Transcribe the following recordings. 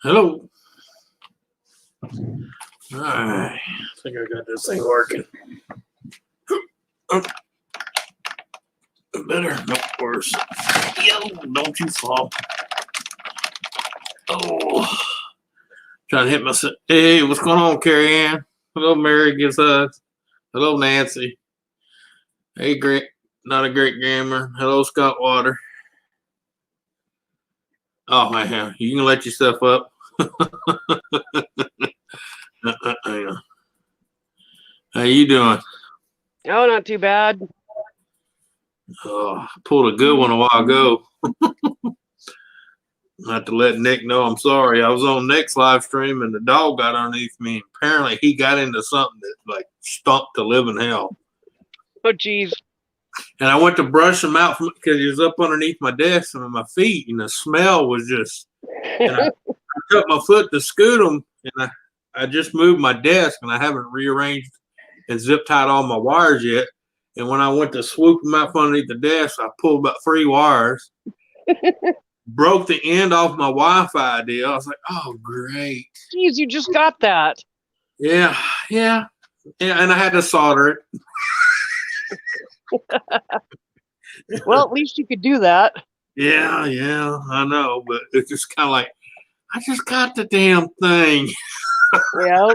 Hello. All right. I think I got this thing working. Oh, better, no worse. Yo, don't you fall. Oh, trying to hit myself. Hey, what's going on, Carrie Ann? Hello, Mary gives hugs. Hello, Nancy. Hey, great, not a great gamer. Hello, Scott Water. Oh, man, you can let yourself up. How you doing? Oh, not too bad. Oh, I pulled a good one a while ago. Not to let Nick know I'm sorry. I was on Nick's live stream and the dog got underneath me. And apparently he got into something that like stunk to living hell. Oh, geez. And I went to brush him out because he was up underneath my desk and my feet, and the smell was just. And I took my foot to scoot him, and I just moved my desk, and I haven't rearranged and zip tied all my wires yet. And when I went to swoop him out from underneath the desk, I pulled about 3 wires. Broke the end off my Wi-Fi deal. I was like, oh, great. Geez, you just got that. Yeah. And I had to solder it. Well, at least you could do that. Yeah, I know. But it's just kind of like, I just got the damn thing. Yeah.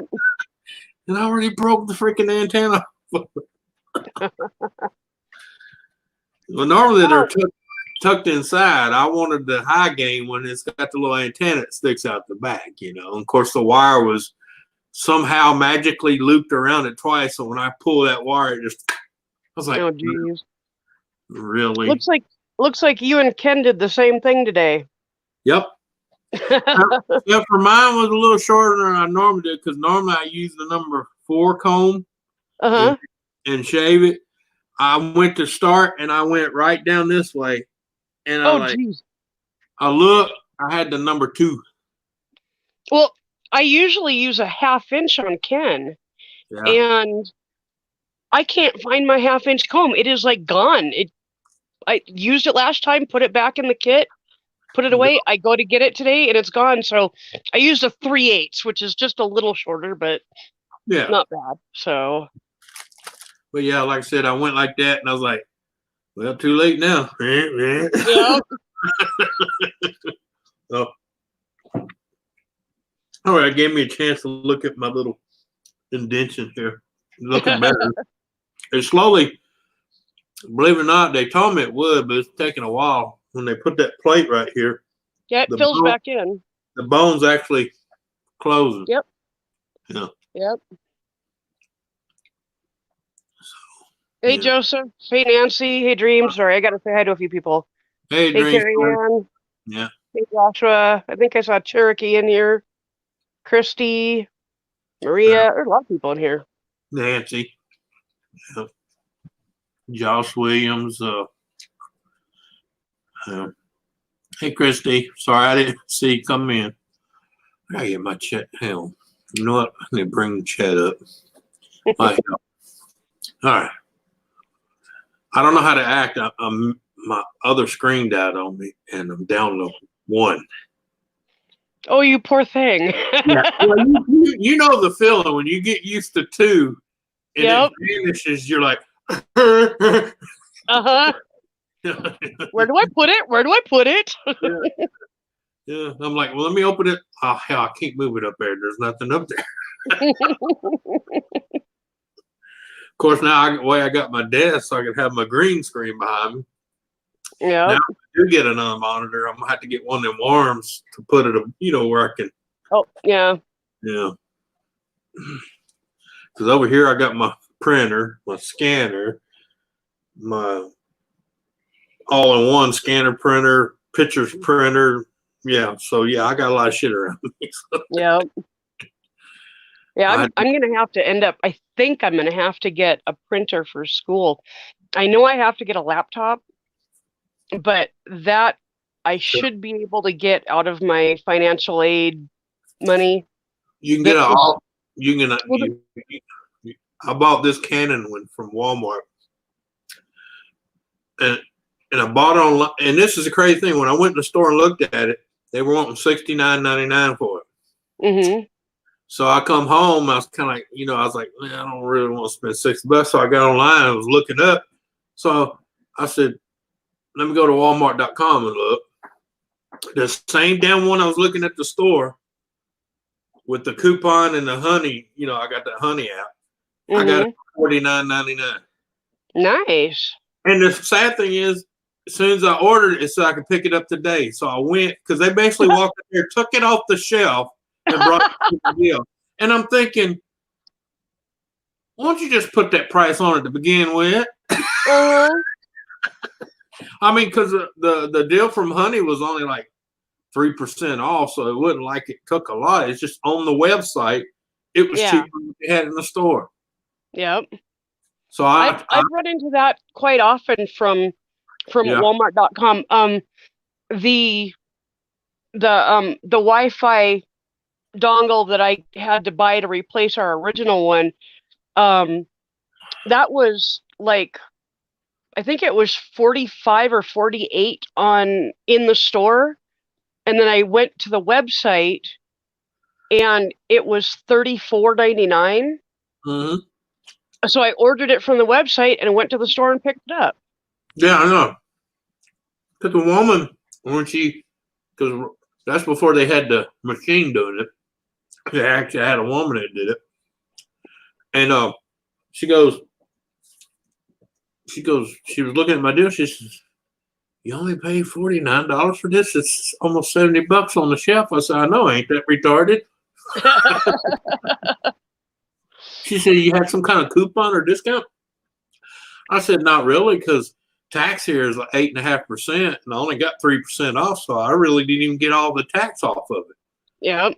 And I already broke the freaking antenna. Well, normally they're tucked inside. I wanted the high gain one. It's got the little antenna that sticks out the back, And of course, the wire was somehow magically looped around it twice. So when I pulled that wire, I was like, oh, geez. Really? Looks like you and Ken did the same thing today. Yep. Except for mine was a little shorter than I normally do because normally I use the number 4 comb and shave it. I went to start and I went right down this way. And geez. I looked, I had the number 2. Well, I usually use a 1/2 inch on Ken. Yeah. And I can't find my 1/2 inch comb. It is like gone. I used it last time, put it back in the kit, put it away. I go to get it today and it's gone. So I used a 3/8, which is just a little shorter, but not bad. So. But yeah, like I said, I went like that and I was like, well, too late now. Yeah. So, all right, it gave me a chance to look at my little indentation here. Looking better. It's slowly, believe it or not, they told me it would, but it's taking a while. When they put that plate right here, yeah, it fills back in. The bone's actually closing. Yep. Yeah. Yep. Hey, Joseph. Hey, Nancy. Hey, Dream. Sorry, I got to say hi to a few people. Hey, Dream. Carrie Ann. Yeah. Hey, Joshua. I think I saw Cherokee in here. Christy. Maria. There's a lot of people in here. Nancy. Yeah. Josh Williams. Hey, Christy. Sorry, I didn't see you come in. I gotta get my chat. Hell, you know what? I need to bring the chat up. All right. I don't know how to act. My other screen died on me, and I'm down to 1. Oh, you poor thing. Yeah. Well, you know the feeling when you get used to 2 and it vanishes. You're like, uh-huh. Where do I put it? Yeah. I'm like, well, let me open it. Oh, hell, I can't move it up there. There's nothing up there. Of course, now I got my desk so I can have my green screen behind me. Yeah. Now, if I do get another monitor, I'm going to have to get one of them arms to put it, where I can. Oh, yeah. Yeah. Because over here, I got my printer, my scanner, my all-in-one scanner, printer, pictures printer. Yeah. So, yeah, I got a lot of shit around me. Yeah. Yeah, I'm going to have to I think I'm going to have to get a printer for school. I know I have to get a laptop, but that I should be able to get out of my financial aid money. You can I bought this Canon one from Walmart. And I bought it online. And this is a crazy thing. When I went in the store and looked at it, They were wanting $69.99 for it. Mm-hmm. So I come home. I was kind of like, I was like, man, I don't really want to spend $60. So I got online. I was looking up. So I said, let me go to Walmart.com and look. The same damn one I was looking at the store with the coupon and the honey. I got that honey app. Mm-hmm. I got it for $49.99. Nice. And the sad thing is, as soon as I ordered it, so I could pick it up today. So I went because they basically walked up there, took it off the shelf, and brought it to the deal. And I'm thinking, why don't you just put that price on it to begin with? Uh-huh. I mean, because the deal from Honey was only like 3% off, so it wasn't like it took a lot. It's just on the website, it was cheaper than they had in the store. Yep. So I've run into that quite often from Walmart.com. The Wi-Fi dongle that I had to buy to replace our original one, that was like, I think it was 45 or 48 in the store, and then I went to the website and it was $34.99. Mm-hmm. So I ordered it from the website and went to the store and picked it up. Yeah, I know. Because the woman, because that's before they had the machine doing it. They actually had a woman that did it. And she was looking at my deal. She says, you only paid $49 for this? It's almost $70 on the shelf. I said, I know, ain't that retarded? She said, you had some kind of coupon or discount? I said, not really, because tax here is like 8.5%, and I only got 3% off, so I really didn't even get all the tax off of it. Yep.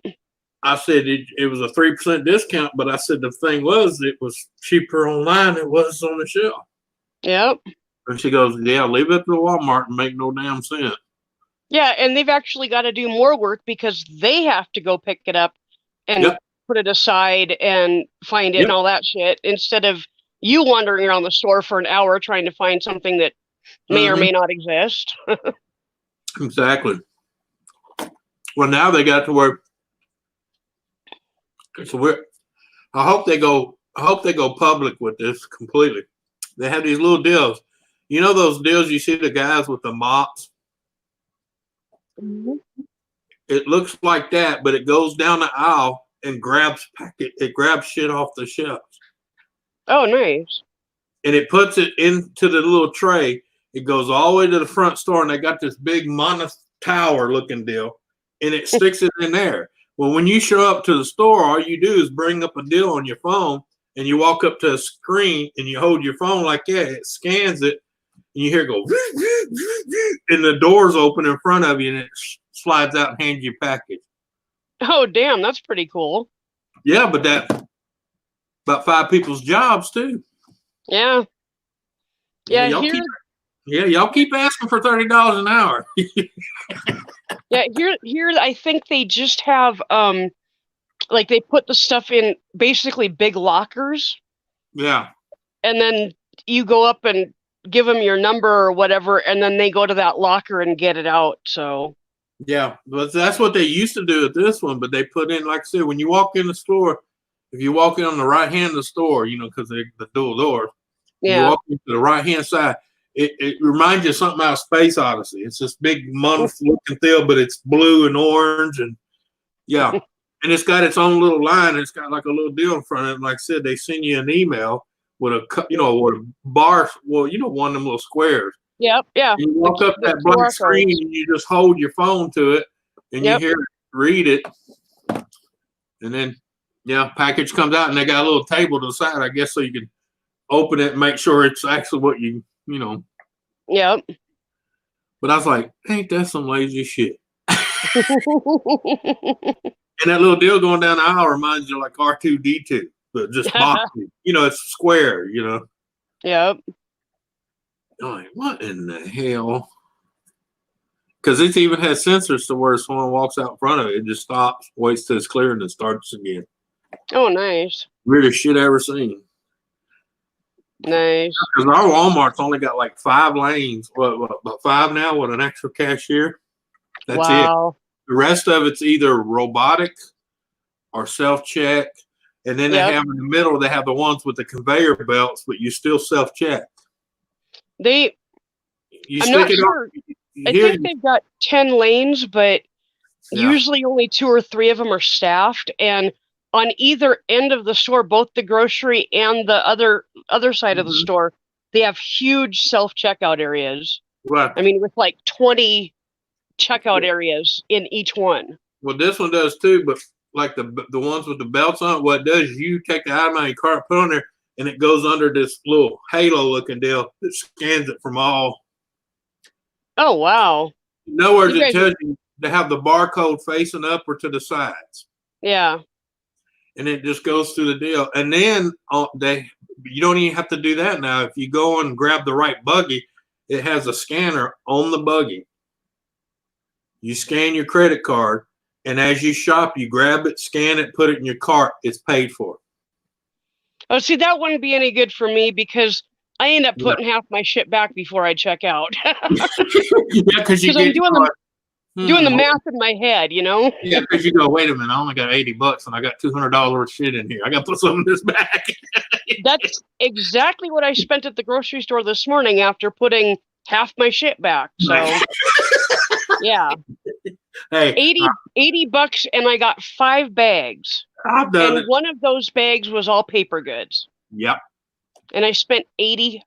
I said it was a 3% discount, but I said the thing was it was cheaper online than it was on the shelf. Yep. And she goes, yeah, leave it to Walmart and make no damn sense. Yeah, and they've actually got to do more work because they have to go pick it up and put it aside and find it and all that shit, instead of you wandering around the store for an hour trying to find something that may or may not exist. Exactly. Well, now they got to where, so I hope they go public with this completely. They have these little deals. You know those deals you see the guys with the mops? Mm-hmm. It looks like that, but it goes down the aisle and grabs shit off the shelves. Oh, nice. And it puts it into the little tray. It goes all the way to the front store, and they got this big monolith tower looking deal, and it sticks it in there. Well, when you show up to the store, all you do is bring up a deal on your phone, and you walk up to a screen, and you hold your phone like that. It scans it, and you hear it go, and the doors open in front of you, and it slides out and hands you a package. Oh, damn, that's pretty cool. Yeah, but that's about 5 people's jobs too. Yeah. Yeah, y'all keep asking for $30 an hour. Yeah, here I think they just have like they put the stuff in basically big lockers. Yeah. And then you go up and give them your number or whatever, and then they go to that locker and get it out. So yeah, but that's what they used to do at this one. But they put in, like I said, when you walk in the store, if you walk in on the right hand of the store, because they're the dual doors, you walk into the right hand side. It reminds you of something out of Space Odyssey. It's this big monolith looking deal, but it's blue and orange, and and it's got its own little line. And it's got like a little deal in front of it. And like I said, they send you an email with with a bar. Well, one of them little squares. Yep. Yeah. You walk up that blank screen and you just hold your phone to it, and you hear it, read it, and then package comes out, and they got a little table to the side, I guess, so you can open it and make sure it's actually what you know. Yep. But I was like, ain't that some lazy shit? And that little deal going down the aisle reminds you of like R2-D2, but just boxy. It's square, Yep. I'm like, what in the hell? Because it even has sensors to where someone walks out in front of it, it just stops, waits till it's clear, and then starts again. Oh, nice. Weirdest shit I ever seen. Nice. Because our Walmart's only got like 5 lanes, about 5 now with an extra cashier. That's it. The rest of it's either robotic or self-check. And then they have in the middle, they have the ones with the conveyor belts, but you still self-check. I'm not sure. I think they've got 10 lanes, but usually only 2 or 3 of them are staffed. And on either end of the store, both the grocery and the other side of the store, they have huge self-checkout areas. Right. I mean, with like 20 checkout areas in each one. Well, this one does too, but like the ones with the belts on, what it does is you take the item out of your cart, put on there, and it goes under this little halo-looking deal that scans it from all. Oh, wow. Nowhere it tells you to have the barcode facing up or to the sides. Yeah. And it just goes through the deal. And then you don't even have to do that now. If you go and grab the right buggy, it has a scanner on the buggy. You scan your credit card, and as you shop, you grab it, scan it, put it in your cart. It's paid for. Oh, see, that wouldn't be any good for me because I end up putting half my shit back before I check out. Because I'm doing the math in my head, you know? Yeah, because you go, wait a minute, I only got $80 and I got $200 worth of shit in here. I got to put some of this back. That's exactly what I spent at the grocery store this morning after putting half my shit back. So, yeah. Hey, $80 and I got 5 bags. I've done and one of those bags was all paper goods. Yep. And I spent $80.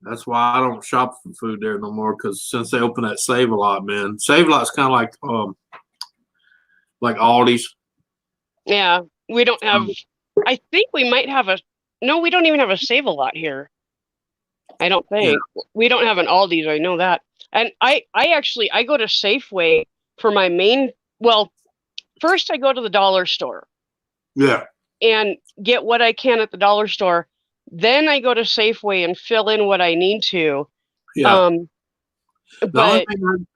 That's why I don't shop for food there no more, because since they opened that Save a Lot, man. Save a Lot's kind of like Aldi's. Yeah, we don't have. I think we might have no, we don't even have a Save a Lot here. I don't think we don't have an Aldi's. I know that. And I go to Safeway for my main. Well, first I go to the dollar store. Yeah. And get what I can at the dollar store. Then I go to Safeway and fill in what I need to. Yeah. The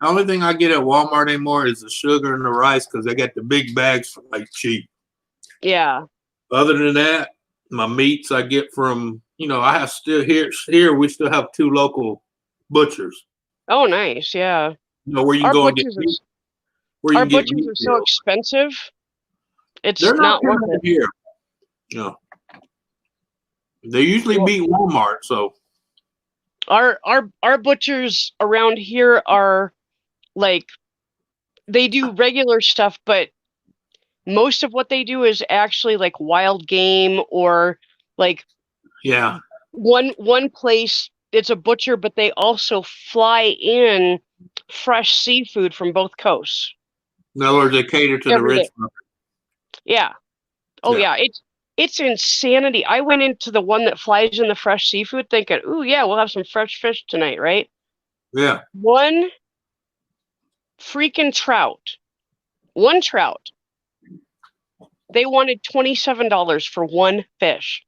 only thing I get at Walmart anymore is the sugar and the rice, because they got the big bags for like cheap. Yeah. Other than that, my meats I get from, I have still here we still have 2 local butchers. Oh, nice. Yeah. Where you go and get meat. Our butchers are so expensive. They're not worth it here. No. They usually beat Walmart, so our butchers around here are like, they do regular stuff, but most of what they do is actually like wild game, or like one place it's a butcher, but they also fly in fresh seafood from both coasts. In other words, they cater to the rich. Yeah. Oh yeah. It's insanity. I went into the one that flies in the fresh seafood thinking, ooh, yeah, we'll have some fresh fish tonight, right? Yeah. One freaking trout. One trout. They wanted $27 for one fish.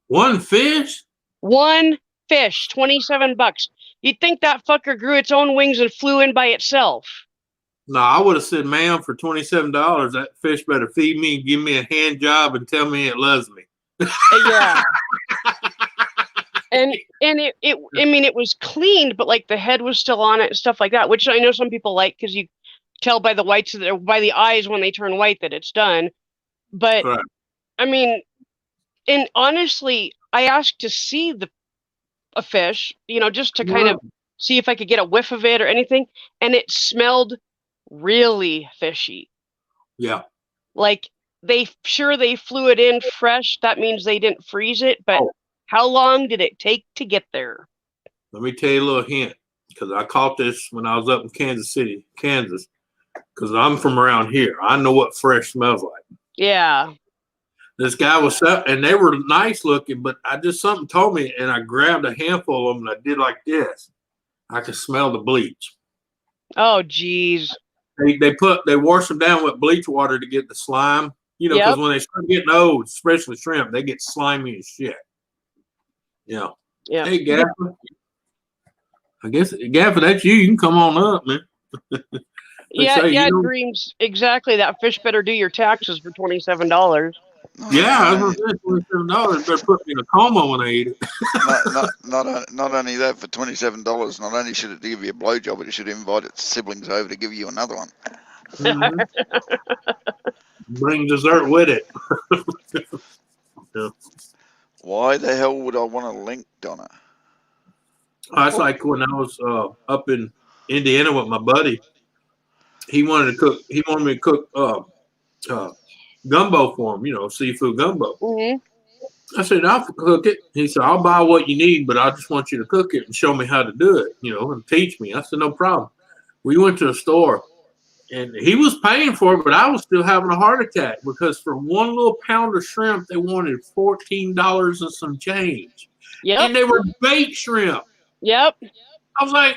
One fish? One fish, $27. You'd think that fucker grew its own wings and flew in by itself. No, I would have said, ma'am, for $27, that fish better feed me and give me a hand job and tell me it loves me. Yeah. and it was cleaned, but like the head was still on it and stuff like that, which I know some people like because you tell by the whites by the eyes when they turn white that it's done. But right. I mean, and honestly, I asked to see a fish, just to kind of see if I could get a whiff of it or anything, and it smelled really fishy. Yeah. Like they flew it in fresh. That means they didn't freeze it, but how long did it take to get there? Let me tell you a little hint, because I caught this when I was up in Kansas City, Kansas, because I'm from around here. I know what fresh smells like. Yeah. This guy was up, and they were nice looking, but something told me, and I grabbed a handful of them and I did like this. I could smell the bleach. Oh, geez. They wash them down with bleach water to get the slime, because when they start getting old, especially shrimp, they get slimy as shit. Yeah. Hey, Gaffer. I guess, Gaffer, that's you. You can come on up, man. Dreams. Exactly. That fish better do your taxes for $27. Yeah, I was going to say $27. Better put me in a coma when I eat it. Not only that, for $27, not only should it give you a blowjob, but it should invite its siblings over to give you another one. Mhm. Bring dessert with it. Yeah. Why the hell would I want a link, Donna? That's like when I was up in Indiana with my buddy. He wanted me to cook gumbo for him. Seafood gumbo. Hmm. I said, I'll cook it. He said, I'll buy what you need, but I just want you to cook it and show me how to do it, and teach me. I said, no problem. We went to a store and he was paying for it, but I was still having a heart attack because for one little pound of shrimp, they wanted $14 and some change. Yep. And they were baked shrimp. Yep. I was like,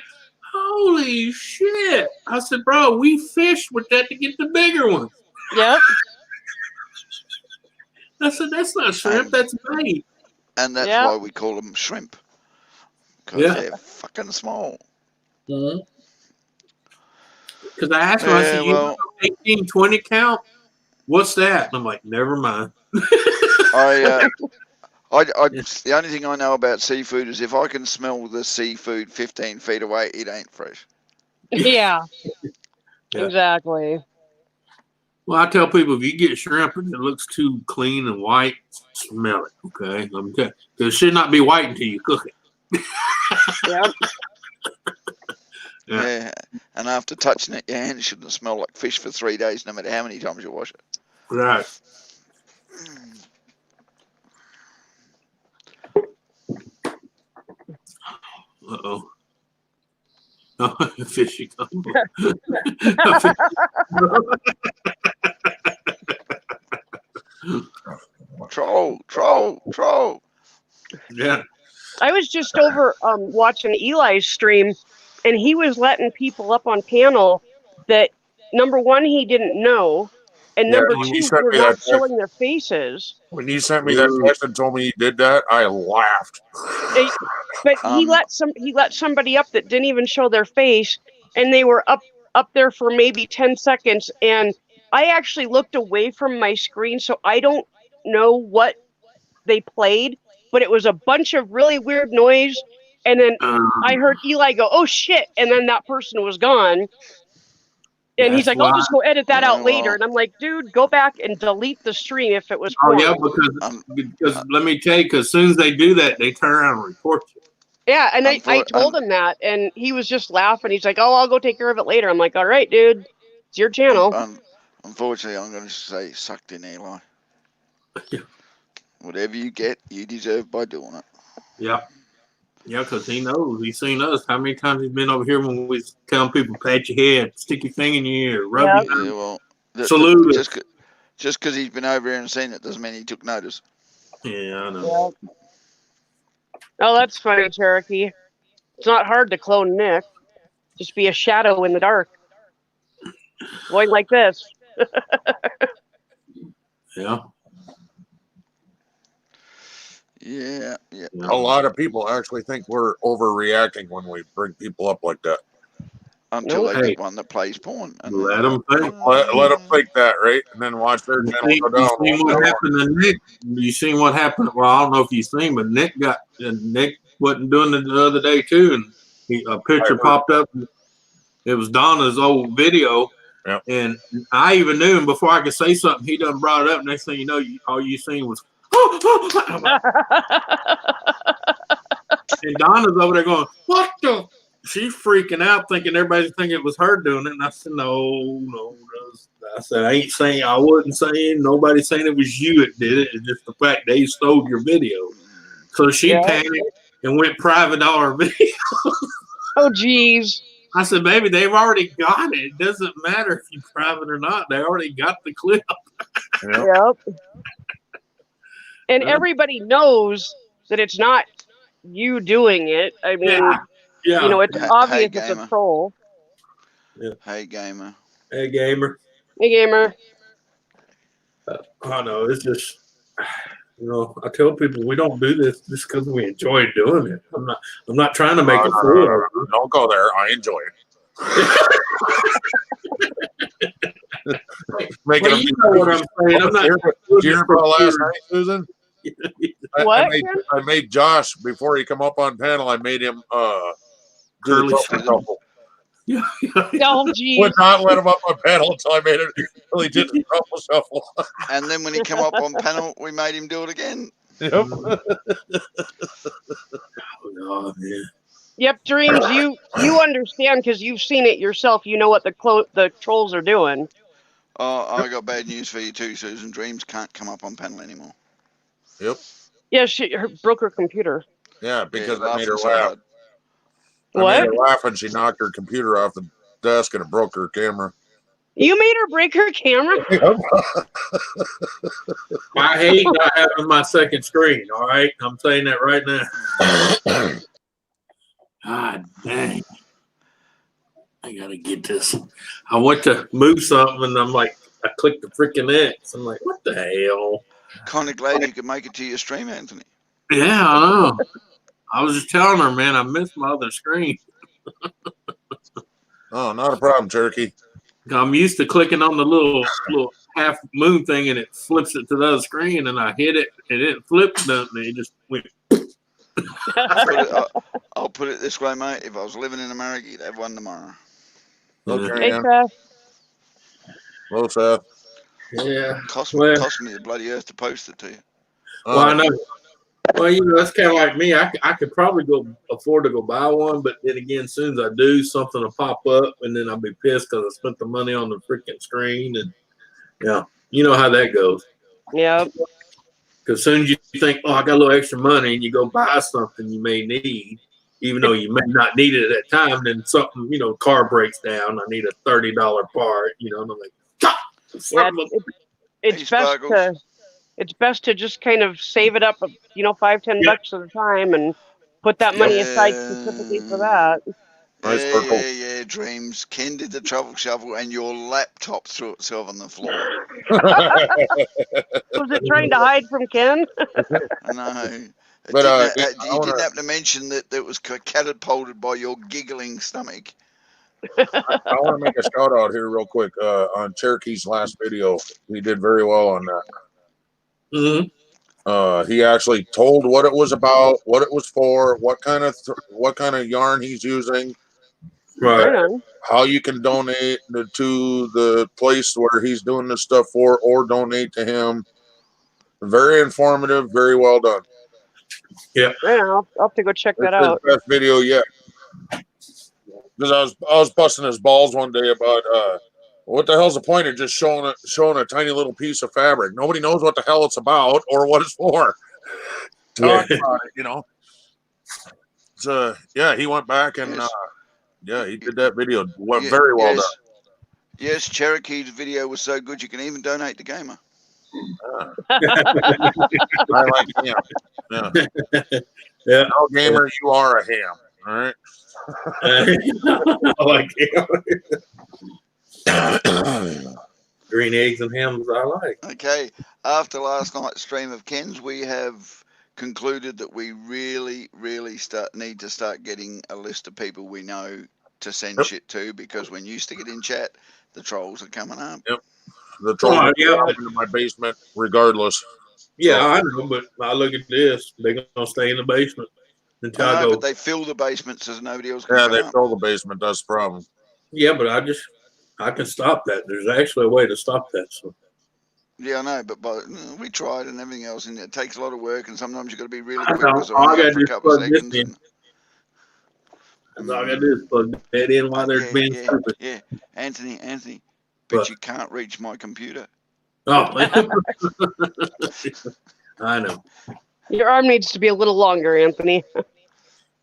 holy shit. I said, bro, we fished with that to get the bigger ones. Yep. I said, that's not shrimp, that's bait. And that's Yeah. why we call them shrimp. Because Yeah. they're fucking small. Because I asked him, I said, you know 18, 20 count? What's that? And I'm like, never mind. The only thing I know about seafood is if I can smell the seafood 15 feet away, it ain't fresh. Yeah. Yeah. Exactly. Well, I tell people, if you get shrimp and it looks too clean and white, smell it, okay? Let me tell you. Because it should not be white until you cook it. Yep. Yeah. And after touching it, your hand shouldn't smell like fish for 3 days, no matter how many times you wash it. Right. Uh-oh. Fishy gumbo. Troll. Yeah. I was just over watching Eli's stream, and he was letting people up on panel that, number one, he didn't know, and Yeah, number when you two, sent were me not that text- showing their faces. When you sent me that text and told me he did that, I laughed. But he let somebody up that didn't even show their face, and they were up there for maybe 10 seconds, and I actually looked away from my screen, so I don't know what they played, but it was a bunch of really weird noise, and then I heard Eli go, "Oh shit," and then that person was gone. And he's like, "I'll just go edit that out later." And I'm like, "Dude, go back and delete the stream if it was porn." Yeah, because let me tell you, because as soon as they do that, they turn around and report you. Yeah, and I told him that, and he was just laughing. He's like, "Oh, I'll go take care of it later." I'm like, "All right, dude, it's your channel." Unfortunately, I'm going to say sucked in, Eli. Whatever you get, you deserve by doing it. Yeah. Yeah, because he knows. He's seen us. How many times he's been over here when we telling people, pat your head, stick your finger in your ear, rub your well, salute. Just because he's been over here and seen it doesn't mean he took notice. Yeah, I know. Yeah. Oh, that's funny, Cherokee. It's not hard to clone Nick. Just be a shadow in the dark. Going like this. Yeah. Yeah. A lot of people actually think we're overreacting when we bring people up like that. Until they get one that plays porn. And let them think. Let them think that, right? And then watch their channel go down. You seen what happened to Nick? You seen what happened? Well, I don't know if you've seen, but Nick wasn't doing it the other day too, and a picture popped up. It was Donna's old video. Yep. And I even knew him before I could say something. He done brought it up. Next thing you know, all you seen was, and Donna's over there going, what the? She's freaking out, thinking everybody's thinking it was her doing it. And I said, no. I said, I wasn't saying, nobody's saying it was you that did it. It's just the fact they stole your video. So she panicked and went private on her video. Oh, geez. I said, baby, they've already got it. It doesn't matter if you private or not. They already got the clip. Yep. And everybody knows that it's not you doing it. I mean, it's obvious it's a troll. Yeah. Hey, gamer. Hey, gamer. Hey, gamer. I know. It's just, I tell people we don't do this just because we enjoy doing it. I'm not trying to make it fool. Don't go there. I enjoy it. Well, you know what I'm saying. I'm not. Did you hear about last night, Susan? What? I made Josh before he come up on panel. I made him Curly Oh, geez. Would not let him up on panel until I made it. Until he did the truffle shuffle. And then when he came up on panel, we made him do it again. Yep. Oh, God, man. Yep, Dreams, you understand because you've seen it yourself. You know what the trolls are doing. Oh, I got bad news for you too, Susan. Dreams can't come up on panel anymore. Yep. Yeah, her broke her computer. Yeah, because I made laughing her so laugh. hard. I What? made her laugh and she knocked her computer off the desk and it broke her camera. You made her break her camera? I hate not having my second screen. All right, I'm saying that right now. God dang. I gotta get this. I went to move something and I'm like, I clicked the freaking X. I'm like, what the hell? Kind of glad you could make it to your stream, Anthony. Yeah, I know. I was just telling her, man, I missed my other screen. Oh, not a problem, Cherokee. I'm used to clicking on the little half moon thing and it flips it to the other screen and I hit it and it flipped nothing. It just went. I'll put it this way, mate. If I was living in America, you'd have one tomorrow. Okay, Hey, Seth. Hello, Seth. Yeah. Cost Well, me the bloody earth to post it to you. well, I know. Well, that's kind of like me. I could probably afford to go buy one, but then again, as soon as I do, something will pop up, and then I'll be pissed because I spent the money on the freaking screen, and yeah, you know how that goes. Yeah. Because as soon as you think, oh, I got a little extra money, and you go buy something you may need, even though you may not need it at that time, then something, car breaks down. I need a $30 part, and I'm like, Yeah, it's best to just kind of save it up, $5-10 at a time and put that money aside specifically for that. Yeah, Dreams. Ken did the truffle shuffle and your laptop threw itself on the floor. Was it trying to hide from Ken? No. But you didn't have to mention that it was catapulted by your giggling stomach. I want to make a shout out here real quick on Cherokee's last video. He did very well on that. Mm-hmm. He actually told what it was about, what it was for, what kind of yarn he's using, Right. how you can donate to the place where he's doing this stuff for, or donate to him. Very informative, very well done. Yeah. I'll have to go check that out. His best video yet. Because I was busting his balls one day about what the hell's the point of just showing a tiny little piece of fabric? Nobody knows what the hell it's about or what it's for. Talk about it, So yeah, he went back and he did that video. Very well done. Yes, Cherokee's video was so good you can even donate to Gamer. I like him. Yeah. Yeah. No, Gamer, you are a ham. All right. I like ham. Green eggs and hams I like. Okay. After last night's stream of Ken's, we have concluded that we really, really need to start getting a list of people we know to send shit to, because when you stick it in chat, the trolls are coming up. Yep. The trolls are coming into my basement regardless. Yeah, I know, but I look at this. They're going to stay in the basement until I go. But they fill the basement so nobody else can they fill the basement. That's the problem. Yeah, but I can stop that. There's actually a way to stop that. So. Yeah, I know, but we tried and everything else, and it takes a lot of work, and sometimes you've got to be really quick because all I got to do a is couple of plug this seconds. in. That's all I got to do is plug that in while they're being stupid. Yeah, Anthony, but you can't reach my computer. Oh, I know. Your arm needs to be a little longer, Anthony.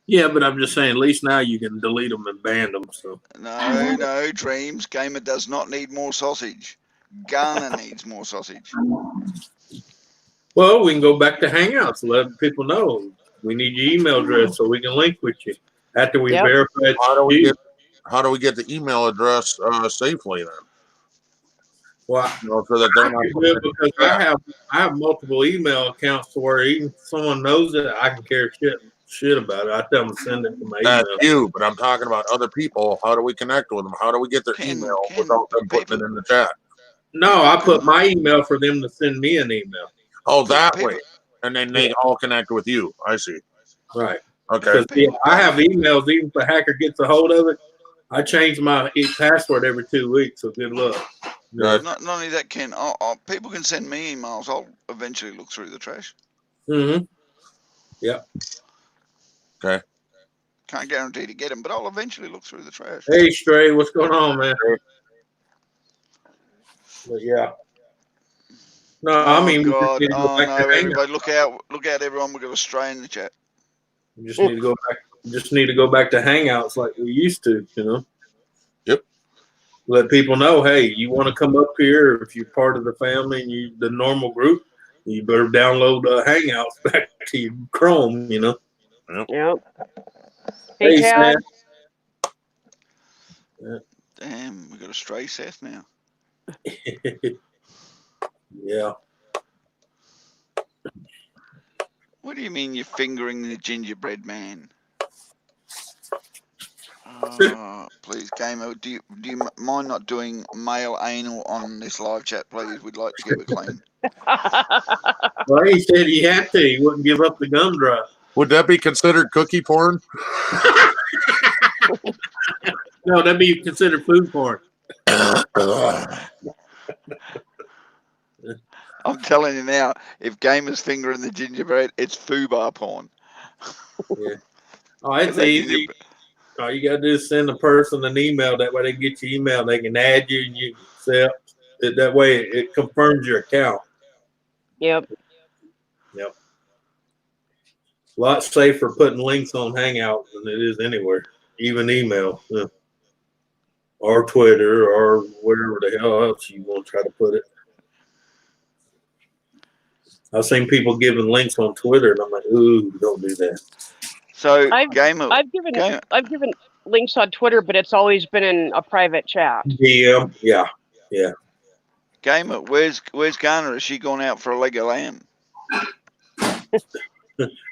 Yeah, but I'm just saying, at least now you can delete them and ban them. So No, Dreams. Gamer does not need more sausage. Garner needs more sausage. Well, we can go back to Hangouts and let people know we need your email address so we can link with you after we verify it. How do we get the email address safely then? Well, so that they're not because I have multiple email accounts to where even if someone knows it, I can care shit about it. I tell them to send it to my email. That's you, but I'm talking about other people. How do we connect with them? How do we get their email without them putting it in the chat? No, I put my email for them to send me an email. Oh, that way. And then they all connect with you. I see. Right. Okay. Because I have emails, even if a hacker gets a hold of it, I change my password every 2 weeks, so good luck. Good. Not only that, Ken, people can send me emails. I'll eventually look through the trash. Mm-hmm. Yep. Okay. Can't guarantee to get them, but I'll eventually look through the trash. Hey, Stray, what's going on, man? But yeah. No, I mean, we just God. need to go Oh, back no, to Hangout. everybody, look out, everyone. We've got a stray in the chat. We just need to go back. Just need to go back to Hangouts like we used to, you know. Yep. Let people know, hey, you want to come up here? If you're part of the family and you the normal group, you better download Hangouts back to your Chrome, you know. Yep. Hey, Hey, Tad. Sam. Damn, we got a stray Seth now. Yeah. What do you mean you're fingering the gingerbread man? Please, Gamer, do you mind not doing male anal on this live chat, please? We'd like to keep it clean. Well, he said he had to. He wouldn't give up the gumdrop. Would that be considered cookie porn? No, that'd be considered food porn. I'm telling you now, if Gamer's fingering the gingerbread, it's foobar porn. Yeah. Oh, it's easy. All you gotta do is send a person an email. That way they get your email. They can add you and you accept. That way it confirms your account. Yep. Yep. A lot safer putting links on Hangout than it is anywhere, even email. Yeah. Or Twitter or wherever the hell else you want to try to put it. I've seen people giving links on Twitter, and I'm like, ooh, don't do that. So, I've given links on Twitter, but it's always been in a private chat. DM, yeah. Gamer, where's Garner? Has she gone out for a leg of lamb?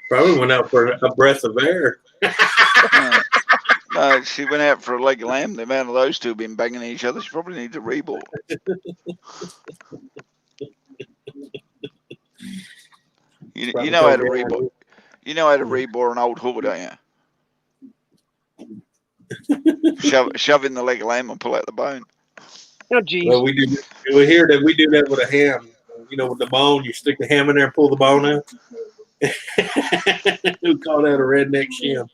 Probably went out for a breath of air. No, she went out for a leg of lamb. The amount of those two have been banging each other. She probably needs a rebore. You know how to rebore. You know how to rebore an old hook, don't you? Shove in the leg of lamb and pull out the bone. Oh, geez. Well, we hear that we do that with a ham. You know, with the bone, you stick the ham in there and pull the bone out. We call that a redneck shim.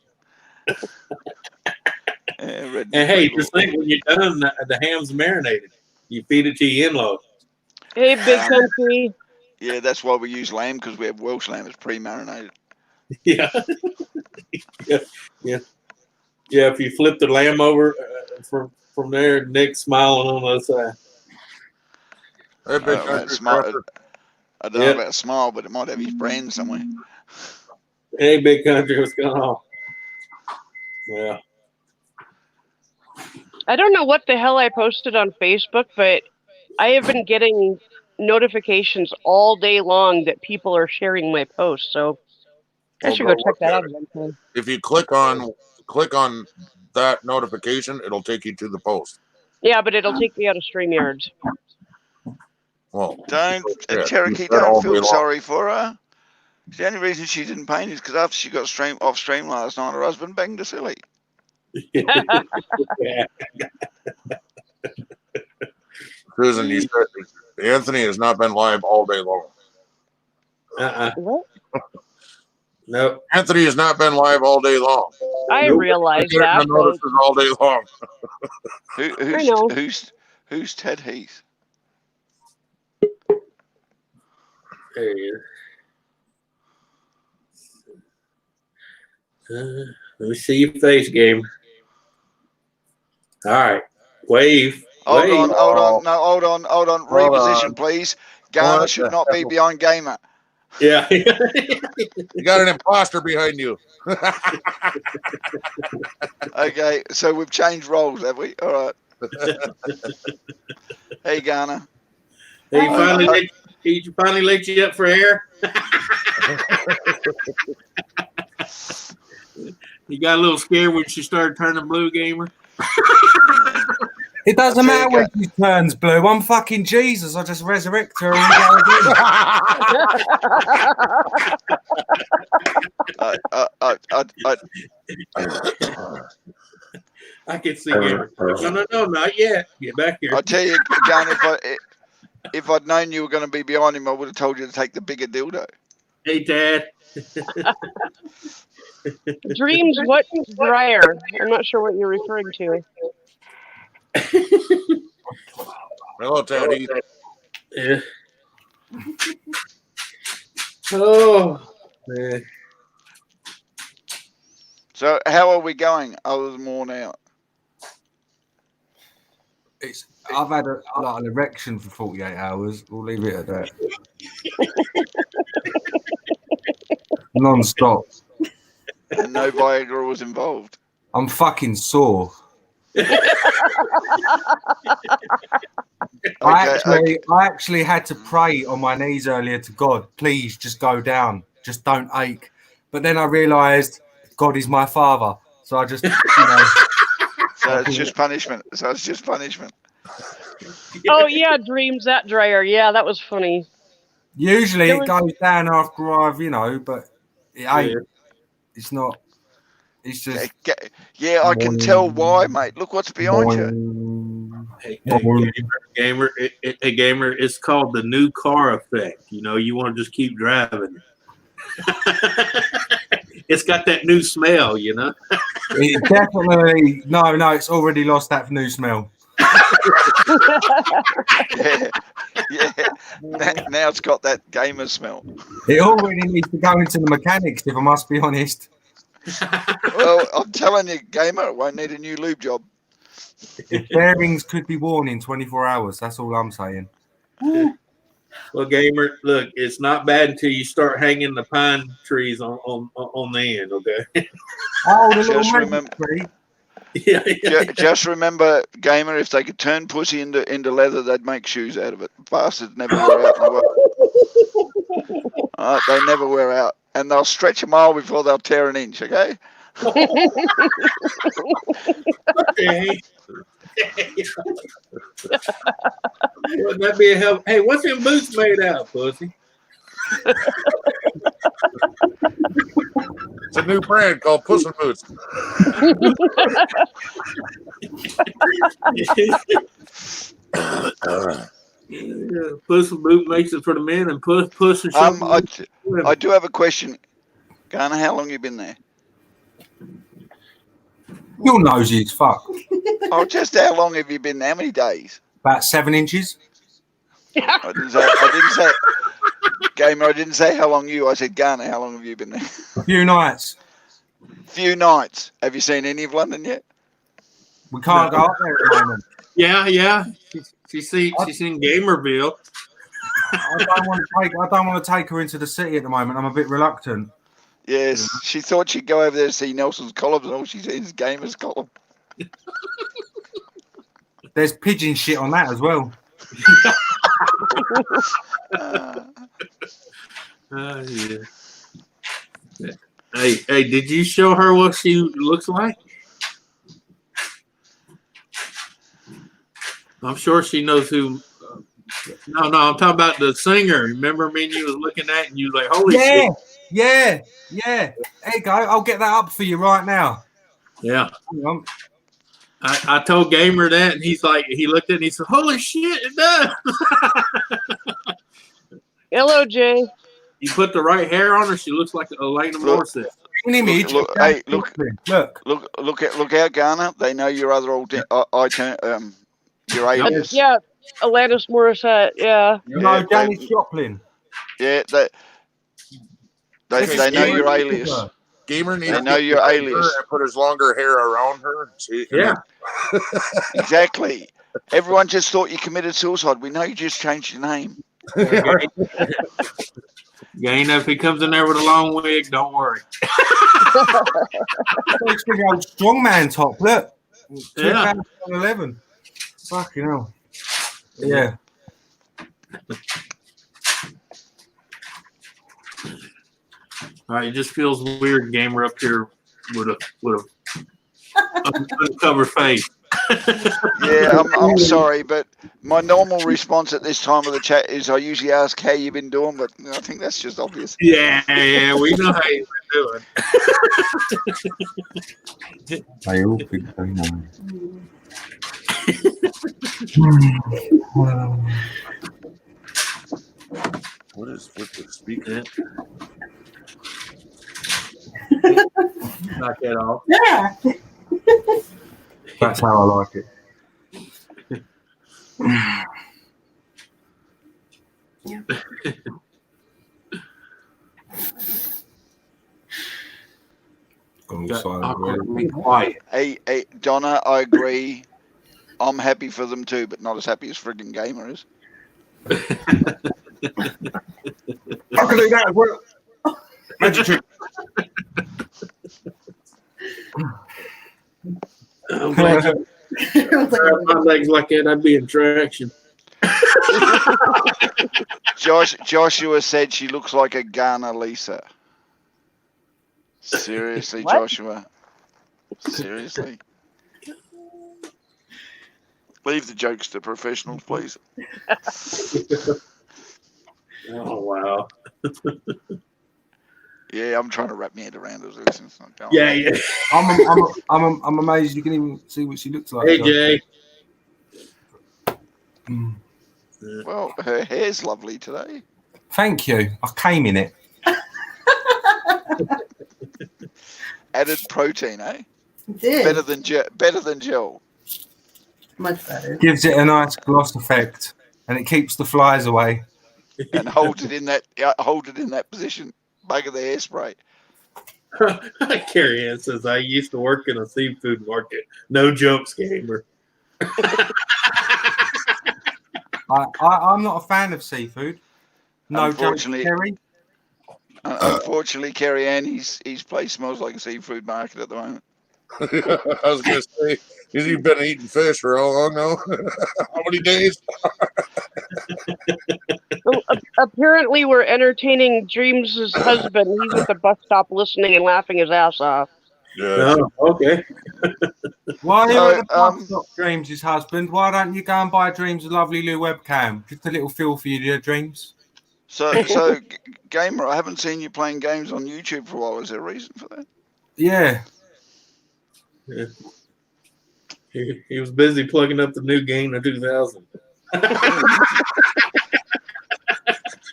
And hey, just think when you're done, the ham's marinated. You feed it to your in-laws. Hey, big country. Yeah, that's why we use lamb, because we have Welsh lamb. It's pre-marinated. Yeah. Yeah. If you flip the lamb over from there, Nick's smiling on the other side. I don't know about smile, but it might have his brand somewhere. Hey, big country, what's going on? Yeah. I don't know what the hell I posted on Facebook, but I have been getting notifications all day long that people are sharing my posts. So I should go check that out eventually. If you click on that notification, it'll take you to the post. Yeah, but it'll take me out of StreamYards. Well, Cherokee, don't feel sorry for her. The only reason she didn't paint is because after she got off stream last night, her husband banged her silly. Susan, you said Anthony has not been live all day long. What? Nope. Anthony has not been live all day long. I realize that. Notices all day long. Who's Ted Heath? There he is. Let me see your face, game. All right. Wave. Hold on. Reposition, please. Garner should not be behind Gamer. Yeah. You got an imposter behind you. Okay, so we've changed roles, have we? All right. Hey, Garner. He finally let you up for air. You got a little scared when she started turning blue, Gamer? It doesn't matter when she turns blue. I'm fucking Jesus. I just resurrect her and go I can see Gamer. No, not yet. Get back here. I tell you, Gun, if I'd known you were going to be behind him, I would have told you to take the bigger dildo. Hey, Dad. Dreams, what dryer? I'm not sure what you're referring to. Hello, Teddy. Yeah. Oh, man. So how are we going other than worn out? I've had an erection for 48 hours. We'll leave it at that. Non-stop. And no Viagra was involved. I'm fucking sore. I actually had to pray on my knees earlier to God, please just go down, just don't ache. But then I realised God is my father, so I just, So it's just punishment. Oh yeah, Dreams, that dryer. Yeah, that was funny. Usually it goes down after I've, but it ain't. Yeah. It's not. It's just. Yeah, I can tell why, mate. Look what's behind you. Hey, gamer, gamer, it's called the new car effect. You want to just keep driving. It's got that new smell, It definitely no, it's already lost that new smell. Yeah. Now it's got that gamer smell. It already needs to go into the mechanics, if I must be honest. Well, I'm telling you, gamer, it won't need a new lube job. The bearings could be worn in 24 hours. That's all I'm saying. Well, gamer, look, it's not bad until you start hanging the pine trees on the end. Okay. Oh, the Just little remember. tree. Just remember, gamer, if they could turn pussy into leather, they'd make shoes out of it. Bastards never wear out. They never wear out. And they'll stretch a mile before they'll tear an inch, okay? Okay. Wouldn't that be a help? Hey, what's them boots made out of, pussy? It's a new brand called Puss in Boots. Puss in Boot makes it for the men, and Puss and something. I do have a question. Garner, how long you been there? You're nosy as fuck. Oh, just how long have you been there? How many days? About 7 inches. I didn't say gamer, I didn't say how long you. I said, Garner, how long have you been there? A few nights. Few nights. Have you seen any of London yet? We can't go up there at the moment. Yeah. She's in Gamerville. I don't want to take her into the city at the moment. I'm a bit reluctant. Yes, she thought she'd go over there to see Nelson's columns, and all she sees is Gamer's column. There's pigeon shit on that as well. Yeah. Hey, did you show her what she looks like? I'm sure she knows who. No, I'm talking about the singer. Remember me and you was looking at, and you was like, "Holy shit!" Yeah. There you go. I'll get that up for you right now. Yeah. I told Gamer that, and he's like, he looked at it and he said, "Holy shit, it does." Hello, Jay. You put the right hair on her, she looks like Elena Morissette. Image. Look out, Garner. They know your other old your alias. Yeah, Alanis Morissette. Yeah. No, Janis Joplin. Yeah, they know your alias. Gamer needs to know your alias and put his longer hair around her. Yeah. Exactly. Everyone just thought you committed suicide. We know you just changed your name. Gainer, if he comes in there with a long wig, don't worry. It's the old strongman top. Look. Yeah. 2011. Fucking hell. Yeah. All right, it just feels weird, Gamer, up here with a uncovered face. Yeah, I'm sorry, but my normal response at this time of the chat is I usually ask how you've been doing, but I think that's just obvious. Yeah, we know how you've been doing. They all think they know. What is with the speaker? Knock that off. Yeah. That's how I like it. Gone all silent already. Be quiet. Hey, Donna, I agree. I'm happy for them too, but not as happy as friggin' Gamer is. I can do that as well. Magic trick. I'm glad you grab my legs like that. I'd be in traction. Joshua said she looks like a Ghana Lisa. Seriously, What? Joshua? Seriously? Leave the jokes to professionals, please. Oh wow. Yeah, I'm trying to wrap my head around it. It's not going. Yeah. I'm amazed you can even see what she looks like. Hey Jay. Mm. Well, her hair's lovely today. Thank you. I came in it. Added protein, eh? Did. Better than gel. Much better. Gives it a nice gloss effect, and it keeps the flies away. And hold it in that position. Bugger the hairspray. Carrie Ann says I used to work in a seafood market. No jokes, Gamer. I'm not a fan of seafood. No jokes, Unfortunately- Kerry. Unfortunately, Carrie Ann, his place smells like a seafood market at the moment. I was gonna say, has he been eating fish for how long now? How many days? Well, apparently, we're entertaining Dreams' husband. He's at the bus stop listening and laughing his ass off. Yeah. Oh, okay. Why are you So, at the bus stop, Dreams' husband? Why don't you go and buy Dreams a lovely new webcam? Just a little feel for your dreams. So, Gamer, I haven't seen you playing games on YouTube for a while. Is there a reason for that? Yeah. He was busy plugging up the new game of 2000.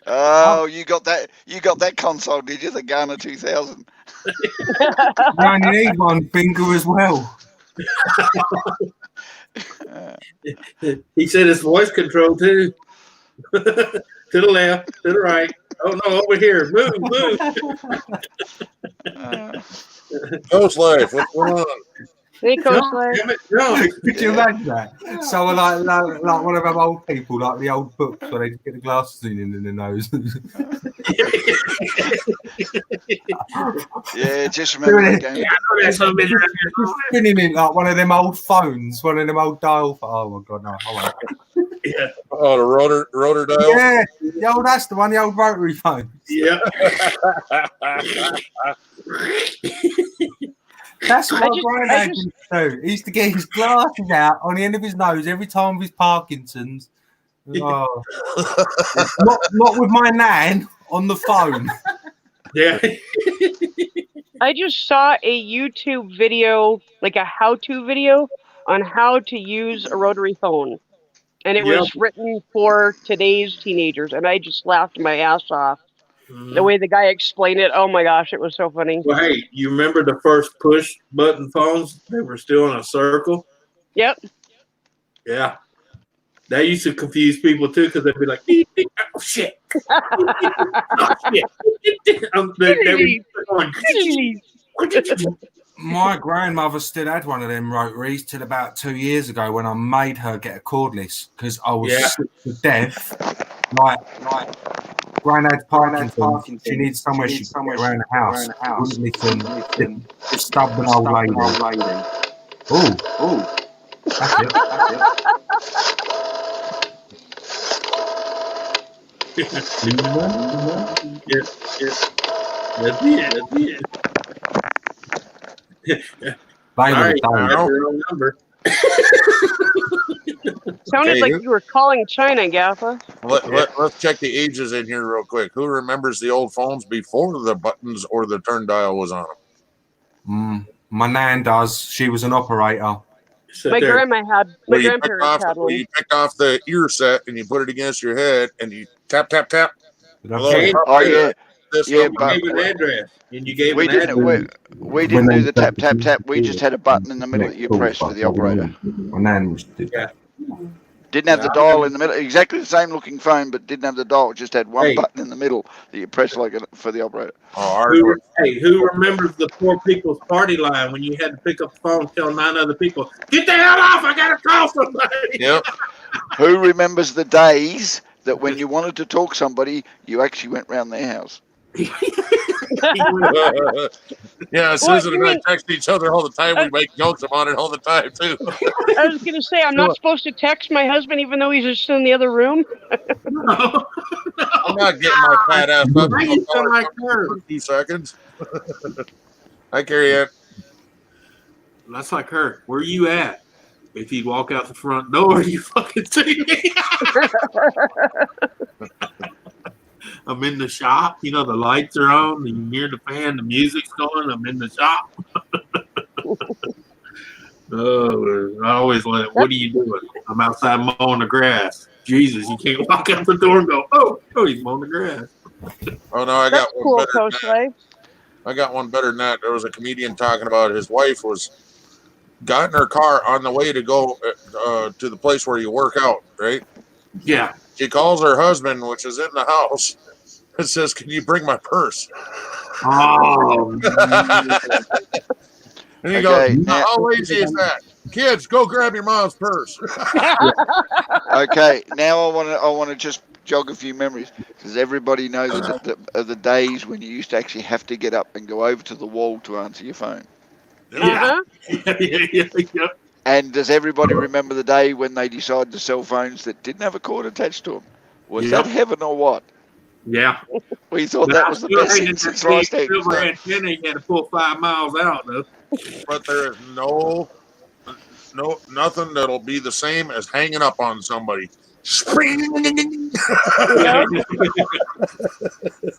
Oh, you got that console, did you? The Ghana 2000. You only need one finger as well. He said it's voice control too. To the left, to the right. Oh no, over here. Move. Ghost life. What's going on? Hey, Coach Jump, Life. damn it, jump. Could you imagine that? Someone like one of them old people, like the old books where they just get the glasses in their nose. Yeah, just remember that game. Yeah, I know that's something around here. Just spinning it like one of them old phones, one of them old dial. Oh my god, no! Hold on. Yeah. Oh, the rotor dial. Yeah, that's the one, the old rotary phone. Yeah. That's what I my just- granddad used to do. He used to get his glasses out on the end of his nose every time with his Parkinson's. Oh. not with my nan on the phone. Yeah. I just saw a YouTube video, like a how-to video on how to use a rotary phone. And it was written for today's teenagers. And I just laughed my ass off. The way the guy explained it, oh my gosh, it was so funny. Well, hey, you remember the first push button phones? They were still in a circle. Yep. Yeah. That used to confuse people too because they'd be like, oh shit. Oh shit. My grandmother still had one of them rotaries till about 2 years ago when I made her get a cordless because I was sick to death. Like Granddad's Parkinson's. She needs somewhere she can get around the house. Wouldn't listen. Just stubborn old lady. Oh, that's it. Yes. That's it. They All right, don't. I have your own number. Sounded Okay, like who- you were calling China, Gaffa. Let's check the ages in here real quick. Who remembers the old phones before the buttons or the turn dial was on them? My nan does. She was an operator. My grandma had. My grandparents had where one. you picked off the ear set and you put it against your head and you tap tap tap. Hello, Hey, Oh yeah, this yeah, number. but gave an address, and you gave we an didn't. address. We didn't do the tap tap tap. We just had a button in the middle that you press for the operator. My nan did that. Didn't have the dial in the middle. Exactly the same looking phone, but didn't have the dial. Just had one button in the middle that you press for the operator. Oh, ours was. Who remembers the poor people's party line when you had to pick up the phone and tell 9 other people, "Get the hell off! I gotta call somebody." Yep. Who remembers the days that when you wanted to talk somebody, you actually went round their house? Yeah, Susan and I text each other all the time. We make jokes about it all the time too. I was going to say, I'm not supposed to text my husband even though he's just in the other room. No. I'm not getting my fat ass up Why you sound like her? for 2 seconds. Hi, Carrie Ann. That's like her. Where you at? If you walk out the front door, you fucking see me. I'm in the shop. You know, the lights are on. You hear the fan. The music's going. I'm in the shop. I always let. What are you doing? I'm outside mowing the grass. Jesus, you can't walk out the door and go, oh, he's mowing the grass. Oh no, I That's got one cool, better than Coach that. Life. I got one better than that. There was a comedian talking about his wife got in her car on the way to go to the place where you work out, right? Yeah. She calls her husband, which is in the house, and says, "Can you bring my purse?" Oh. And he Okay, goes, now- "How lazy is that? Kids, go grab your mom's purse." Okay, now I want to just jog a few memories. Does everybody know the days when you used to actually have to get up and go over to the wall to answer your phone? Yeah. Yeah. And does everybody remember the day when they decided to sell phones that didn't have a cord attached to them? Was that heaven or what? Yeah. We thought that was the best thing since sliced eggs. Silver antenna, you had to pull 5 miles out, though. But there is nothing that'll be the same as hanging up on somebody. Yep.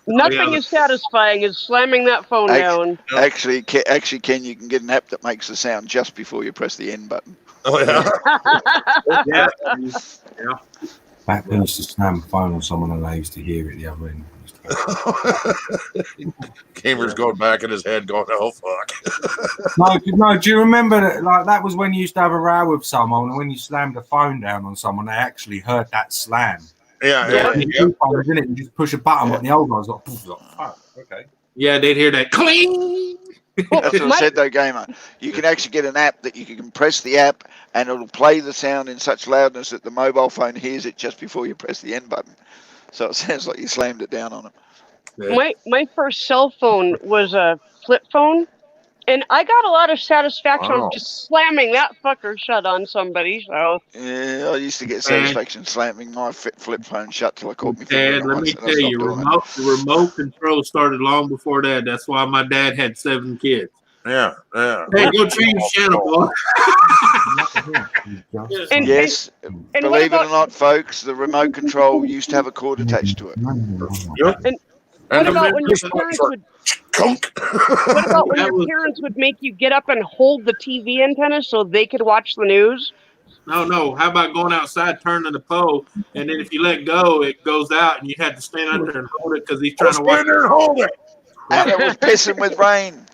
Nothing is satisfying as slamming that phone down. Actually, Ken, you can get an app that makes the sound just before you press the end button. Oh yeah. Yeah. Back when I used to slam the phone on someone and I used to hear it the other end. Gamer's going back in his head going, "Oh fuck." No, do you remember that? Like, that was when you used to have a row with someone, and when you slammed the phone down on someone, they actually heard that slam. Yeah. Didn't it? You just push a button, but the old guys like, fuck, okay. Yeah, they'd hear that cling. That's what I said though, Gamer. You can actually get an app that you can press the app and it'll play the sound in such loudness that the mobile phone hears it just before you press the end button. So it sounds like you slammed it down on it. Yeah. My first cell phone was a flip phone, and I got a lot of satisfaction Wow. on just slamming that fucker shut on somebody. So Yeah, I used to get satisfaction slamming my flip phone shut till I caught me Dad, finger let me tell you, the remote control started long before that. That's why my dad had 7 kids. Yeah. Hey, go change channel, boy. And- Yes, and believe it what or not, folks, the remote control used to have a cord attached to it. Yep. What about when your parents would? What about when That your was- parents would make you get up and hold the TV antenna so they could watch the news? No. How about going outside, turning the pole, and then if you let go, it goes out, and you had to stand out there and hold it because he's trying to watch Stand there and hold it. And it was pissing with rain.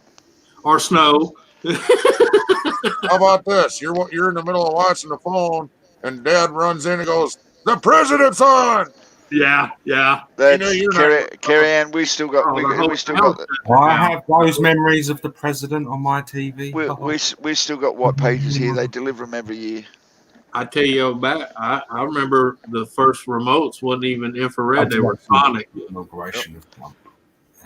or snow. How about this? You're in the middle of watching the phone, and Dad runs in and goes, "The president's on." Yeah. That's you're not- Carrie Ann. We still got we still got I have those memories of the president on my TV. we still got white pages here. They deliver them every year. I tell you back, I remember the first remotes wasn't even infrared; they were sonic. Inauguration of Trump.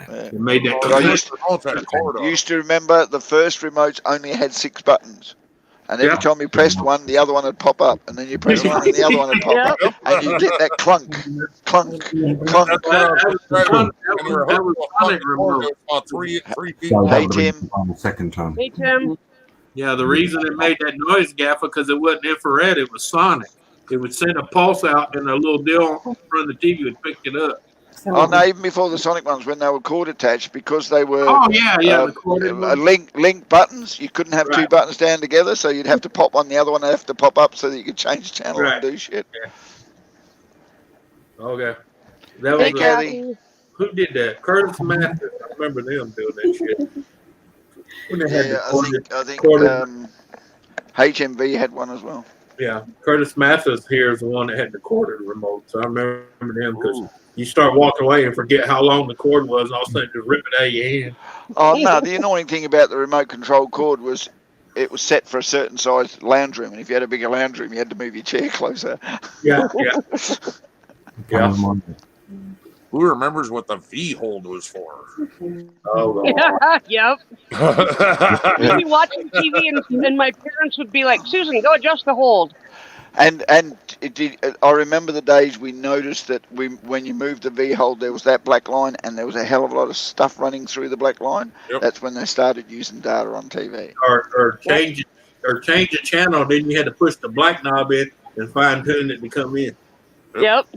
It made that. But I click. used to remember the first remotes only had 6 buttons. And every time you pressed one, the other one would pop up. And then you press one and the other one would pop up. And you get that clunk, clunk, clunk. That was sonic remote. About 3 feet. So Hey, that Tim. on the second time. Hey Tim, Yeah, the reason it made that noise, Gaffer, because it wasn't infrared, it was sonic. It would send a pulse out, and a little deal in front of the TV would pick it up. Oh no! Even before the Sonic ones, when they were cord attached, because they were Oh yeah, the corded one. link buttons. You couldn't have two Right. buttons down together, so you'd have to pop one. The other one would have to pop up so that you could change channel Right. and do shit. Okay. That Hey, was Kathy. who did that? Curtis Mathis. I remember them doing that shit. When they had Yeah, the I think corded- HMV had one as well. Yeah, Curtis Mathis here is the one that had the corded remote. So I remember him because you start walking away and forget how long the cord was, and all of a sudden just rip it out of your hand. Oh no! The annoying thing about the remote control cord was it was set for a certain size lounge room, and if you had a bigger lounge room, you had to move your chair closer. Yeah. Yeah. Who remembers what the V hold was for? Oh, Yep. We'd be watching TV and my parents would be like, Susan, go adjust the hold. And I remember the days we noticed that when you moved the V hold, there was that black line, and there was a hell of a lot of stuff running through the black line. Yep. That's when they started using data on TV. or change the channel. Then you had to push the black knob in and fine tune it to come in. Yep.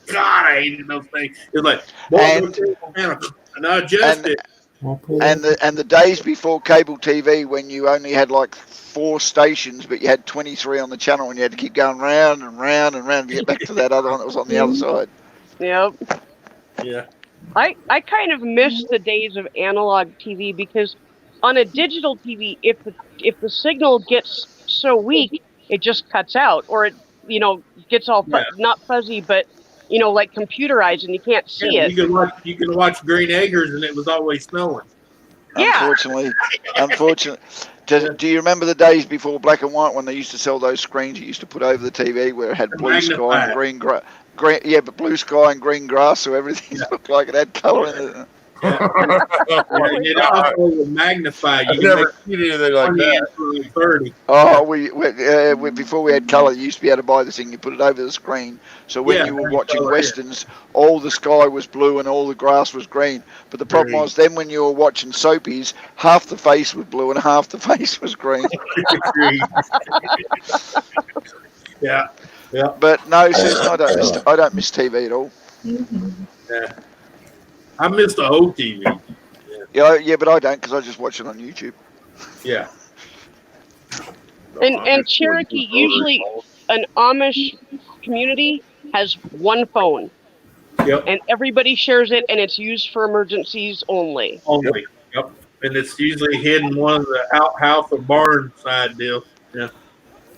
God, I hated those things. It's like, boy, and I adjust it. And the days before cable TV, when you only had like 4 stations, but you had 23 on the channel, and you had to keep going round and round and round to get back to that other one that was on the other side. Yep. Yeah. I kind of miss the days of analog TV because on a digital TV, if the signal gets so weak, it just cuts out, or it gets all not fuzzy, but like computerized, and you can't see it. You can watch Green Acres, and it was always snowing. Yeah. Unfortunately. Do you remember the days before black and white when they used to sell those screens you used to put over the TV where it had blue sky and green grass? But blue sky and green grass, so everything looked like it had color in it. It also will magnify. I've never seen anything like that. 30. Oh, we before we had color, you used to be able to buy this thing. You put it over the screen, so when you were watching westerns, all the sky was blue and all the grass was green. But the problem was then when you were watching soapies, half the face was blue and half the face was green. Yeah. But no, Susan, I don't miss TV at all. Yeah. I miss the old TV. Yeah, but I don't because I just watch it on YouTube. Yeah. And Cherokee, usually an Amish community has one phone. Yep. And everybody shares it, and it's used for emergencies only. Yep. And it's usually hidden one of the outhouse or barn side deals. Yeah.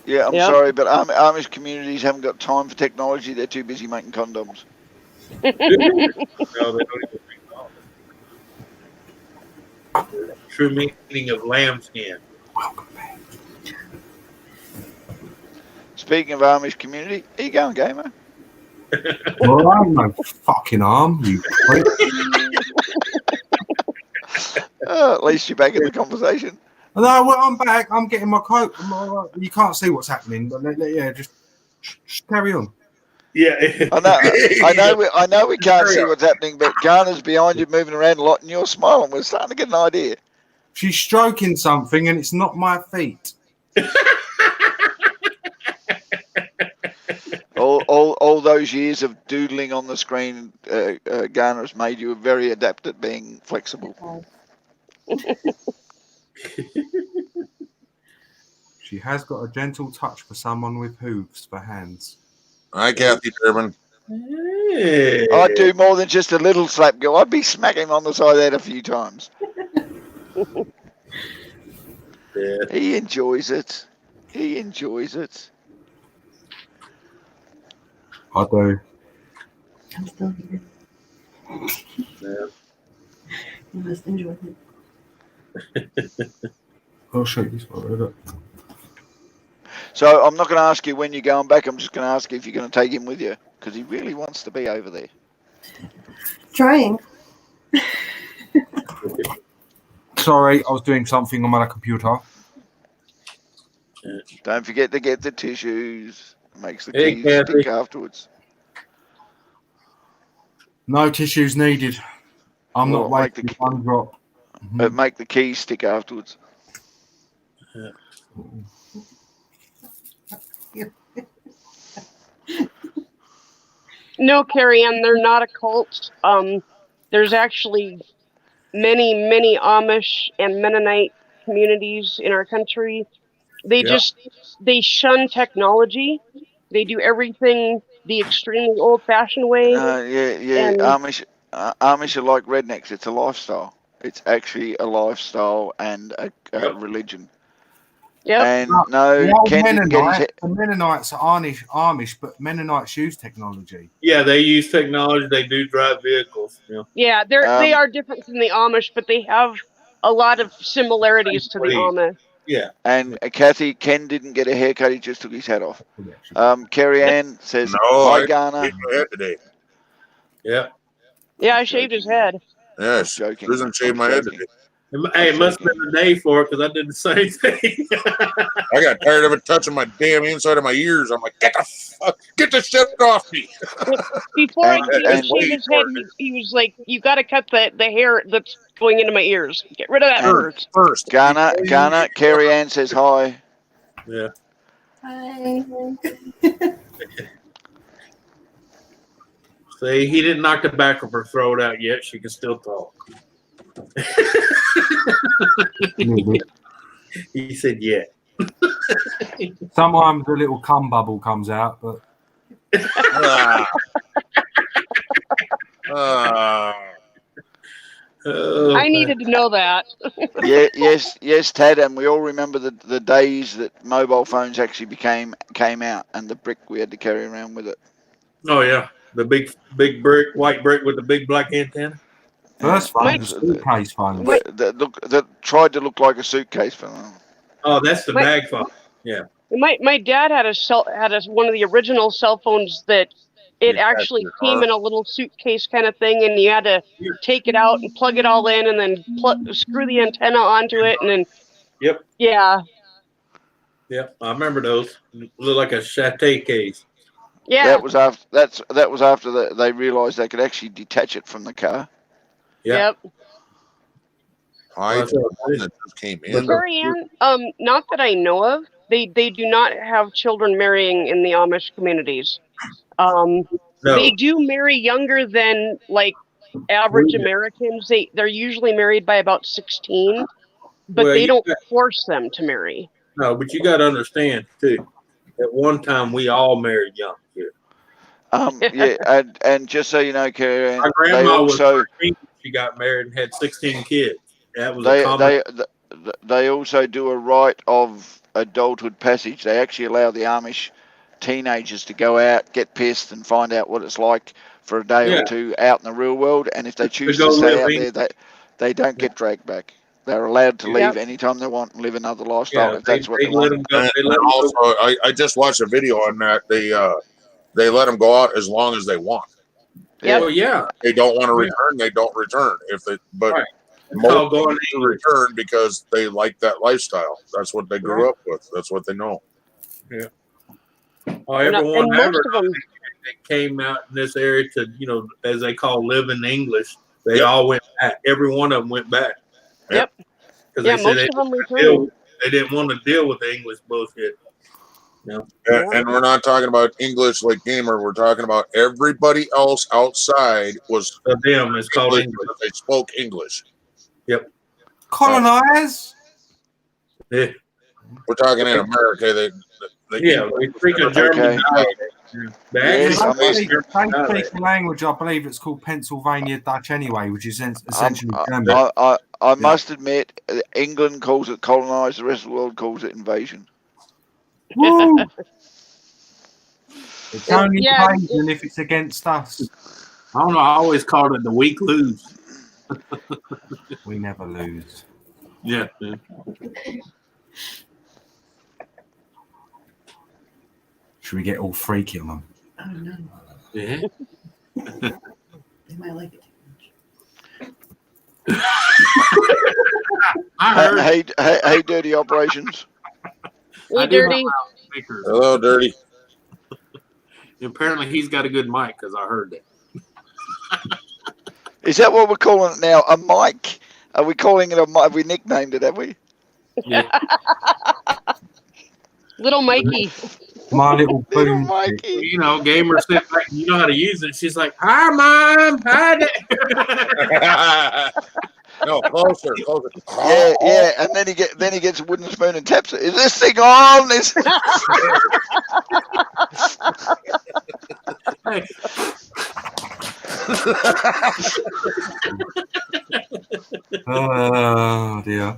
Yeah, I'm sorry, but Amish communities haven't got time for technology. They're too busy making condoms. No, they don't even think about it. True meaning of lambskin. Speaking of Amish community, how you going, gamer? Well, I'm no fucking arm, you prick. At least you're back in the conversation. No, well, I'm back. I'm getting my coat. You can't see what's happening, but just carry on. Yeah. I know we can't see what's happening, but Garner's behind you moving around a lot and you're smiling. We're starting to get an idea. She's stroking something and it's not my feet. all those years of doodling on the screen, Garner has made you very adept at being flexible. She has got a gentle touch for someone with hooves for hands. Hi, Kathy Durbin. Hey. I'd do more than just a little slap girl. I'd be smacking him on the side of that a few times. Yeah. He enjoys it. He enjoys it. I do. I'm still here. Yeah. You must enjoy it. I'll show you this one. So I'm not going to ask you when you're going back. I'm just going to ask you if you're going to take him with you because he really wants to be over there. Trying. Sorry, I was doing something on my computer. Don't forget to get the tissues. It makes the Hey, keys Kathy. stick afterwards. No tissues needed. I'm not Well, like waiting one drop. but make the keys stick afterwards. No, Carrie Ann, they're not a cult. There's actually many Amish and Mennonite communities in our country. They they shun technology. They do everything the extremely old-fashioned way. Yeah. And Amish are like rednecks. It's a lifestyle. It's actually a lifestyle and a religion. yep. And The no, old Ken didn't get his Mennonite, the Mennonites are Amish, but Mennonites use technology. Yeah, they use technology. They do drive vehicles. Yeah, they are different from the Amish, but they have a lot of similarities to the Amish. Yeah. And Kathy, Ken didn't get a haircut. He just took his hat off. Carrie Ann says, No, "Hi, I Ghana." shaved my head today. Yeah. Yeah, I shaved his head. Yes, joking. Susan shaved my head today. Hey, it must have been the day for it because I did the same thing. I got tired of it touching my damn inside of my ears. I'm like, get the shit off me. Before I And- came to and- shave his head, he was like, "You got to cut the hair that's going into my ears. Get rid of that And- first." Ghana, Carrie Ann says hi. Yeah. Hi. See, he didn't knock the back of her throat out yet. She can still talk. He said, yeah. Sometimes a little cum bubble comes out, but Oh, I needed to know that. Yes, Tad, and we all remember the days that mobile phones actually came out, and the brick we had to carry around with it. Oh, yeah. The big brick, white brick with the big black antenna. first phone Mike- was suitcase phone. That tried to look like a suitcase phone. Oh, that's the My- bag phone. Yeah. My dad had one of the original cell phones that it You actually got your came car. in a little suitcase kind of thing, and you had to take it out and plug it all in, and then screw the antenna onto it, and then Yep. yeah, Yep. I remember those. Look like a Chate case. yeah. That was after they realised they could actually detach it from the car. Yeah. Yep. I Well, that's took what one it that just came in. Carrie Ann, not that I know of. They do not have children marrying in the Amish communities. No. They do marry younger than like average Americans. They're usually married by about 16, but Well, they you don't got- force them to marry. No, but you got to understand, too. At one time, we all married young here. Yeah, and just so you know, Carrie Ann, My they grandma was also 13 when she got married and had 16 kids. That was a they, common. they also do a rite of adulthood passage. They actually allow the Amish teenagers to go out, get pissed, and find out what it's like for a day Yeah. or two out in the real world. And if they choose go to stay live out in- there, they don't get dragged back. They're allowed to Yep. leave anytime they want and live another lifestyle Yeah, if that's what they let want. them go. And They let them also, go. I just watched a video on that. They let them go out as long as they want. Yep. Well, yeah. They don't want to Yeah. return. They don't return. But Right. It's all most going to return because they like that lifestyle. That's what they grew up with. That's what they know. Oh, And everyone most ever of them, that came out in this area to, as they call living English, they Yep. all went back. Every one of them went back. Yep. Because Yeah, they said most of them return. They didn't want to deal with the English bullshit. And we're not talking about English like gamer. We're talking about everybody else outside was For them, it's called English English. because they spoke English. Colonize. Yeah, We're talking in America. They we speak a German Okay. dialect. The Yes, accent I is must- German They dialect. speak a language, I believe it's called Pennsylvania Dutch anyway, which is essentially German. I must admit, England calls it colonise, the rest of the world calls it invasion. Woo! It's only Yeah, invasion if it's against us. I don't know. I always called it the weak lose. We never lose. Yeah. Should we get all freaky on them? Oh no, Yeah. they might like it too much. I heard. Hey, dirty operations. I hey, do have dirty. speakers. Hello, dirty. Apparently, he's got a good mic because I heard that. Is that what we're calling it now? A mic? Are we calling it have we nicknamed it, have we? Yeah. Little Mikey. My little Little boom. Mikey. You know, gamer sit back. You know how to use it. She's like, "Hi, mom. Hi, dad." No, closer. Yeah. And then he gets a wooden spoon and taps it. Is this thing on? Hey, Oh dear.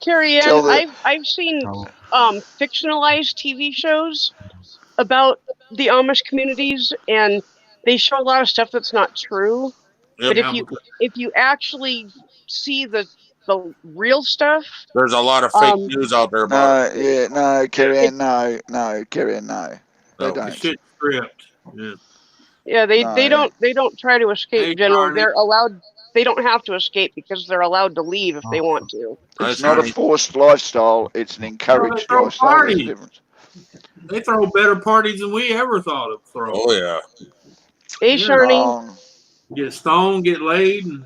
Carrie Ann, Tell the- I've seen Oh. fictionalized TV shows about the Amish communities, and they show a lot of stuff that's not true. Yep. But if you actually see the real stuff, There's a lot of fake news out there about it. No, Carrie Ann, no, Carrie Ann, no. They No. the don't. shit script. Yeah. yeah, they No. don't try to escape. Hey, Generally, Barney. they're allowed. They don't have to escape because they're allowed to leave if they want to. It's not a forced lifestyle. It's an encouraged throw lifestyle. There's a parties. difference. They throw better parties than we ever thought of throwing. Oh yeah. Hey, Yeah. Sharni. Get stoned, get laid, and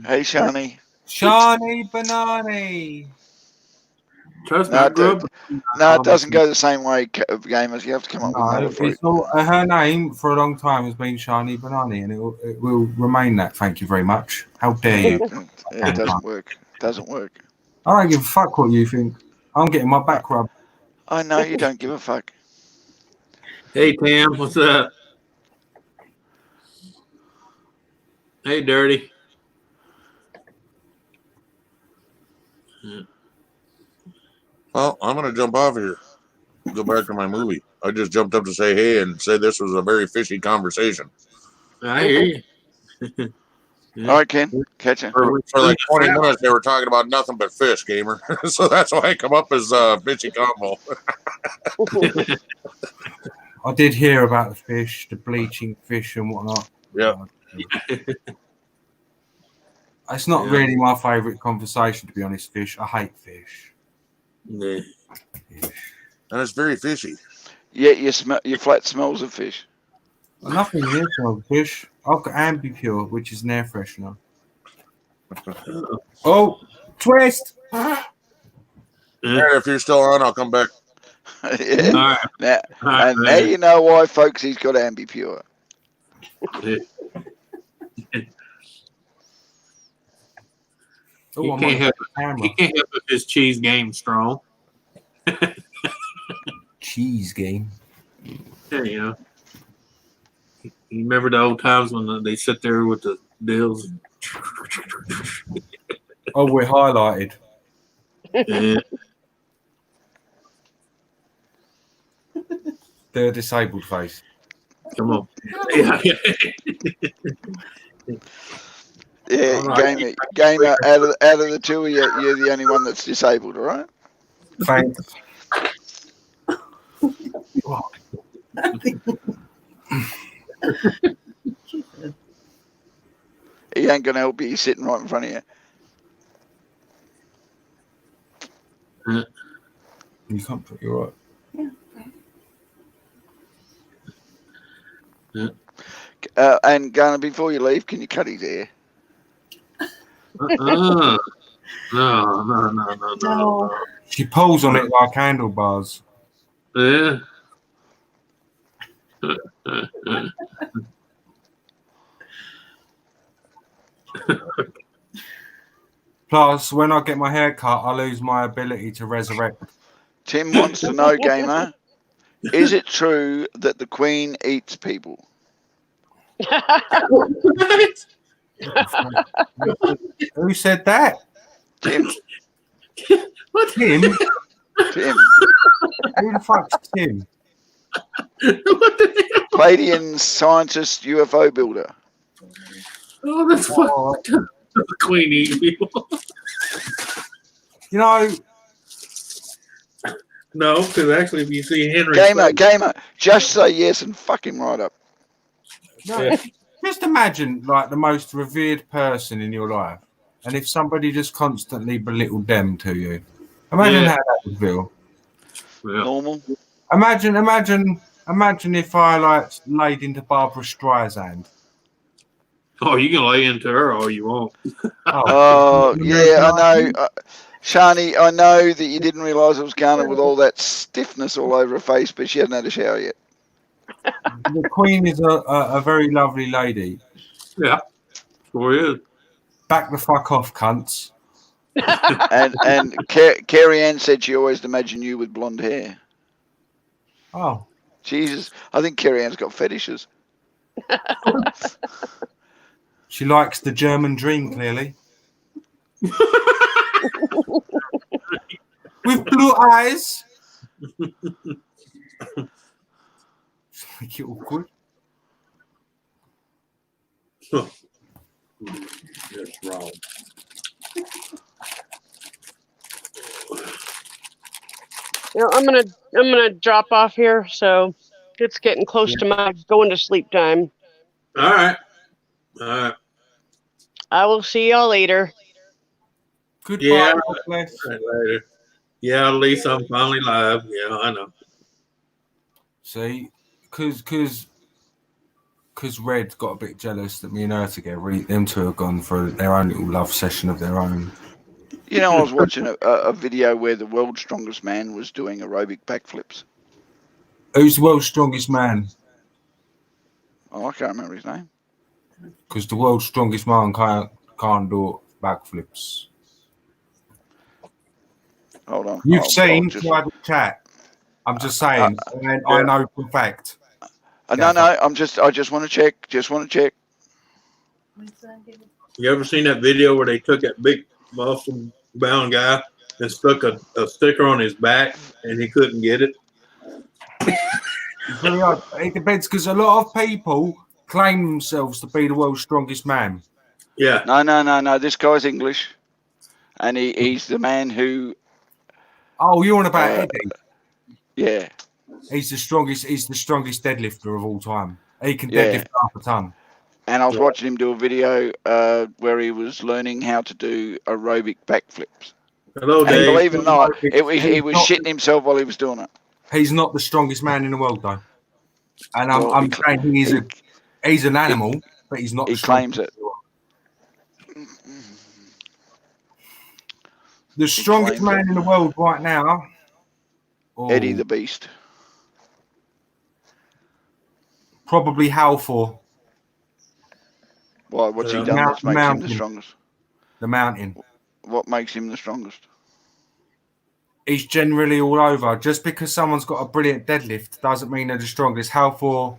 Hey, Shani. Shani Banani. trust me, No, I grew up. No, it doesn't go the same way, gamers. You have to come up with No, another fruit. it's all, her name for a long time has been Shani Banani, and it will remain that. Thank you very much. How dare you? It doesn't work. It doesn't work. I don't give a fuck what you think. I'm getting my back rubbed. I know you don't give a fuck. Hey, Tam, what's up? Hey, Dirty. Well, I'm gonna jump off here. Go back to my movie. I just jumped up to say hey and say this was a very fishy conversation. I hear you. All right, Ken. Catch you. For like 20 minutes, they were talking about nothing but fish, gamer. So that's why I come up as fishy combo. I did hear about the fish, the bleaching fish and whatnot. Yeah. It's not Yeah. really my favourite conversation, to be honest, fish. I hate fish. Yeah. And it's very fishy. Yeah, your flat smells of fish. Nothing in this one, fish. I've got Ambipure, which is an air freshener. Oh, twist! Yeah. And if you're still on, I'll come back. Yeah. All right. Now, All right, and now you know why, folks. He's got Ambipure. Oh, He I'm can't on help the camera. He can't help if his cheese game strong. Cheese game. Yeah, you know. You remember the old times when they sit there with the deals? Oh, we're highlighted. Yeah. The disabled face. Come on. Yeah. Yeah, All right. gamer. Out of the two, you're the only one that's disabled. All right. Thanks. He ain't gonna help you. He's sitting right in front of you. You can't put you right. And Gunnar, before you leave, can you cut his hair? No. No. She pulls on it like handlebars. Yeah. Plus, when I get my hair cut, I lose my ability to resurrect. Tim wants to know, gamer, is it true that the Queen eats people? Who said that? Tim. What? Tim? Tim. Who the fuck's Tim? What the hell? Palladian scientist UFO builder. Oh, that's fucked up. The Queen eating people. You know, No, because actually, if you see Henry, Gamer, just say yes and fuck him right up. no, just imagine like the most revered person in your life, and if somebody just constantly belittled them to you, imagine Yeah. how that would feel. Yeah. Normal. Imagine if I like laid into Barbara Streisand. Oh, you can lay into her all you want. Oh, yeah, I know. Shani, I know that you didn't realise it was Ghana with all that stiffness all over her face, but she hadn't had a shower yet. The Queen is a very lovely lady. Yeah, sure is. Back the fuck off, cunts. And Carrie Ann said she always imagined you with blonde hair. Oh, Jesus, I think Carrie Ann's got fetishes. she likes the German dream, clearly. With blue eyes. Make it awkward. That's wrong. I'm gonna drop off here. So it's getting close to my going to sleep time. All right. All right. I will see y'all later. Goodbye. Yeah. God bless. Right later. Yeah, at least I'm finally live. Yeah, I know. See, because Red got a bit jealous that me and her together, them two have gone for their own little love session of their own. You know, I was watching a video where the world's strongest man was doing aerobic backflips. Who's the world's strongest man? Oh, I can't remember his name. Because the world's strongest man can't do backflips. Hold on. You've I'll seen just, the chat. I'm just saying. I know for fact. no, I just want to check. Just want to check. You ever seen that video where they took that big muscle bound guy and stuck a sticker on his back and he couldn't get it? It depends because a lot of people claim themselves to be the world's strongest man. Yeah. No. This guy's English, and he's the man who. Oh, you're on about Eddie? Yeah. He's the strongest. He's the strongest deadlifter of all time. He can deadlift half a ton. And I was watching him do a video where he was learning how to do aerobic backflips. Hello, and Dave. believe it or not, he was shitting himself while he was doing it. He's not the strongest man in the world, though. And I'm saying he's an animal, but he's not. He claims it. The strongest man in the world right now. Eddie the Beast. Probably Halfor. Why? What's he done that makes him the strongest? The mountain. What makes him the strongest? He's generally all over. Just because someone's got a brilliant deadlift doesn't mean they're the strongest. Halfor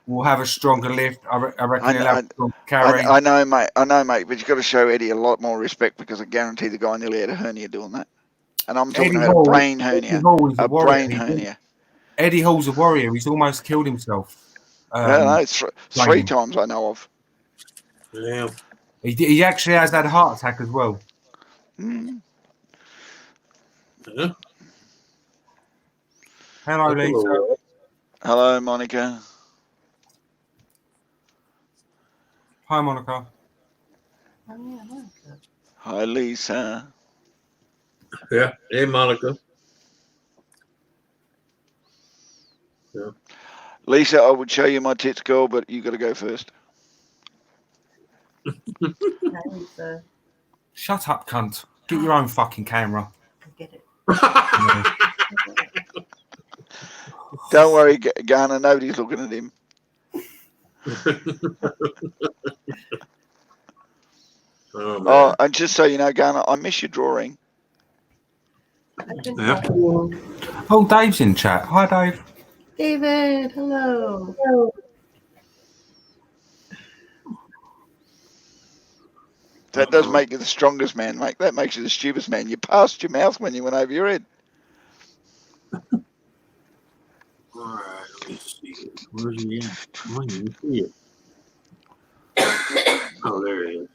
will have a stronger lift. I reckon he'll have a stronger carry. I know, mate. But you've got to show Eddie a lot more respect because I guarantee the guy nearly had a hernia doing that. And I'm talking about a brain hernia. A brain hernia. Eddie Hall's a warrior. He's almost killed himself. It's 3 times I know of. Yeah. He actually has had a heart attack as well. Mm. Yeah. Hello, Lisa. Hello, Monica. Hi, Monica. Oh, yeah, Monica. Hi, Lisa. Yeah. Hey, Monica. Yeah. Lisa, I would show you my tits, girl, but you got to go first. Hi, Lisa. Shut up, cunt. Get your own fucking camera. I get it. Don't worry, Garner. Nobody's looking at him. Oh, and just so you know, Garner, I miss your drawing. Yeah. Oh, Dave's in chat. Hi, Dave. David, hello. That does make you the strongest man, mate. That makes you the stupidest man. You passed your mouth when you went over your head. All right, let me see. Where's he at? I don't even see it. Oh, there he is.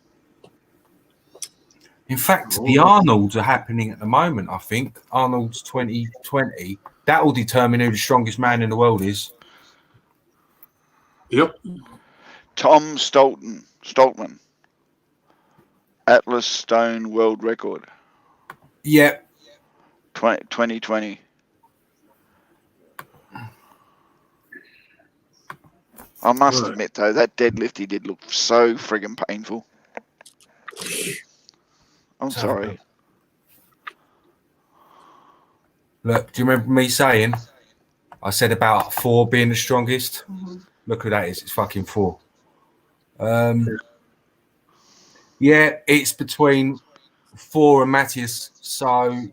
In fact, the Arnolds are happening at the moment, I think. Arnold's 2020. That will determine who the strongest man in the world is. Yep. Tom Stoltman. Atlas Stone World Record. Yep. 2020. I must Right. admit though, that deadlift he did look so friggin' painful. I'm Let's have a sorry. look. Look, do you remember me saying I said about 4 being the strongest? Mhm. Look who that is. It's fucking 4. Yeah, it's between 4 and Matthias. So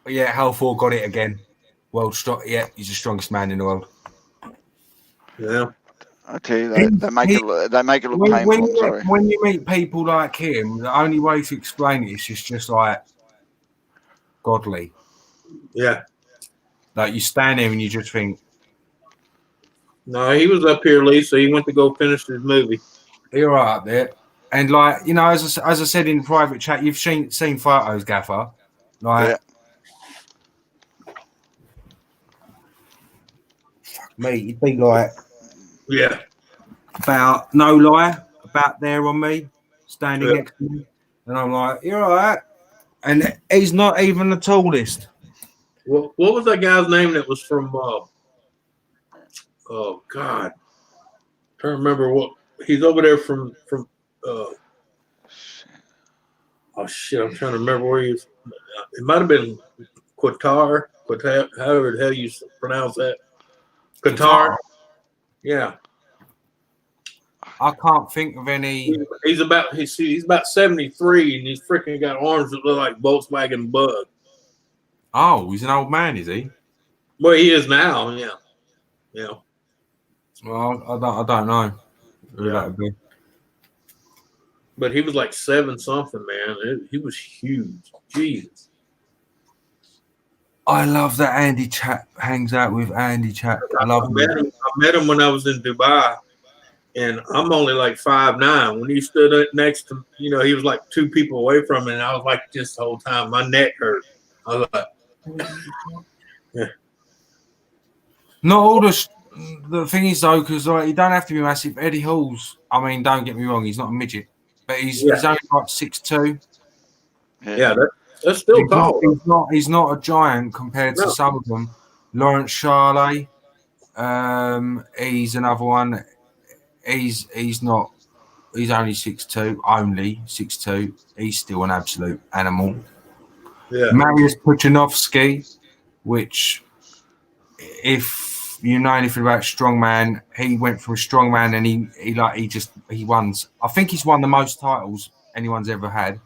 yeah, Hal 4 got it again. World strong. Yeah, he's the strongest man in the world. Yeah. I tell you, they make it look painful. I'm sorry. When you meet people like him, the only way to explain it is just like godly. Yeah. Like you stand there and you just think, No, he was up here, Lisa. He went to go finish his movie. you're right up there. And like, you know, as I said in private chat, you've seen photos, Gaffer. Like, Yeah. me, you'd be like, Yeah. about no lie, about there on me, standing Yeah. next to me. And I'm like, you're all right. And he's not even the tallest. What was that guy's name that was from? Oh God, trying to remember what he's over there from. Uh, oh shit, I'm trying to remember where he's. It might have been Qatar, however the hell you pronounce that. Qatar. Yeah, I can't think of any. he's about he's about 73, and he's freaking got arms that look like Volkswagen Bug. Oh, he's an old man, is he? Well, he is now. Yeah, yeah. Well, I don't know who Yeah. that would be. But he was like 7 something, man. He was huge. Jesus. I love that Andy Chap hangs out with Andy Chap. I love him. I met him when I was in Dubai, and I'm only like 5'9". When he stood up next to, he was like 2 people away from me, and I was like, just the whole time, my neck hurt. I was like, yeah. Not all the thing is though, because like you don't have to be massive. Eddie Hall's, I mean, don't get me wrong, he's not a midget, but he's only like 6'2". Yeah, that's still tall. He's not a giant compared to some of them. Lawrence Charley, he's another one. He's not. He's only 6'2", only 6'2". He's still an absolute animal. Yeah. Mariusz Puchanovsky, which, if you know anything about strongman, he went from strongman and he won. I think he's won the most titles anyone's ever had,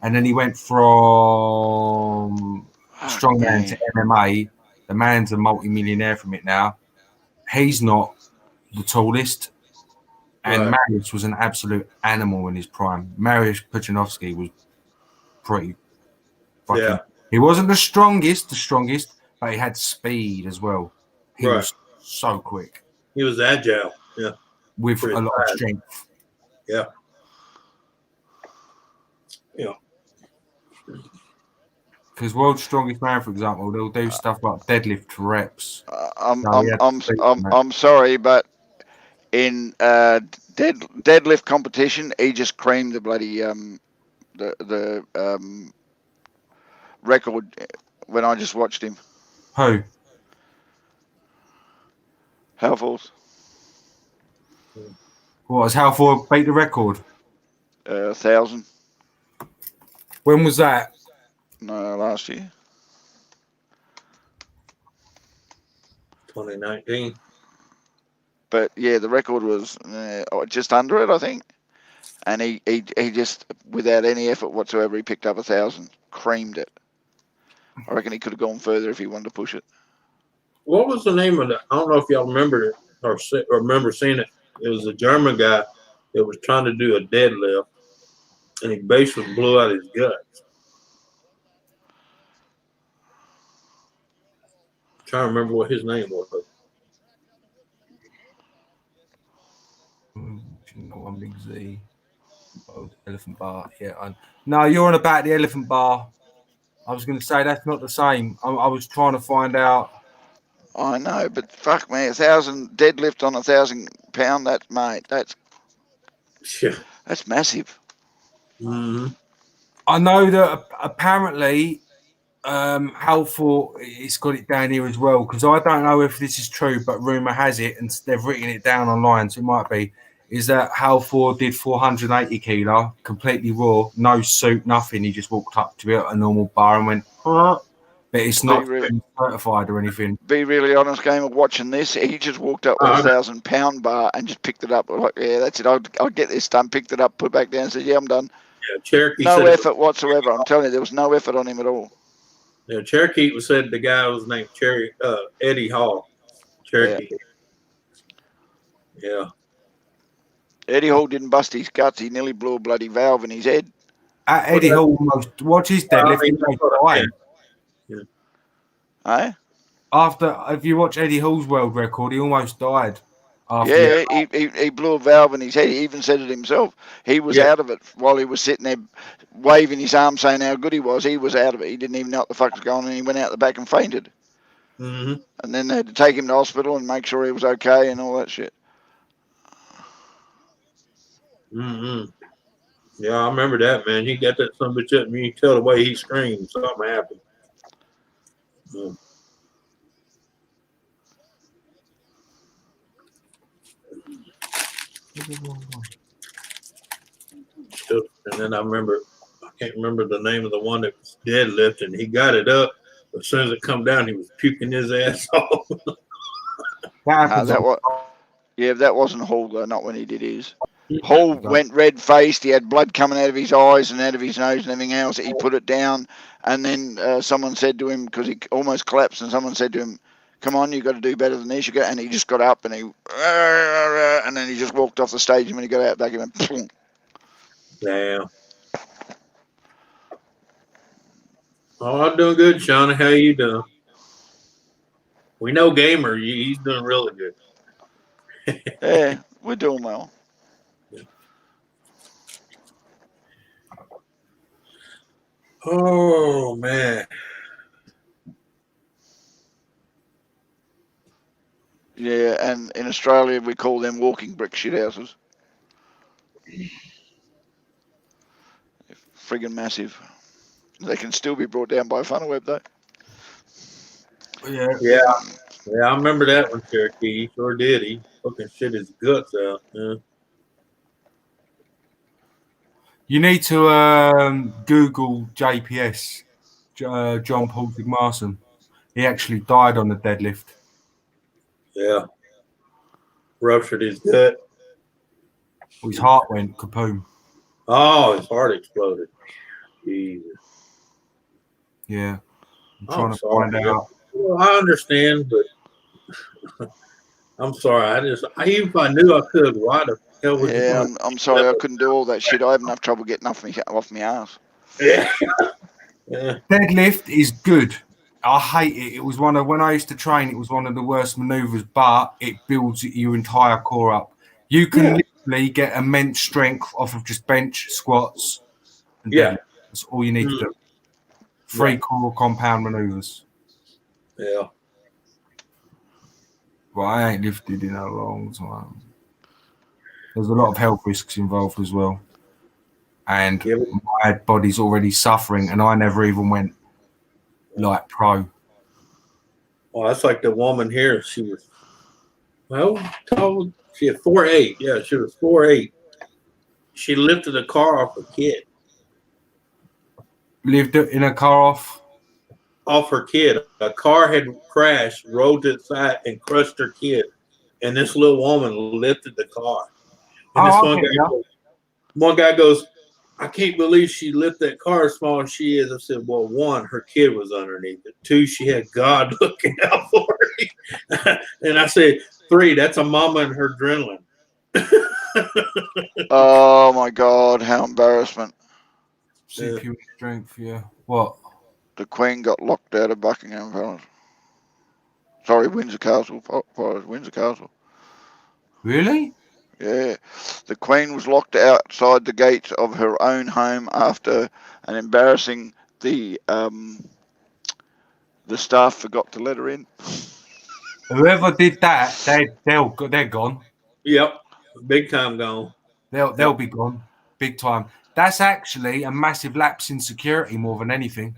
and then he went from strongman to MMA. The man's a multi-millionaire from it now. He's not the tallest. And Right. Mariusz was an absolute animal in his prime. Mariusz Puchanovsky was pretty fucking... Yeah. He wasn't the strongest, but he had speed as well. He was so quick. He was agile. Yeah. With Pretty a lot of fast. strength. Yeah. Yeah. Because world's strongest man, for example, they'll do stuff like deadlift reps. I'm sorry, but in deadlift competition, he just creamed the bloody the record when I just watched him. Who? Halfords. What, has Halford beat the record? 1,000. When was that? No, last year. 2019. But yeah, the record was just under it, I think. And he just, without any effort whatsoever, he picked up 1,000, creamed it. I reckon he could have gone further if he wanted to push it. What was the name of that? I don't know if y'all remember it or remember seeing it. It was a German guy that was trying to do a deadlift, and he basically blew out his guts. I'm trying to remember what his name was. One big Z. Oh, elephant bar. Yeah. No, you're on about the elephant bar. I was going to say that's not the same. I was trying to find out. I know, but fuck me, 1,000 deadlift on 1,000 pound. That's massive. Mm-hmm. I know that apparently Halford, it's got it down here as well because I don't know if this is true, but rumor has it, and they've written it down online, so it might be. Is that Halford did 480 kilo, completely raw, no suit, nothing. He just walked up to it at a normal bar and went, but it's not certified or anything. Be really honest, gamer, watching this, he just walked up with a 1,000-pound bar and just picked it up. Like, yeah, that's it. I'll get this done. Picked it up, put it back down, and said, yeah, I'm done. Yeah, Cherokee. No effort whatsoever. I'm telling you, there was no effort on him at all. Yeah, Cherokee said the guy was named Eddie Hall. Cherokee. Yeah. Eddie Hall didn't bust his guts. He nearly blew a bloody valve in his head. Eddie Hall almost. What's his deadlift? Eh? After, if you watch Eddie Hall's world record, he almost died. Yeah, he blew a valve in his head. He even said it himself. He was out of it while he was sitting there waving his arm saying how good he was. He was out of it. He didn't even know what the fuck was going on, and he went out the back and fainted. Mm-hmm. And then they had to take him to hospital and make sure he was okay and all that shit. Mm-hmm. Yeah, I remember that, man. He got that son of a bitch up, and you can tell the way he screamed, so I'm happy. And then I can't remember the name of the one that was deadlifting. He got it up. As soon as it come down, he was puking his ass off. That wasn't Hall, though, not when he did his. Hall went red-faced. He had blood coming out of his eyes and out of his nose and everything else. He put it down, and then someone said to him, because he almost collapsed, and someone said to him, come on, you've got to do better than this. And he just got up, and then he just walked off the stage, and when he got out back, he went, boom. Damn. Oh, I'm doing good, Shauna. How you doing? We know Gamer. He's doing really good. Yeah, we're doing well. Oh, man. Yeah, and in Australia, we call them walking brick shithouses. Friggin' massive. They can still be brought down by a funnel web, though. Yeah, I remember that one, Cherokee. He sure did. He fucking shit his guts out. Yeah. You need to Google JPS, John Paul Sigmarsson. He actually died on the deadlift. Yeah. Ruptured his gut. His heart went kaboom. Oh, his heart exploded. Jesus. Yeah. I'm trying to sorry, find out. Well, I understand, but I'm sorry. Even if I knew I could, why the hell would you? I'm sorry. I couldn't do all that shit. I have enough trouble getting off my ass. Yeah. Deadlift is good. I hate it. It was when I used to train, it was one of the worst maneuvers, but it builds your entire core up. You can literally get immense strength off of just bench, squats, and deadlift. That's all you need to do. 3 core compound maneuvers. Yeah. Well, I ain't lifted in a long time. There's a lot of health risks involved as well. And my body's already suffering, and I never even went like pro. Well, that's like the woman here. She was, she had 4'8". Yeah, she was 4'8". She lifted a car off a kid. Lived in a car off her kid. A car had crashed, rolled to the side, and crushed her kid. And this little woman lifted the car. And one guy goes, I can't believe she lifted that car as small as she is. I said, well, 1, her kid was underneath it. 2, she had God looking out for her. And I said, 3, that's a mama and her adrenaline. Oh, my God. How embarrassment. CPU strength, yeah. What? The Queen got locked out of Buckingham Palace. Sorry, Windsor Castle. Windsor Castle. Really? Yeah. The Queen was locked outside the gates of her own home after an embarrassing the staff forgot to let her in. Whoever did that, they're gone. Yep. Big time gone. They'll be gone. Big time. That's actually a massive lapse in security more than anything.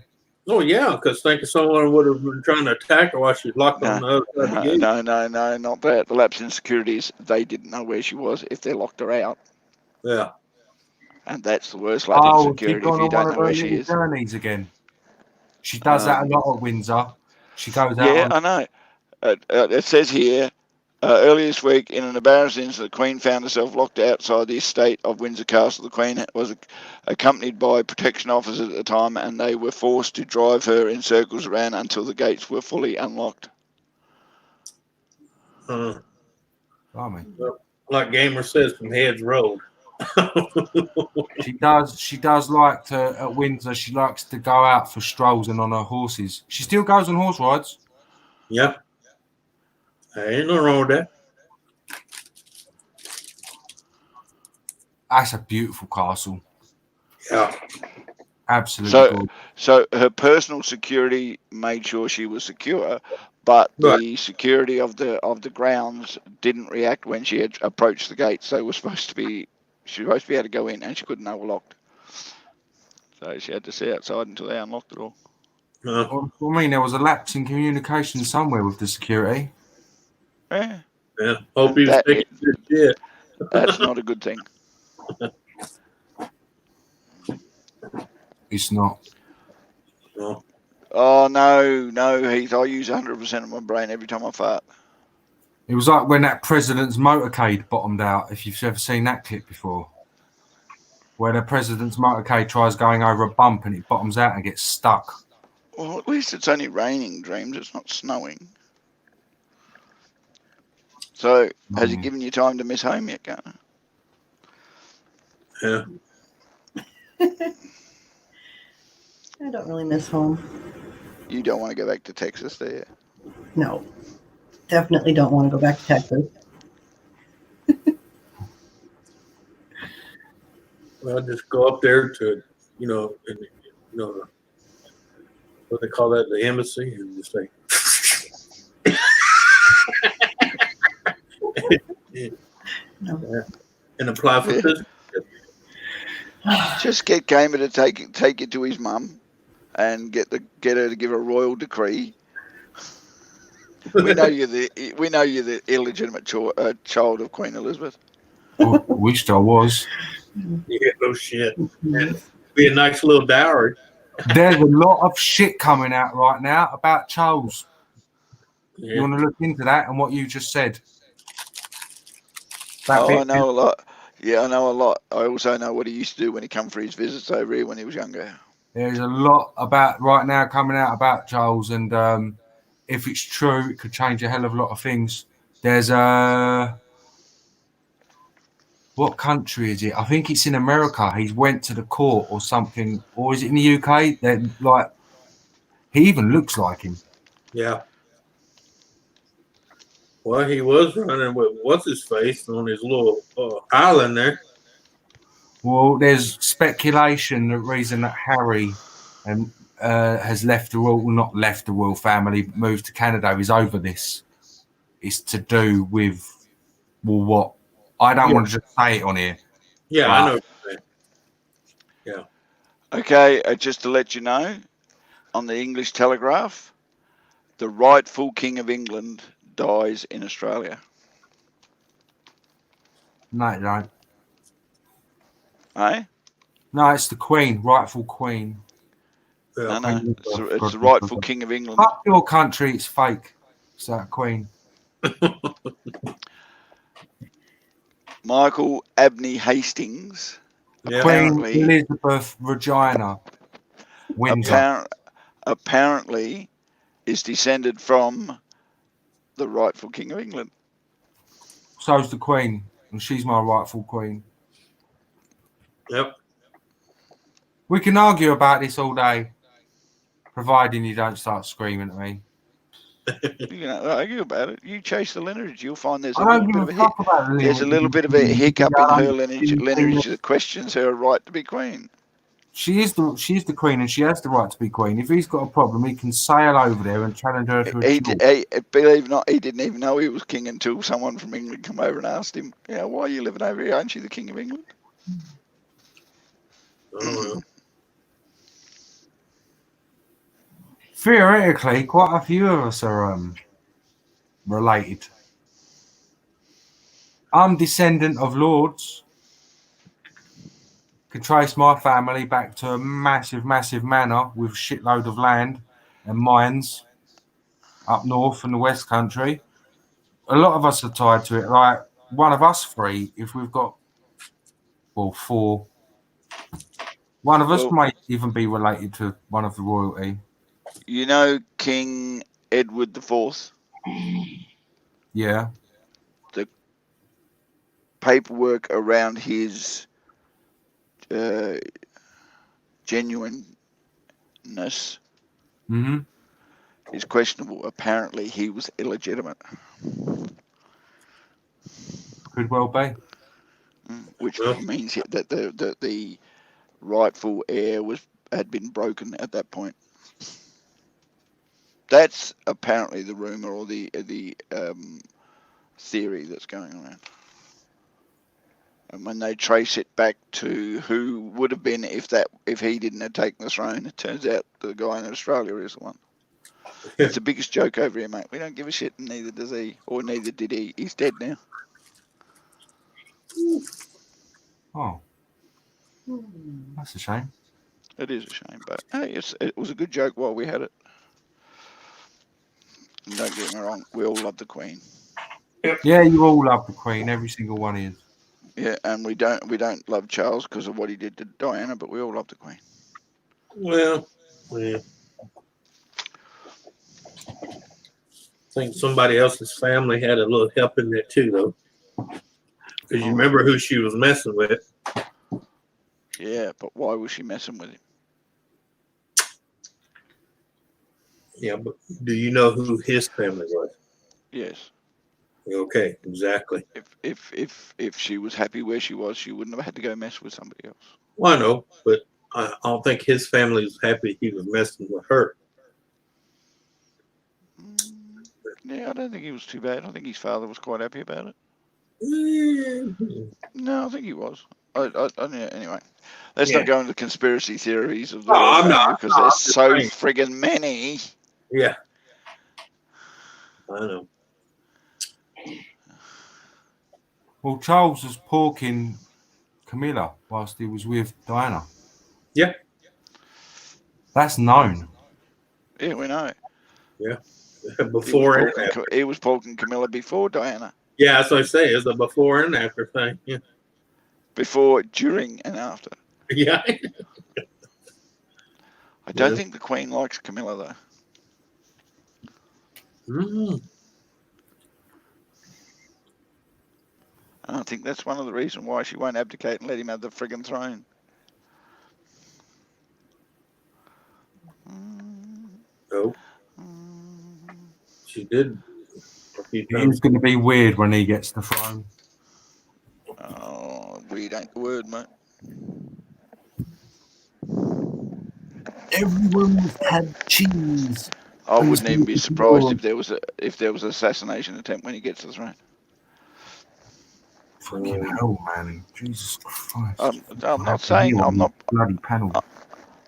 Oh yeah, because thinking someone would have been trying to attack her while she's locked on the other side of the gate. No, not that. The lapse in security is they didn't know where she was if they locked her out. Yeah. And that's the worst lapse in Oh, she's security if gone you on one don't of know her where she little is. journeys again. She does that a lot at Windsor. She goes out Yeah, on. I know. It says here, earlier this week, in an embarrassing incident, the Queen found herself locked outside the estate of Windsor Castle. The Queen was accompanied by protection officers at the time, and they were forced to drive her in circles around until the gates were fully unlocked. Blimey. Like Gamer says, from Heads Road. She does like to, at Windsor, she likes to go out for strolls and on her horses. She still goes on horse rides. Yeah. Ain't nothing wrong with that. That's a beautiful castle. Yeah. Absolutely gorgeous. So her personal security made sure she was secure, but the security of the grounds didn't react when she had approached the gates. So she was supposed to be able to go in, and she couldn't know were locked. So she had to sit outside until they unlocked it all. Well, I mean, there was a lapse in communication somewhere with the security. Yeah. Yeah. Hope he was taking good shit. That's not a good thing. It's not. No. Oh no, Heath! I use 100% of my brain every time I fart. It was like when that president's motorcade bottomed out. If you've ever seen that clip before, where the president's motorcade tries going over a bump and it bottoms out and gets stuck. Well, at least it's only raining, Dreams. It's not snowing. So, has he given you time to miss home yet, Garner? Yeah. I don't really miss home. You don't want to go back to Texas, do you? No. Definitely don't want to go back to Texas. Well, just go up there to, what they call that, the embassy, and just say, No. and apply for this. Just get Gamer to take it to his mum, and get her to give a royal decree. We know you're the illegitimate child of Queen Elizabeth. Oh, wished I was. Yeah, no shit. And be a nice little dowry. There's a lot of shit coming out right now about Charles. Yeah. You want to look into that and what you just said? I know a lot. Yeah, I know a lot. I also know what he used to do when he come for his visits over here when he was younger. There's a lot about right now coming out about Charles, and if it's true, it could change a hell of a lot of things. There's what country is it? I think it's in America. He's went to the court or something, or is it in the UK? That like he even looks like him. Yeah. Well, he was running with what's his face on his little island there. Well, there's speculation the reason that Harry has left the royal, not left the royal family, but moved to Canada is over this. It's to do with what I don't want to just say it on here. Yeah, I know what you're saying. Yeah. Okay, just to let you know, on the English Telegraph, the rightful King of England dies in Australia. No, it don't. Eh? No, it's the Queen, rightful Queen. No, it's the rightful King of England. Fuck your country, it's fake. It's that Queen. Michael Abney Hastings, Queen Elizabeth Regina Windsor. Apparently is descended from the rightful King of England. So's the Queen, and she's my rightful Queen. Yep. We can argue about this all day, providing you don't start screaming at me. You can argue about it. You chase the lineage, you'll find there's a I little don't bit give of a fuck about the there's a little bit of a hiccup in her lineage that questions her right to be queen. She is the queen, and she has the right to be queen. If he's got a problem, he can sail over there and challenge her to a duel. Believe it or not, he didn't even know he was king until someone from England came over and asked him, why are you living over here? Aren't you the King of England? Theoretically, quite a few of us are related. I'm descendant of lords. Could trace my family back to a massive, massive manor with a shitload of land and mines up north in the West Country. A lot of us are tied to it. Like one of us three, if we've got, well, four. One of us Well, might even be related to one of the royalty. you know King Edward IV? Yeah. Paperwork around his genuineness Mm-hmm. is questionable. Apparently, he was illegitimate, Could well be. which Well, means that the rightful heir had been broken at that point. That's apparently the rumor or the theory that's going around. And when they trace it back to who would have been if he didn't have taken the throne, it turns out the guy in Australia is the one. It's the biggest joke over here, mate. We don't give a shit, and neither does he, or neither did he. He's dead now. Oh, that's a shame. It is a shame, but hey, it was a good joke while we had it. And don't get me wrong, we all love the Queen. Yeah, you all love the Queen. Every single one is. Yeah, and we don't love Charles because of what he did to Diana, but we all love the Queen. well, yeah. I think somebody else's family had a little help in there too, though. Because you remember who she was messing with. Yeah, but why was she messing with him? Yeah, but do you know who his family was? Yes. Okay, exactly. If she was happy where she was, she wouldn't have had to go mess with somebody else. Well, I know, but I don't think his family was happy he was messing with her. Yeah, I don't think he was too bad. I think his father was quite happy about it. Mm-hmm. No, I think he was. Yeah, anyway, let's Yeah. not go into conspiracy theories of the No, royal I'm family not. because No, I'm there's just so saying. friggin' many. Yeah, I know. Well, Charles was porking Camilla whilst he was with Diana. Yeah. That's known. Yeah, we know. Yeah. Before and after. He was porking Camilla before Diana. Yeah, that's what I say. It's a before and after thing. Yeah. Before, during, and after. Yeah. I don't think the Queen likes Camilla though. Mm-hmm. I think that's one of the reasons why she won't abdicate and let him have the friggin' throne. Oh, she did. It's going to be weird when he gets the throne. Oh, weird ain't the word, mate. Everyone's had cheese. I wouldn't even be surprised if there was an assassination attempt when he gets to the throne. Fucking hell, man! Jesus Christ! I'm not saying I'm not bloody panel.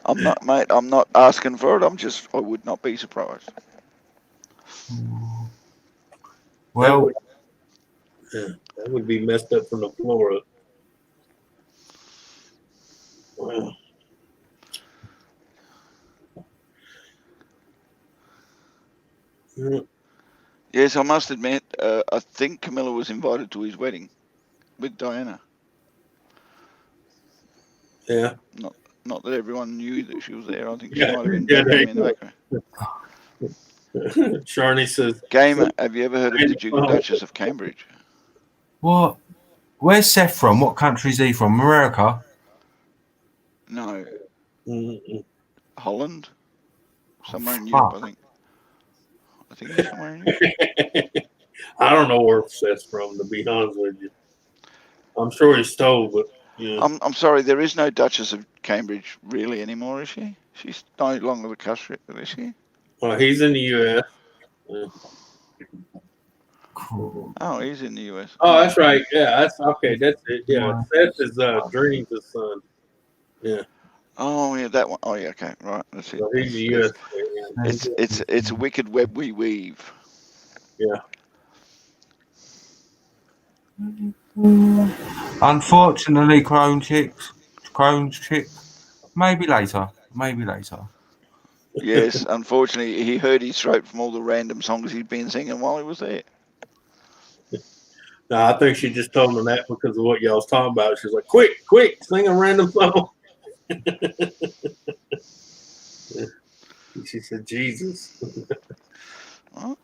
I'm not, mate. I'm not asking for it. I would not be surprised. Well, that would be messed up from the floor up. Wow. Yes, I must admit, I think Camilla was invited to his wedding with Diana. Yeah. Not that everyone knew that she was there. I think she Yeah, might have been yeah, begging him in the background. Charney says, Gamer, have you ever heard of the Duke and Duchess of Cambridge? what? Where's Seth from? What country is he from? America? No, mm-mm. Holland, somewhere in Europe, I think. I think he's somewhere in Europe. I don't know where Seth's from, to be honest with you. I'm sure he's told, but yeah. I'm sorry, there is no Duchess of Cambridge really anymore, is she? She's no longer the country, is she? Well, he's in the U.S. Yeah. Cool. Oh, he's in the US. Oh, that's right. Yeah, that's okay. That's it. Yeah, Seth is Dreams' son. Yeah. Oh, yeah, that one. Oh, yeah, okay, right. That's it. So he's a U.S. It's a wicked web we weave. Yeah. Unfortunately, Crohn's chick. Maybe later. Yes, unfortunately, he hurt his throat from all the random songs he'd been singing while he was there. No, I think she just told him that because of what y'all was talking about. She's like, quick, sing a random song. She said, Jesus. What?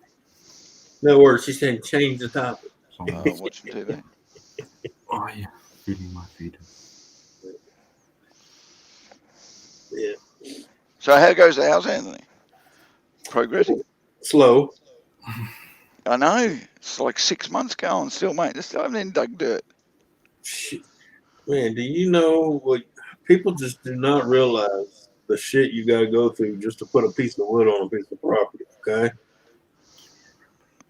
No words. She said, change the topic. Watching TV. Oh, yeah. Feeding my feet. Yeah. So how goes the house, Anthony? Progressing? Slow. I know. It's like 6 months going still, mate. They still haven't even dug dirt. Shit. Man, do you know what? People just do not realize the shit you got to go through just to put a piece of wood on a piece of property, okay?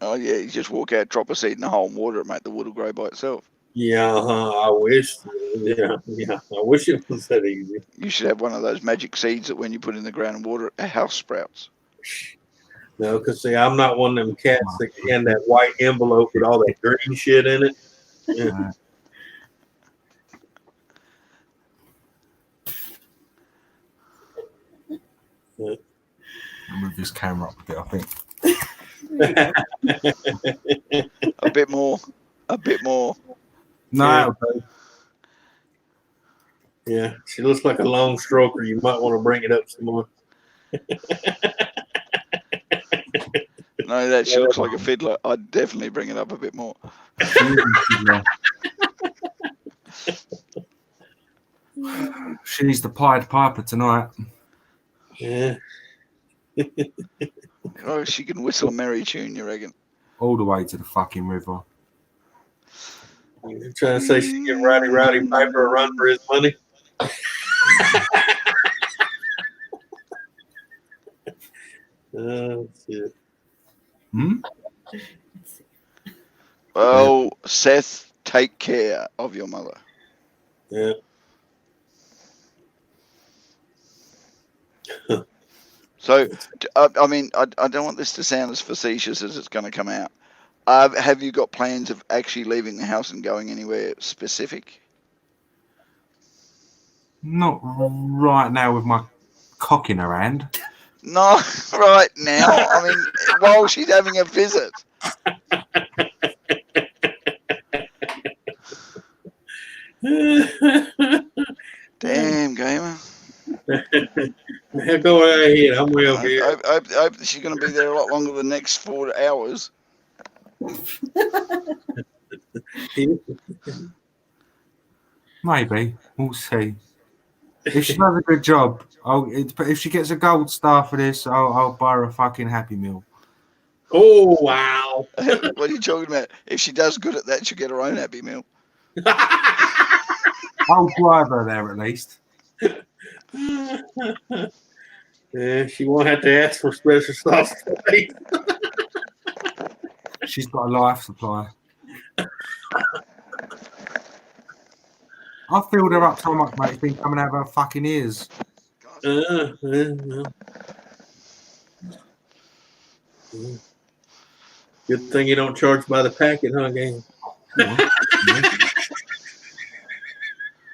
Oh, yeah, you just walk out, drop a seed in the hole and water it, mate. The wood will grow by itself. Yeah, I wish. Yeah. I wish it was that easy. You should have one of those magic seeds that when you put in the ground and water it, a house sprouts. No, because see, I'm not one of them cats that can that white envelope with all that green shit in it. Yeah. I'll move this camera up a bit, I think. A bit more. No, Yeah, she looks like a long stroker. You might want to bring it up some more. No, that she looks like a fiddler. I'd definitely bring it up a bit more. She's the Pied Piper tonight. Yeah. Oh, she can whistle a merry tune, you reckon? All the way to the fucking river. You're trying to say she give Rowdy Piper a run for his money? Shit. Well, Seth, take care of your mother. Yeah. So, I mean, I don't want this to sound as facetious as it's going to come out. Have you got plans of actually leaving the house and going anywhere specific? Not right now with my cock in her hand. Not right now. I mean, while she's having a visit. Damn, gamer. Go right ahead. I'm way over here. I hope she's going to be there a lot longer than the next 4 hours. Maybe. We'll see. If she does a good job, if she gets a gold star for this, I'll buy her a fucking Happy Meal. Oh, wow. What are you talking about? If she does good at that, she'll get her own Happy Meal. I'll drive her there at least. Yeah, she won't have to ask for special sauce. She's got a life supply. I filled her up so much, mate. It's been coming out of her fucking ears. Good thing you don't charge by the packet, huh, gang?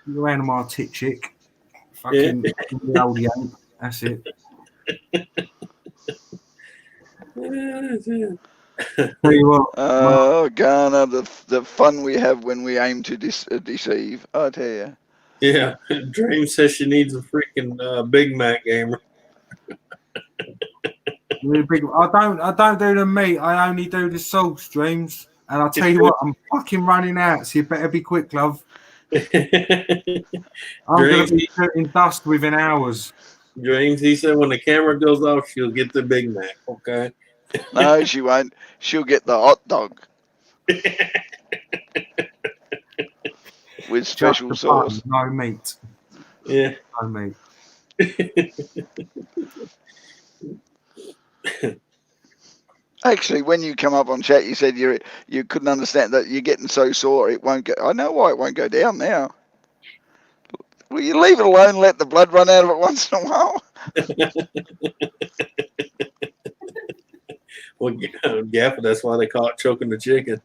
You animal tit chick. Fucking the old yank. That's it. Tell you what, Oh, Garner, the fun we have when we aim to deceive, I tell you. Yeah, Dream says she needs a freaking Big Mac gamer. I don't do the meat. I only do the sauce, Dreams. And I'll tell you what, I'm fucking running out, so you better be quick, love. I'm going to be shooting dust within hours. Dreams, he said when the camera goes off, she'll get the Big Mac, okay? No, she won't. She'll get the hot dog. With special sauce. No meat. Yeah. No meat. Actually, when you come up on chat, you said you couldn't understand that you're getting so sore it won't go. I know why it won't go down now. Will you leave it alone and let the blood run out of it once in a while? Well, yeah, that's why they call it choking the chicken.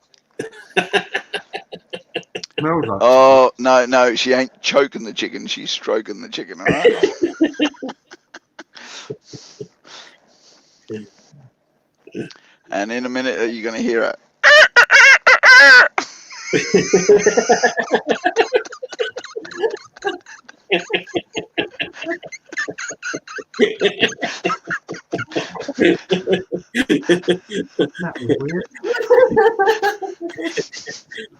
Smells like Oh, no, she ain't choking the chicken. She's stroking the chicken, all right? And in a minute, you're going to hear it. that was weird.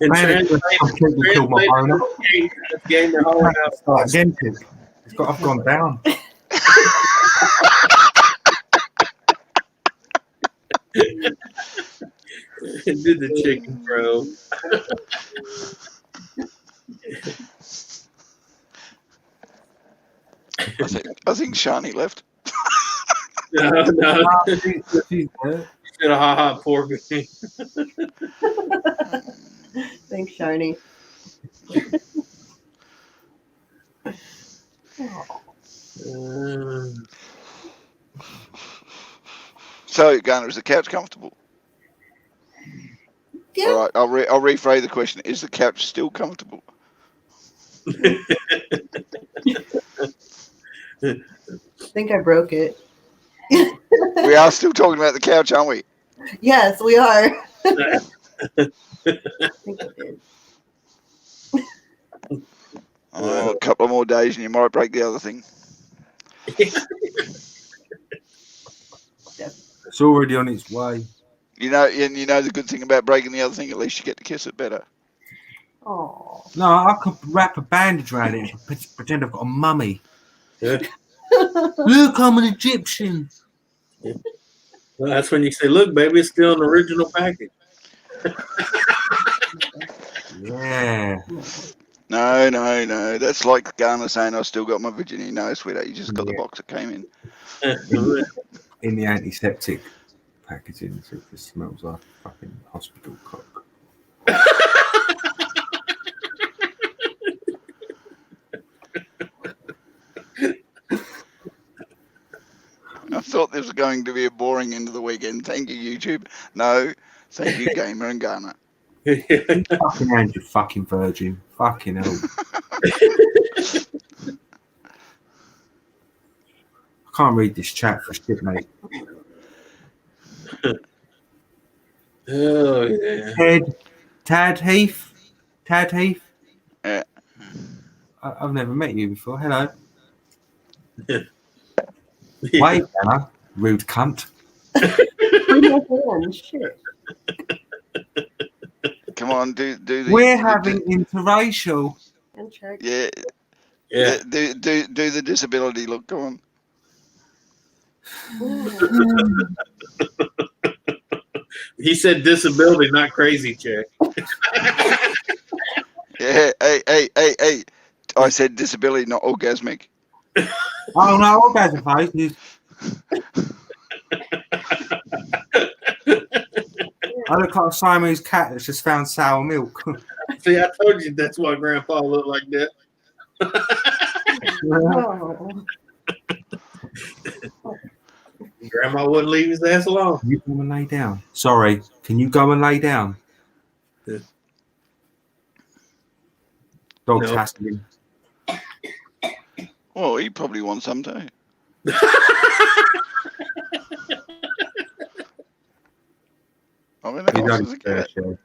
And Man, it just completely killed my bone up. Gamer hollering out. Start again, Pip. It's got I've gone down. It did the chicken throw. I think Shani left. No. She's there. Should have ha poor me. Thanks, Shiny. So, Garner, is the couch comfortable? Yeah. All right, I'll rephrase the question. Is the couch still comfortable? I think I broke it. We are still talking about the couch, aren't we? Yes, we are. I think I did. Oh, a couple of more days and you might break the other thing. It's already on its way. You know, and you know the good thing about breaking the other thing, at least you get to kiss it better. Oh. No, I could wrap a bandage around it and pretend I've got a mummy. Yeah. Look, I'm an Egyptian. Well, that's when you say, "Look, baby, it's still an original package." Yeah. No. That's like Garner saying, I still got my virginity. No, sweetheart, you just got the box that came in. In the antiseptic packaging, so it just smells like fucking hospital cock. I thought this was going to be a boring end of the weekend. Thank you, YouTube. No, thank you, Gamer and Garner. Fucking hand, you fucking virgin. Fucking hell. I can't read this chat for shit, mate. Oh yeah. Tad Heath. Yeah. I've never met you before. Hello. Yeah. Wait, Anna. Rude cunt. Shit. Come on, do the. We're having interracial. And check. Yeah. Yeah. Do the disability look. Come on. He said disability, not crazy chick. Yeah. Hey. I said disability, not orgasmic. Oh no, all guys are fake. I look like a Siamese cat that's just found sour milk. See, I told you that's why Grandpa looked like that. Oh. Grandma wouldn't leave his ass alone. Can you go and lay down? Sorry, can you go and lay down? Yeah. Dog's No. hassling. Well, he probably wants some too. I mean, He's how else only does it get it? fair,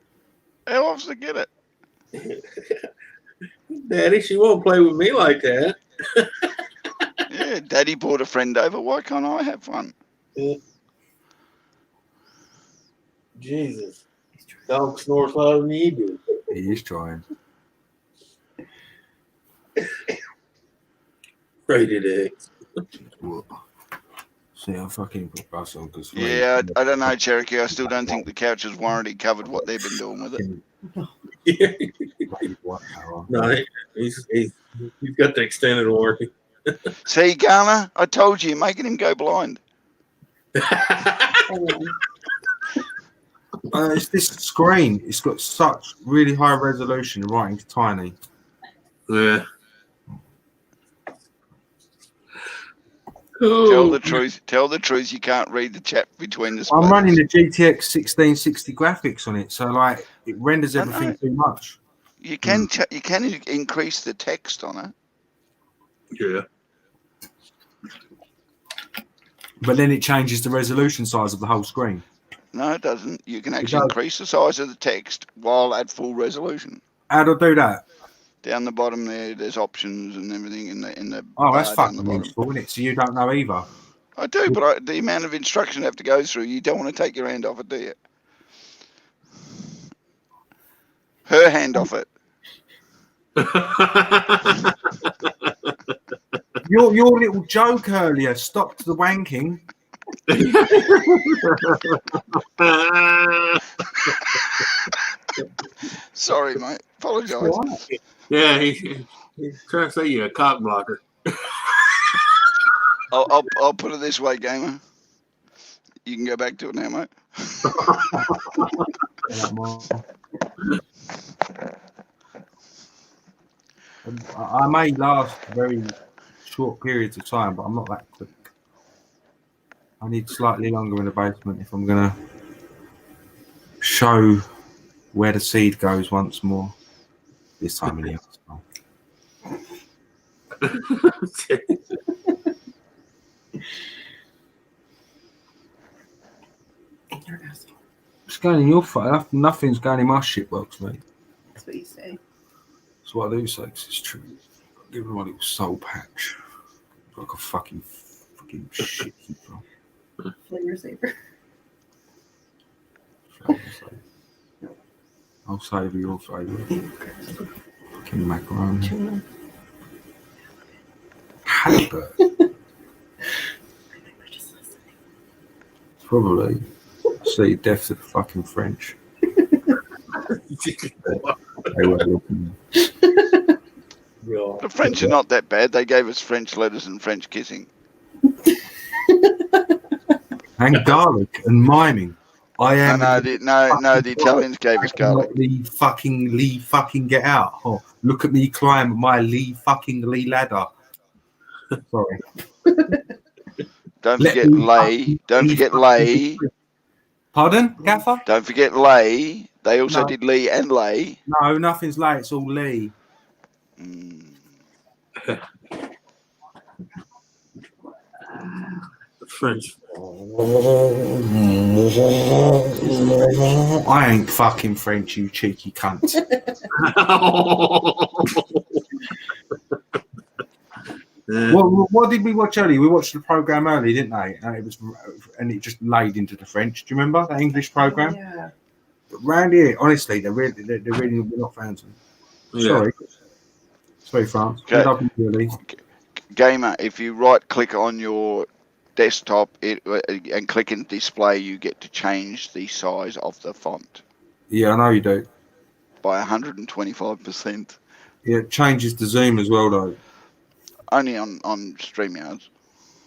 How else does it get it? Daddy, she won't play with me like that. Yeah, Daddy brought a friend over. Why can't I have fun? Jesus. Dog snores louder than you do. He is trying. Rated X. See, I fucking put bus on because Yeah, I don't know, Cherokee. I still don't think the couch's warranty covered what they've been doing with it. No, he's got the extended warranty. See, Garner, I told you, you're making him go blind. It's this screen. It's got such really high resolution. The writing's tiny. Yeah. Tell the truth. Tell the truth. You can't read the chat between the. I'm running the GTX 1660 graphics on it, so like it renders I know. everything too much. You can you can increase the text on it. Yeah. But then it changes the resolution size of the whole screen. No, it doesn't. You can It actually does. increase the size of the text while at full resolution. How do I do that? Down the bottom there's options and everything in the Oh, that's bar down the fucking bottom. useful, isn't it? So you don't know either. I do, but the amount of instruction I have to go through, you don't want to take your hand off it, do you? Her hand off it. Your little joke earlier stopped the wanking. Sorry, mate. Apologise. Yeah, he's trying to say you're a cock blocker. I'll put it this way, gamer. You can go back to it now, mate. I may last very short periods of time, but I'm not that quick. I need slightly longer in the basement if I'm gonna show where the seed goes once more. This time in the It's going in your fire. Nothing's going in my shitbox, mate. That's what you say. That's what I do say, 'cause it's true. Give him a little soul patch. Like a fucking shit heap. Flavor saver. I'll savour your favourite. Fucking macaroni. Halibut. Probably. See, death to the fucking French. They were looking. The French are not that bad. They gave us French letters and French kissing. And garlic and miming. I am. No, the Italians gave us garlic. Lee fucking get out. Oh, look at me climb my Lee ladder. Sorry. Don't forget lay. Don't forget lay. Pardon, Gaffer? Don't forget lay. They also No. did Lee and lay. No, nothing's lay. It's all Lee. French. I ain't fucking French, you cheeky cunt. What did we watch early? We watched the program early, didn't they? And it just laid into the French. Do you remember that English program? Yeah. But round here, honestly, they're really we're not fans of them. Yeah. Sorry, France. Okay. Really. Gamer, if you right click on your desktop and click in display, you get to change the size of the font Yeah, I know you do. by 125%. Yeah, it changes the zoom as well, though. Only on StreamYards.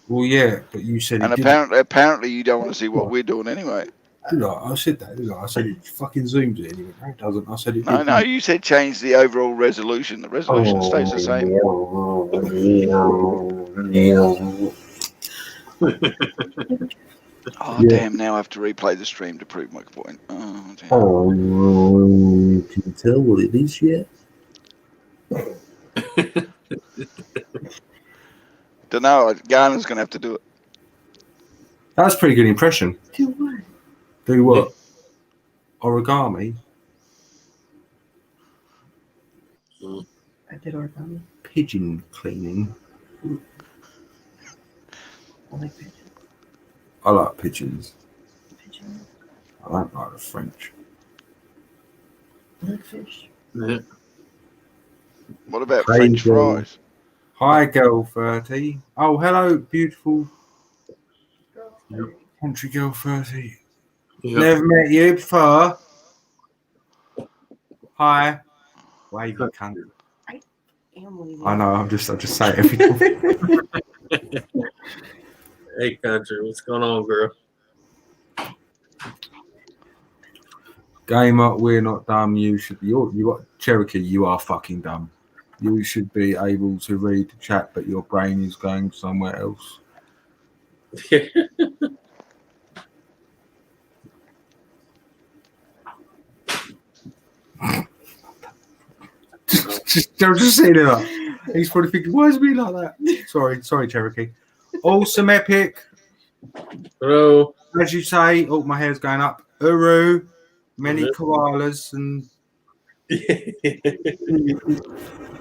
Well, yeah, but you said And it didn't. apparently you don't want to see what we're doing anyway. I said that, didn't I? I said it fucking zooms it anyway. No, it doesn't. I said it No, didn't. you said change the overall resolution. The resolution stays the same. Oh, Yeah. damn, now I have to replay the stream to prove my point. Oh, damn. Can you tell what it is yet? Don't know. Garner's going to have to do it. That's a pretty good impression. Do what? Do what? Origami? I did origami. Pigeon cleaning. I like pigeon. I like pigeons. Pigeon. I don't like the French. I like fish. Yeah. What about Crazy. French fries? Hi, girl 30. Oh, hello, beautiful country girl 30. Yeah. Never met you before. Hi. Wavy cunt. I know. I just say it every time. Hey, country, what's going on, girl? Gamer, we're not dumb. You should be. You got Cherokee. You are fucking dumb. You should be able to read the chat, but your brain is going somewhere else. just saying it up. He's probably thinking, why is it me like that? Sorry, Cherokee. Awesome epic. Hello. As you say, oh, my hair's going up. Uru, many koalas and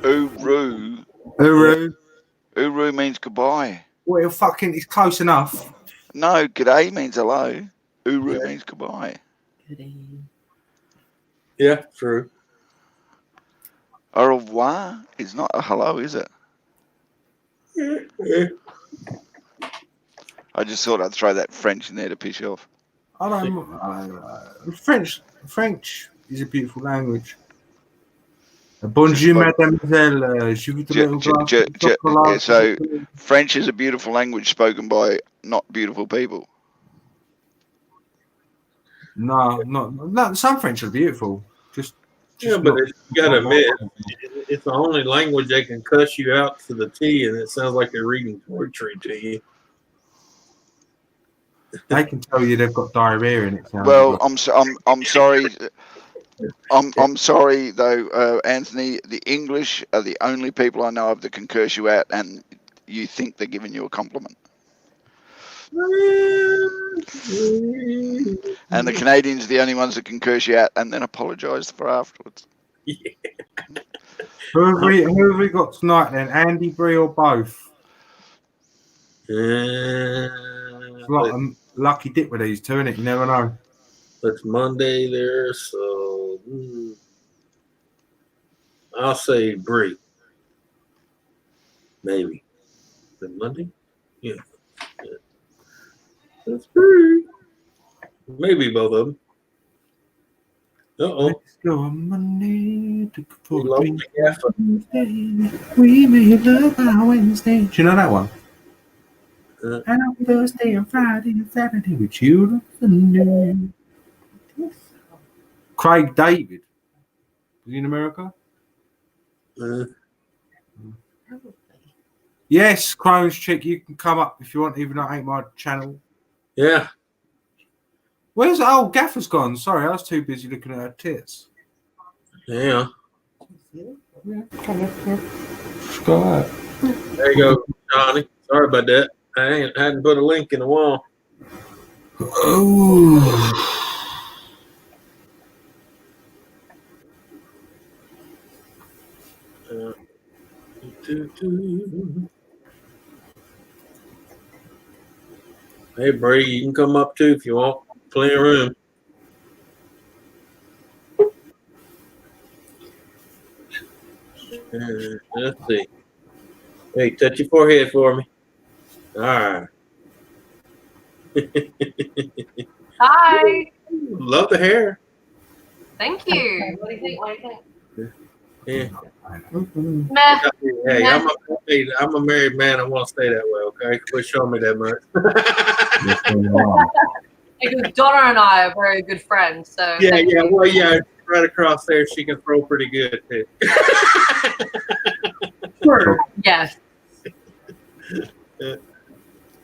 Uru. Uru. Uru means goodbye. Well, fucking, it's close enough. No, g'day means hello. Uru means goodbye. Yeah, true. Au revoir is not a hello, is it? I just thought I'd throw that French in there to piss you off. I don't. French is a beautiful language. Bonjour, mademoiselle. Je voudrais un glace de chocolat. So, French is a beautiful language spoken by not beautiful people. No, not some French are beautiful. Just yeah, but you gotta admit, it's the only language that can cuss you out to the T, and it sounds like they're reading poetry to you. They can tell you they've got diarrhea in it. Well, I'm sorry. I'm sorry though, Anthony. The English are the only people I know of that can curse you out, and you think they're giving you a compliment. And the Canadians are the only ones that can curse you out and then apologise for afterwards. Yeah. Who have we got tonight then? Andy, Bree, or both? It's like a lucky dip with these two, isn't it? You never know. It's Monday there, so I'll say Bree. Maybe. Is it Monday? Yeah. That's Bree. Maybe both of them. Let's go on Monday. We We made love on Wednesday. Do you know that one? And on Thursday and Friday and Saturday with you. Craig David. Is he in America? Yes, Crone's chick. You can come up if you want, even though it ain't my channel. Yeah. Where's Gaffer's gone? Sorry, I was too busy looking at her tits. Yeah. Go out. There you go, Johnny. Sorry about that. I hadn't put a link in the wall. Oh. Hey, Bree, you can come up too if you want. Plenty of room. Let's see. Hey, touch your forehead for me. All right. Hi. Love the hair. Thank you. What do you think? Yeah. Meh. Hey, I'm a married man. I want to stay that way. Okay, quit showing me that much. Because Donna and I are very good friends. So yeah. Well, yeah. Right across there, she can throw pretty good too. Yes.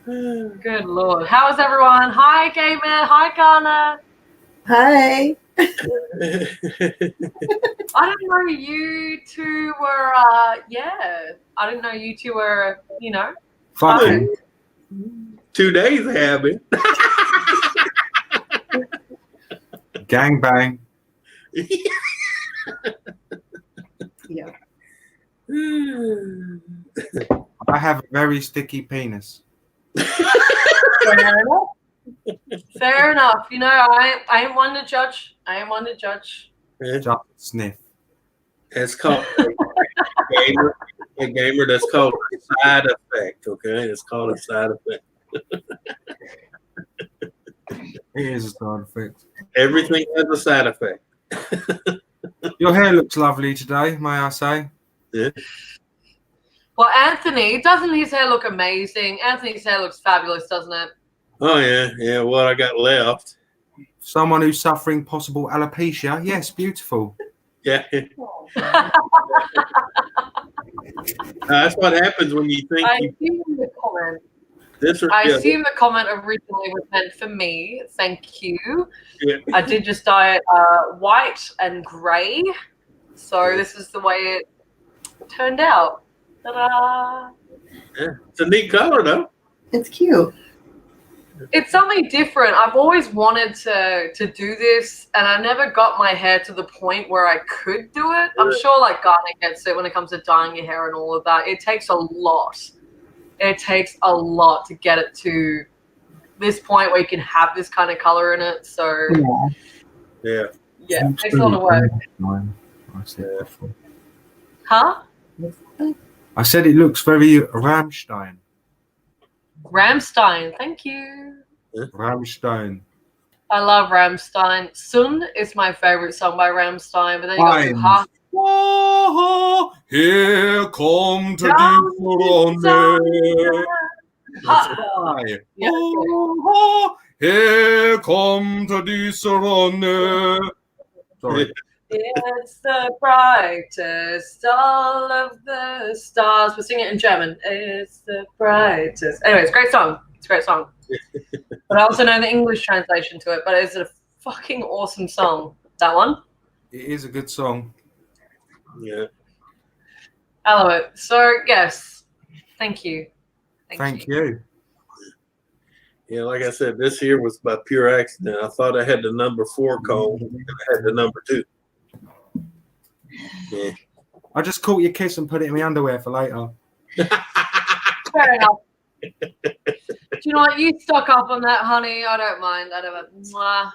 Good Lord. How is everyone? Hi, Gamer. Hi, Ghana. Hi. I didn't know you two were, I didn't know you two were, Fucking. 2 days have been. Gang bang. Yeah. I have a very sticky penis. Fair enough. Fair enough. I ain't one to judge. Just sniff. It's called a gamer. That's called a side effect. Okay, it's called a side effect. It is a side effect. Everything has a side effect. Your hair looks lovely today, may I say? Yeah. Well, Anthony, doesn't his hair look amazing? Anthony's hair looks fabulous, doesn't it? Oh yeah. What I got left. Someone who's suffering possible alopecia. Yes, beautiful. Yeah. That's what happens when you think. I see the comment. I assume the comment originally was meant for me. Thank you. Yeah. I did just dye it white and grey. So this is the way it turned out. Ta-da! Yeah. It's a neat color, though. It's cute. It's something different. I've always wanted to do this, and I never got my hair to the point where I could do it. I'm sure like Garnet gets it when it comes to dyeing your hair and all of that. It takes a lot. It takes a lot to get it to this point where you can have this kind of color in it. So Yeah. yeah, it takes a lot of work. I said before. Huh? I said it looks very Rammstein. Rammstein, thank you. Rammstein. I love Rammstein. Sun is my favorite song by Rammstein, but then you got Half. Oh, here come to Yeah. Oh, here come to the Sorry. It's the brightest all of the stars. We'll sing it in German. It's the brightest. Anyways, great song. It's a great song. But I also know the English translation to it, but it's a fucking awesome song. That one? It is a good song. Yeah. I love it. So, yes. Thank you. Thank you. Yeah, like I said, this year was by pure accident. I thought I had the number 4 comb, and I had the number 2. Yeah. I just caught your kiss and put it in my underwear for later. Fair enough. Do you know what? You stock up on that, honey. I don't mind. I don't mind. Mwah.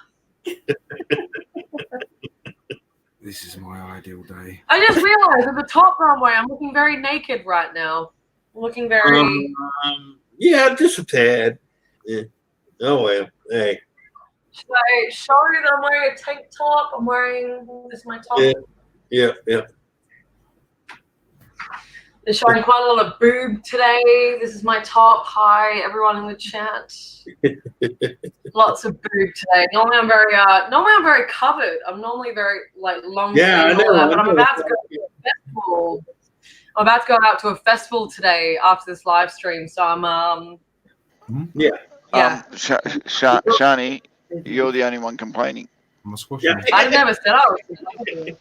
This is my ideal day. I just realized at the top runway, I'm looking very naked right now. I'm looking very. Yeah, just a tad. Yeah. Oh well. Hey. Should I show you that I'm wearing a tank top? I'm wearing this is my top. Yeah. They're showing quite a lot of boob today. This is my top. Hi, everyone in the chat. Lots of boob today. Normally I'm very covered. I'm normally very like long. Yeah, I know. But I'm about to go to a festival. I'm about to go out to a festival today after this live stream. So I'm Yeah. Shani, you're the only one complaining. I'm a squash. Yeah. I never said I was complaining.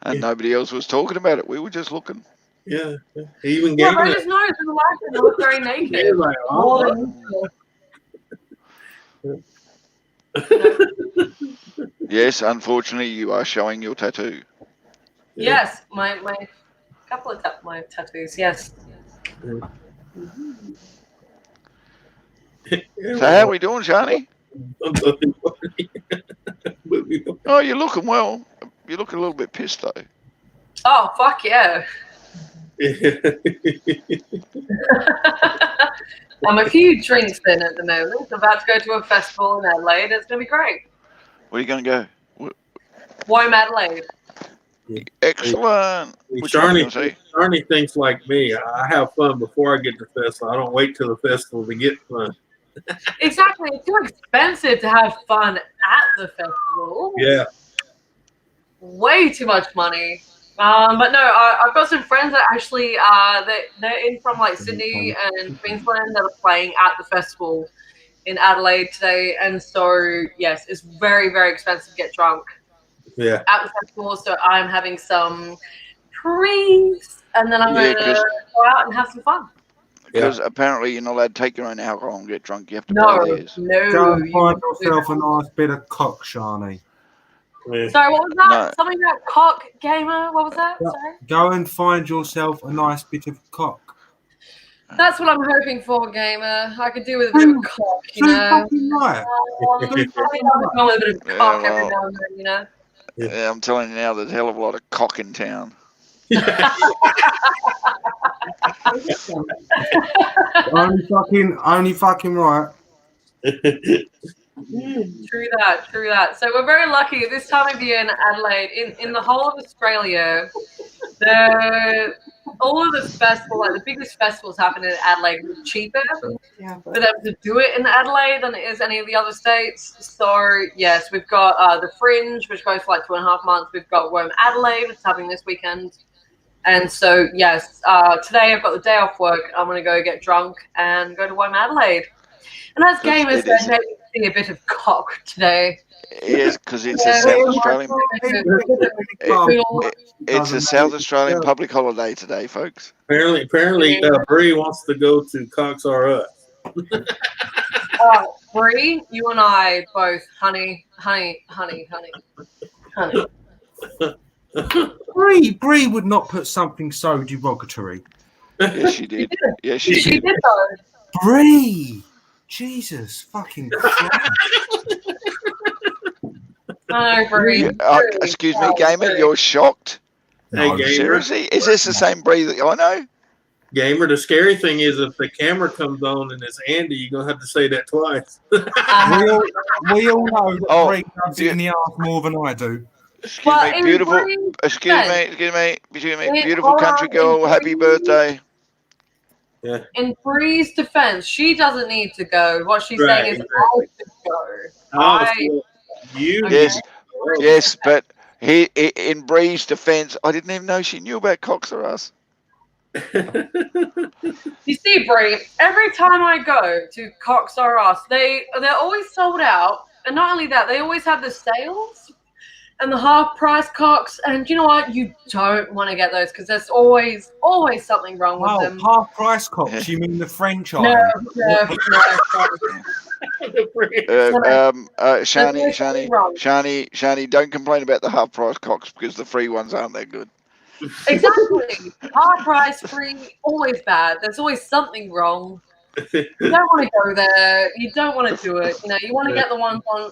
And nobody else was talking about it. We were just looking. Yeah. He even Yeah, gave but I it. just noticed in the live stream I look very naked. Like, More than usual. Yes, unfortunately, you are showing your tattoo. Yes, my couple of my tattoos. Yes. So how are we doing, Shani? Oh, you're looking well. You're looking a little bit pissed though. Oh fuck yeah! I'm a few drinks in at the moment. I'm about to go to a festival in Adelaide. It's gonna be great. Where are you going to go? Why Adelaide? Excellent. Which one are you gonna see? Charney thinks like me. I have fun before I get to the festival. I don't wait till the festival to get fun. Exactly. It's too expensive to have fun at the festival. Yeah. Way too much money. But no, I've got some friends that actually they're in from like Sydney and Queensland that are playing at the festival in Adelaide today, and so yes, it's very, very expensive to get drunk Yeah. at the festival. So I'm having some drinks, and then I'm going to go out and have some fun. Because apparently you're not allowed to take your own alcohol and get drunk. You have to No, buy theirs. no. Go and find yourself a nice bit of cock, Shani. Yeah. Sorry, what was that? No. Something about cock gamer? What was that? Yeah. Sorry. Go and find yourself a nice bit of cock. That's what I'm hoping for, gamer. I could do with a bit of cock, you know. Fucking right. With a bit of cock every now and then, you know. Yeah, I'm telling you now, there's a hell of a lot of cock in town. only fucking right. True that. So we're very lucky at this time of year in Adelaide, in the whole of Australia. All of the festival, like the biggest festivals happen in Adelaide. It's cheaper for them to do it in Adelaide than it is any of the other states. So yes, we've got the Fringe, which goes for like 2.5 months. We've got Adelaide, which is happening this weekend. And so, yes, today I've got the day off work. I'm going to go get drunk and go to One Adelaide. And as gamers, they may see a bit of cock today. Yes, because it's a South Australian. It's a South Australian public holiday today, folks. Apparently, Bree wants to go to Cox R Us. Bree, you and I both, honey. Bree would not put something so derogatory. Yes, she did. Yes, she did. Though. Bree, Jesus fucking Christ. No, Bree. Excuse me, Gamer, you're shocked? Hey, No, Gamer. seriously? Is this the same Bree that I know? Gamer, the scary thing is if the camera comes on and it's Andy, you're going to have to say that twice. we all know that Bree loves it in the ass more than I do. Excuse me, beautiful country girl, happy birthday. Yeah. In Bree's defense, she doesn't need to go. What she's saying is, I should go. Yes, but in Bree's defense, I didn't even know she knew about Cox R Us. You see, Bree, every time I go to Cox R Us, they're always sold out. And not only that, they always have the sales and the half-price Cox. And you know what? You don't want to get those because there's always something wrong with them. Half-price Cox? You mean the French iron? No. Shani, don't complain about the half-price Cox because the free ones aren't that good. Exactly. Half price, free, always bad. There's always something wrong. You don't want to go there. You don't want to do it. You want to get the ones on, on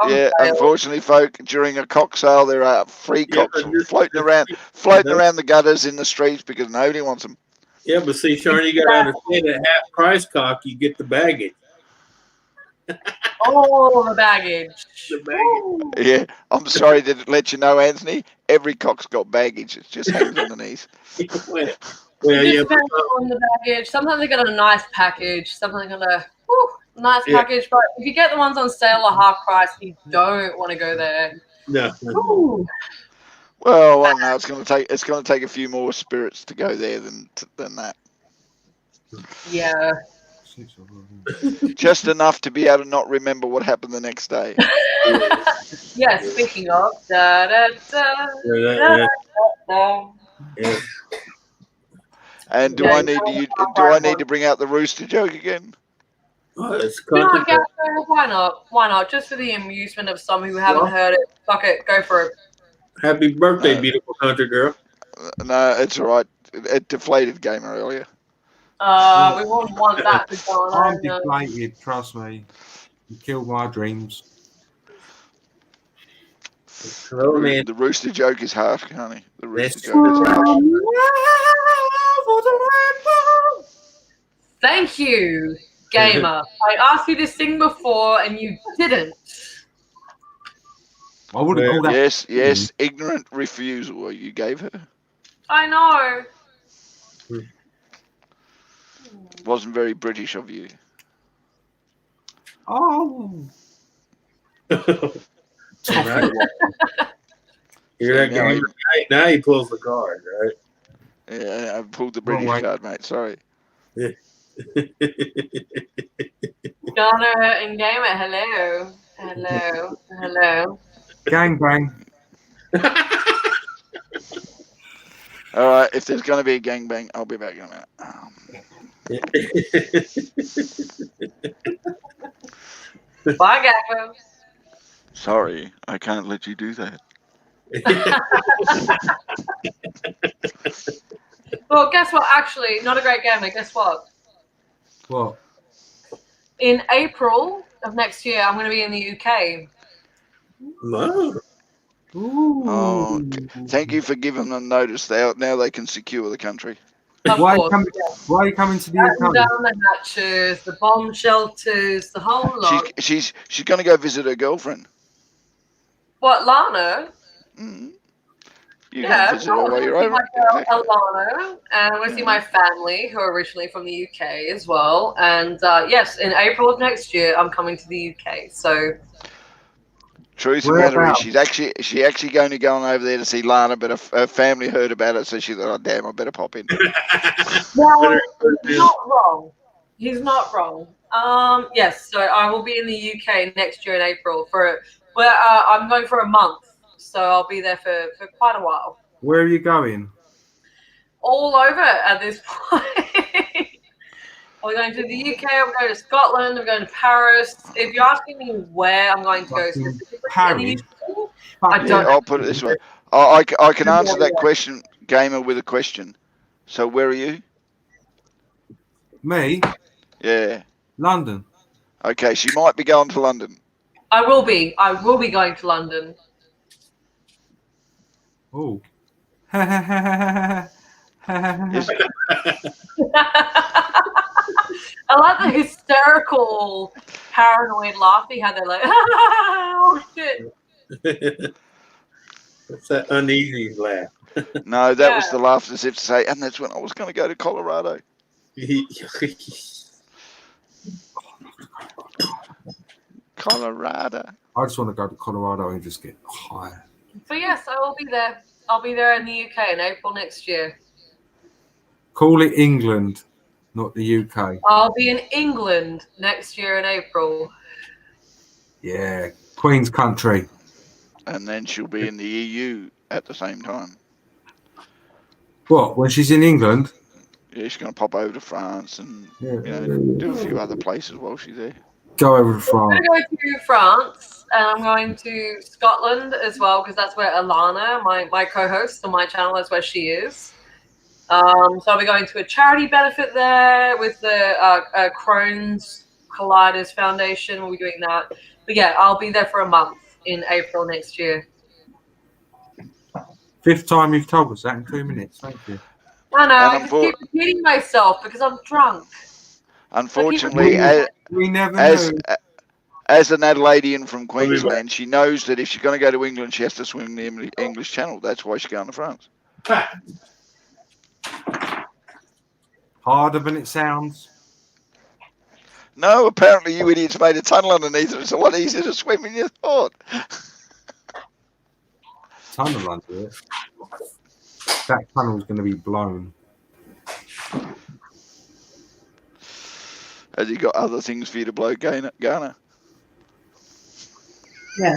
sale. Unfortunately, folk, during a cock sale, there are free cocks floating around the gutters in the streets because nobody wants them. Yeah, but see, Sean, you got to understand that half price cock, you get the baggage. Oh, the baggage. Yeah, I'm sorry to let you know, Anthony. Every cock's got baggage. It just hangs underneath. Well, depends on the baggage. Sometimes they got a nice package. Sometimes they got a nice package. But if you get the ones on sale at half price, you don't want to go there. No. Well, I know it's going to take a few more spirits to go there than that. Yeah. Just enough to be able to not remember what happened the next day. Yeah, speaking of And do I need to bring out the rooster joke again? Why not? Why not? Just for the amusement of some who haven't heard it. Fuck it, go for it. Happy birthday, beautiful country girl. No, it's all right. It deflated Gamer earlier. We wouldn't want that to go on. I'm deflated, trust me. You killed my dreams. Hello, man. The rooster joke is harsh, honey. The rooster joke is harsh. Thank you, Gamer. I asked you to sing before and you didn't. I wouldn't call that. Yes. Ignorant refusal you gave her. I know. Wasn't very British of you. Oh. Right. Hear that guy? Now he pulls the card, right? Yeah, I pulled the British card, mate. Sorry. Yeah. Donna and Gamer, hello. Gang bang. All right, if there's going to be a gangbang, I'll be back in a minute. Bye, Gamer. Sorry, I can't let you do that. Well, guess what? Actually, not a great gamer. Guess what? What? In April of next year, I'm going to be in the UK. No. Oh, thank you for giving them notice. Now they can secure the country. Why are you coming to the UK? Down the hatches, the bomb shelters, the whole lot. She's going to go visit her girlfriend. What, Lana? Mm-hmm. You can visit her while you're over. My girl, Alana, and we'll see my family, who are originally from the UK as well. And yes, in April of next year, I'm coming to the UK. So Truth of the matter is, she's actually going to go on over there to see Lana, but her family heard about it, so she thought, "Oh damn, I better pop in." Well, he's not wrong. He's not wrong. Yes, so I will be in the UK next year in April I'm going for a month, so I'll be there for quite a while. Where are you going? All over at this point. I'm going to the UK, I'm going to Scotland, I'm going to Paris. If you're asking me where I'm going to go specifically Paris? in the UK, I don't Yeah, I'll put it this way. I can answer that question, Gamer, with a question. So where are you? Me? Yeah. London. Okay, she might be going to London. I will be going to London. Oh. I like the hysterical, paranoid laugh he had there, like, oh shit. It's that uneasy laugh. No, that was the laugh as if to say, and that's when I was going to go to Colorado. Colorado. I just want to go to Colorado and just get high. So yes, I will be there. I'll be there in the UK in April next year. Call it England, not the UK. I'll be in England next year in April. Yeah, Queen's country. And then she'll be in the EU at the same time. What, when she's in England? Yeah, she's going to pop over to France and do a few other places while she's there. Go over to France. I'm going to go to France, and I'm going to Scotland as well, because that's where Alana, my co-host on my channel, that's where she is. So I'll be going to a charity benefit there with the Crohn's Colliders Foundation. We'll be doing that. But yeah, I'll be there for a month in April next year. 5th time you've told us that in 2 minutes. Thank you. I know, I just keep repeating myself because I'm drunk. Unfortunately, we never as knew. As an Adelaidean from Queensland, she knows that if she's going to go to England, she has to swim the English Channel. That's why she's going to France. Harder than it sounds. No, apparently you idiots made a tunnel underneath it. It's a lot easier to swim than you thought. Tunnel under it. That tunnel's going to be blown. Has he got other things for you to blow, Garner? Yeah.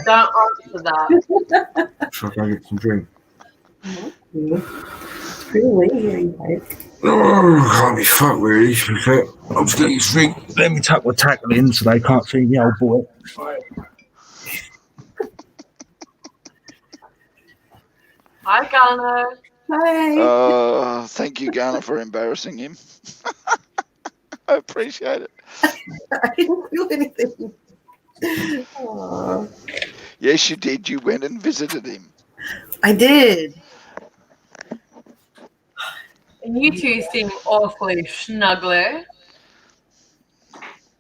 Don't answer that. Should I go get some drink? It's pretty late here, you guys. Oh, can't be fucked really. I'm just getting this drink. Let me tuck my tackle in so they can't see me, old boy. Hi, Ghana. Hi. Thank you, Garner, for embarrassing him. I appreciate it. I didn't do anything. Aww. Yes, you did. You went and visited him. I did. And you two seem awfully snuggly.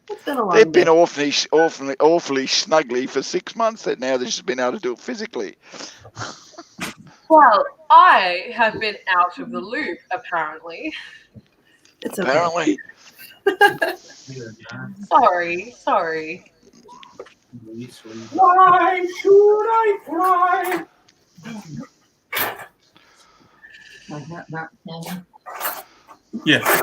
It's been a long They've been day. awfully snuggly for 6 months. That now they've just been able to do it physically. Well, I have been out of the loop, apparently. It's okay. Apparently. Sorry. Why should I cry? Yeah.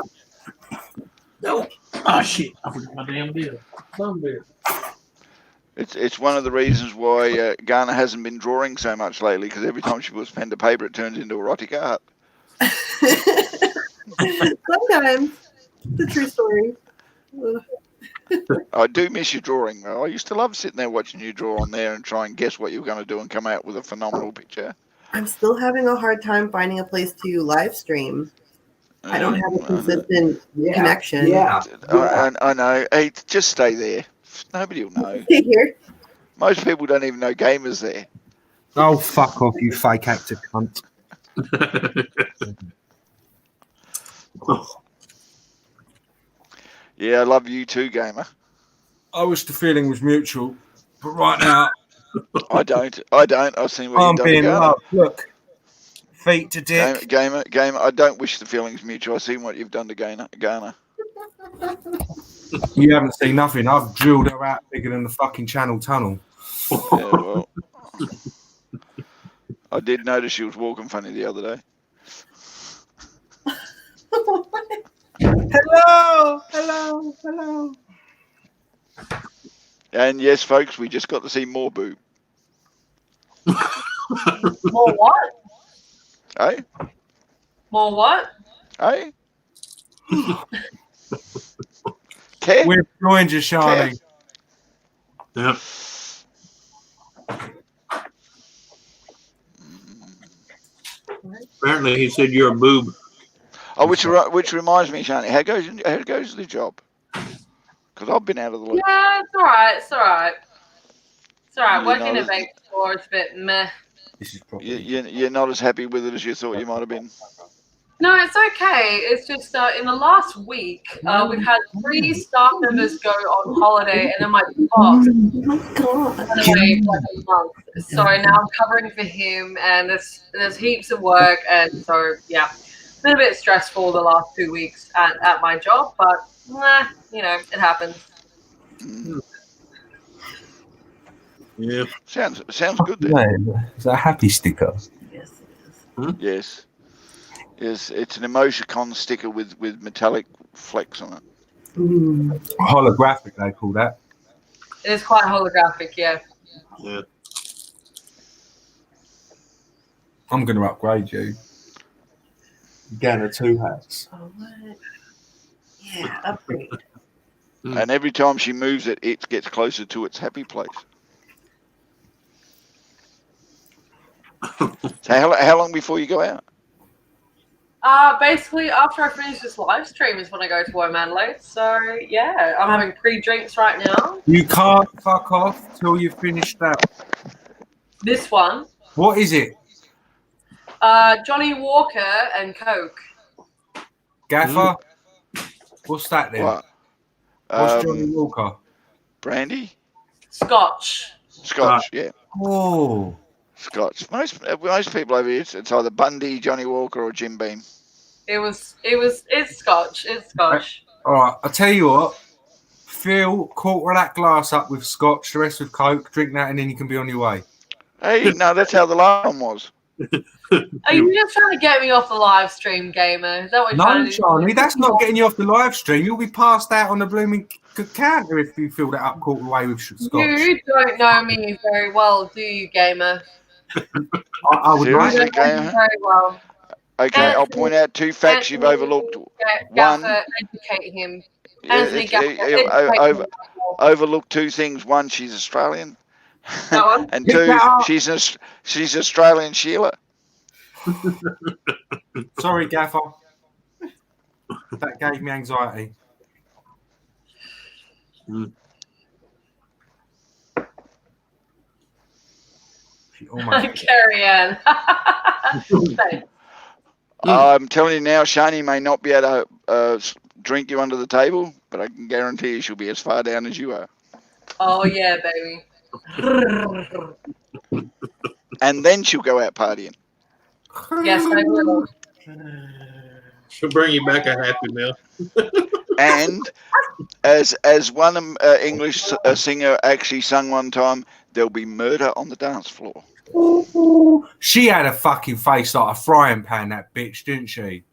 No. Oh shit! I forgot my damn bill. Some bill. It's one of the reasons why Garner hasn't been drawing so much lately, because every time she puts pen to paper, it turns into erotic art. Sometimes. It's a true story. I do miss your drawing, though. I used to love sitting there watching you draw on there and try and guess what you were going to do and come out with a phenomenal picture. I'm still having a hard time finding a place to live stream. I don't have a consistent connection. Yeah. I know. Hey, just stay there. Nobody will know. Stay here. Most people don't even know Gamer's there. Oh, fuck off, you fake actor cunt. Yeah, I love you too, Gamer. I wish the feeling was mutual, but right now I don't. I've seen what I'm you've done to being Garner. loved. Look, feet to dick. Gamer, I don't wish the feelings mutual. I've seen what you've done to Garner. You haven't seen nothing. I've drilled her out bigger than the fucking Channel Tunnel. Yeah, well, I did notice she was walking funny the other day. Hello. And yes, folks, we just got to see more boob. More what? Eh? More what? Eh? Care? We've joined you, Shani. Yep. Apparently, he said you're a boob. Oh, which reminds me, Shani, how goes the job? Because I've been out of the loop. Yeah, it's alright. It's alright. It's alright. You're Working not in a as- bank store is a bit meh. This is property. You're not as happy with it as you thought you might have been. No, it's okay. It's just in the last week, we've had 3 staff members go on holiday, and then my boss Oh my god. went away for like a month. So now I'm covering for him, and there's heaps of work, and so yeah, it's been a bit stressful the last 2 weeks at my job, but it happens. Yeah. Sounds good then. Yeah, it's a happy sticker. Yes. Yes. Yes, it's an emoticon sticker with metallic flecks on it. Holographic, they call that. It is quite holographic, yeah. Yeah. I'm going to upgrade you. Getting 2 hats. Oh, what? Yeah, upgrade. And every time she moves it, it gets closer to its happy place. So how long before you go out? Basically, after I finish this live stream is when I go to Woe Adelaide. So, yeah, I'm having pre-drinks right now. You can't fuck off till you've finished that. This one, What is it? Johnny Walker and Coke. Gaffer? What's that then? What? What's Johnny Walker? Brandy? Scotch. Scotch, yeah. Oh. Scotch. Most people over here, it's either Bundy, Johnny Walker, or Jim Beam. It's Scotch. It's Scotch. All right, I'll tell you what. Fill quarter of that glass up with Scotch, the rest with Coke, drink that, and then you can be on your way. Hey, no, that's how the last one was. Are you just trying to get me off the live stream, gamer? Is that what you're No, trying to do? Charlie, that's not getting you off the live stream. You'll be passed out on the blooming counter if you fill that up quarter away with Scotch. You don't know me very well, do you, gamer? I would Seriously, like You don't know me gamer? very well. Okay, I'll point out 2 facts you've overlooked. One, Gaffer, educate him. yeah, Anthony Gaffer, educate him. overlooked 2 things. One, she's Australian. That one? And Pick 2, that up. she's Australian Sheila. Sorry, Gaffer. That gave me anxiety. She almost Carrie Ann. Thanks. I'm telling you now, Shani may not be able to drink you under the table, but I can guarantee you she'll be as far down as you are. Oh, yeah, baby. And then she'll go out partying. Yes, I will. She'll bring you back a Happy Meal. And as one English singer actually sung one time, there'll be murder on the dance floor. She had a fucking face like a frying pan, that bitch, didn't she?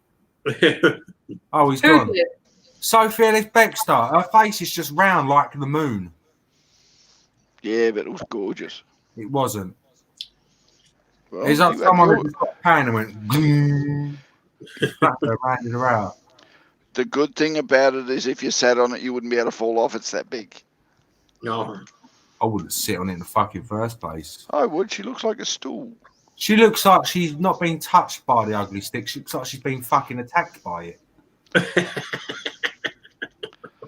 Oh, he's Who gone. did? Sophie Ellis Bextor. Her face is just round like the moon. Yeah, but it was gorgeous. It wasn't. Well, It's like you someone had who just got a pan and went, slapped her, rounded her out. the good thing about it is if you sat on it, you wouldn't be able to fall off. It's that big. No. I wouldn't sit on it in the fucking first place. I would. She looks like a stool. She looks like she's not been touched by the ugly stick. She looks like she's been fucking attacked by it.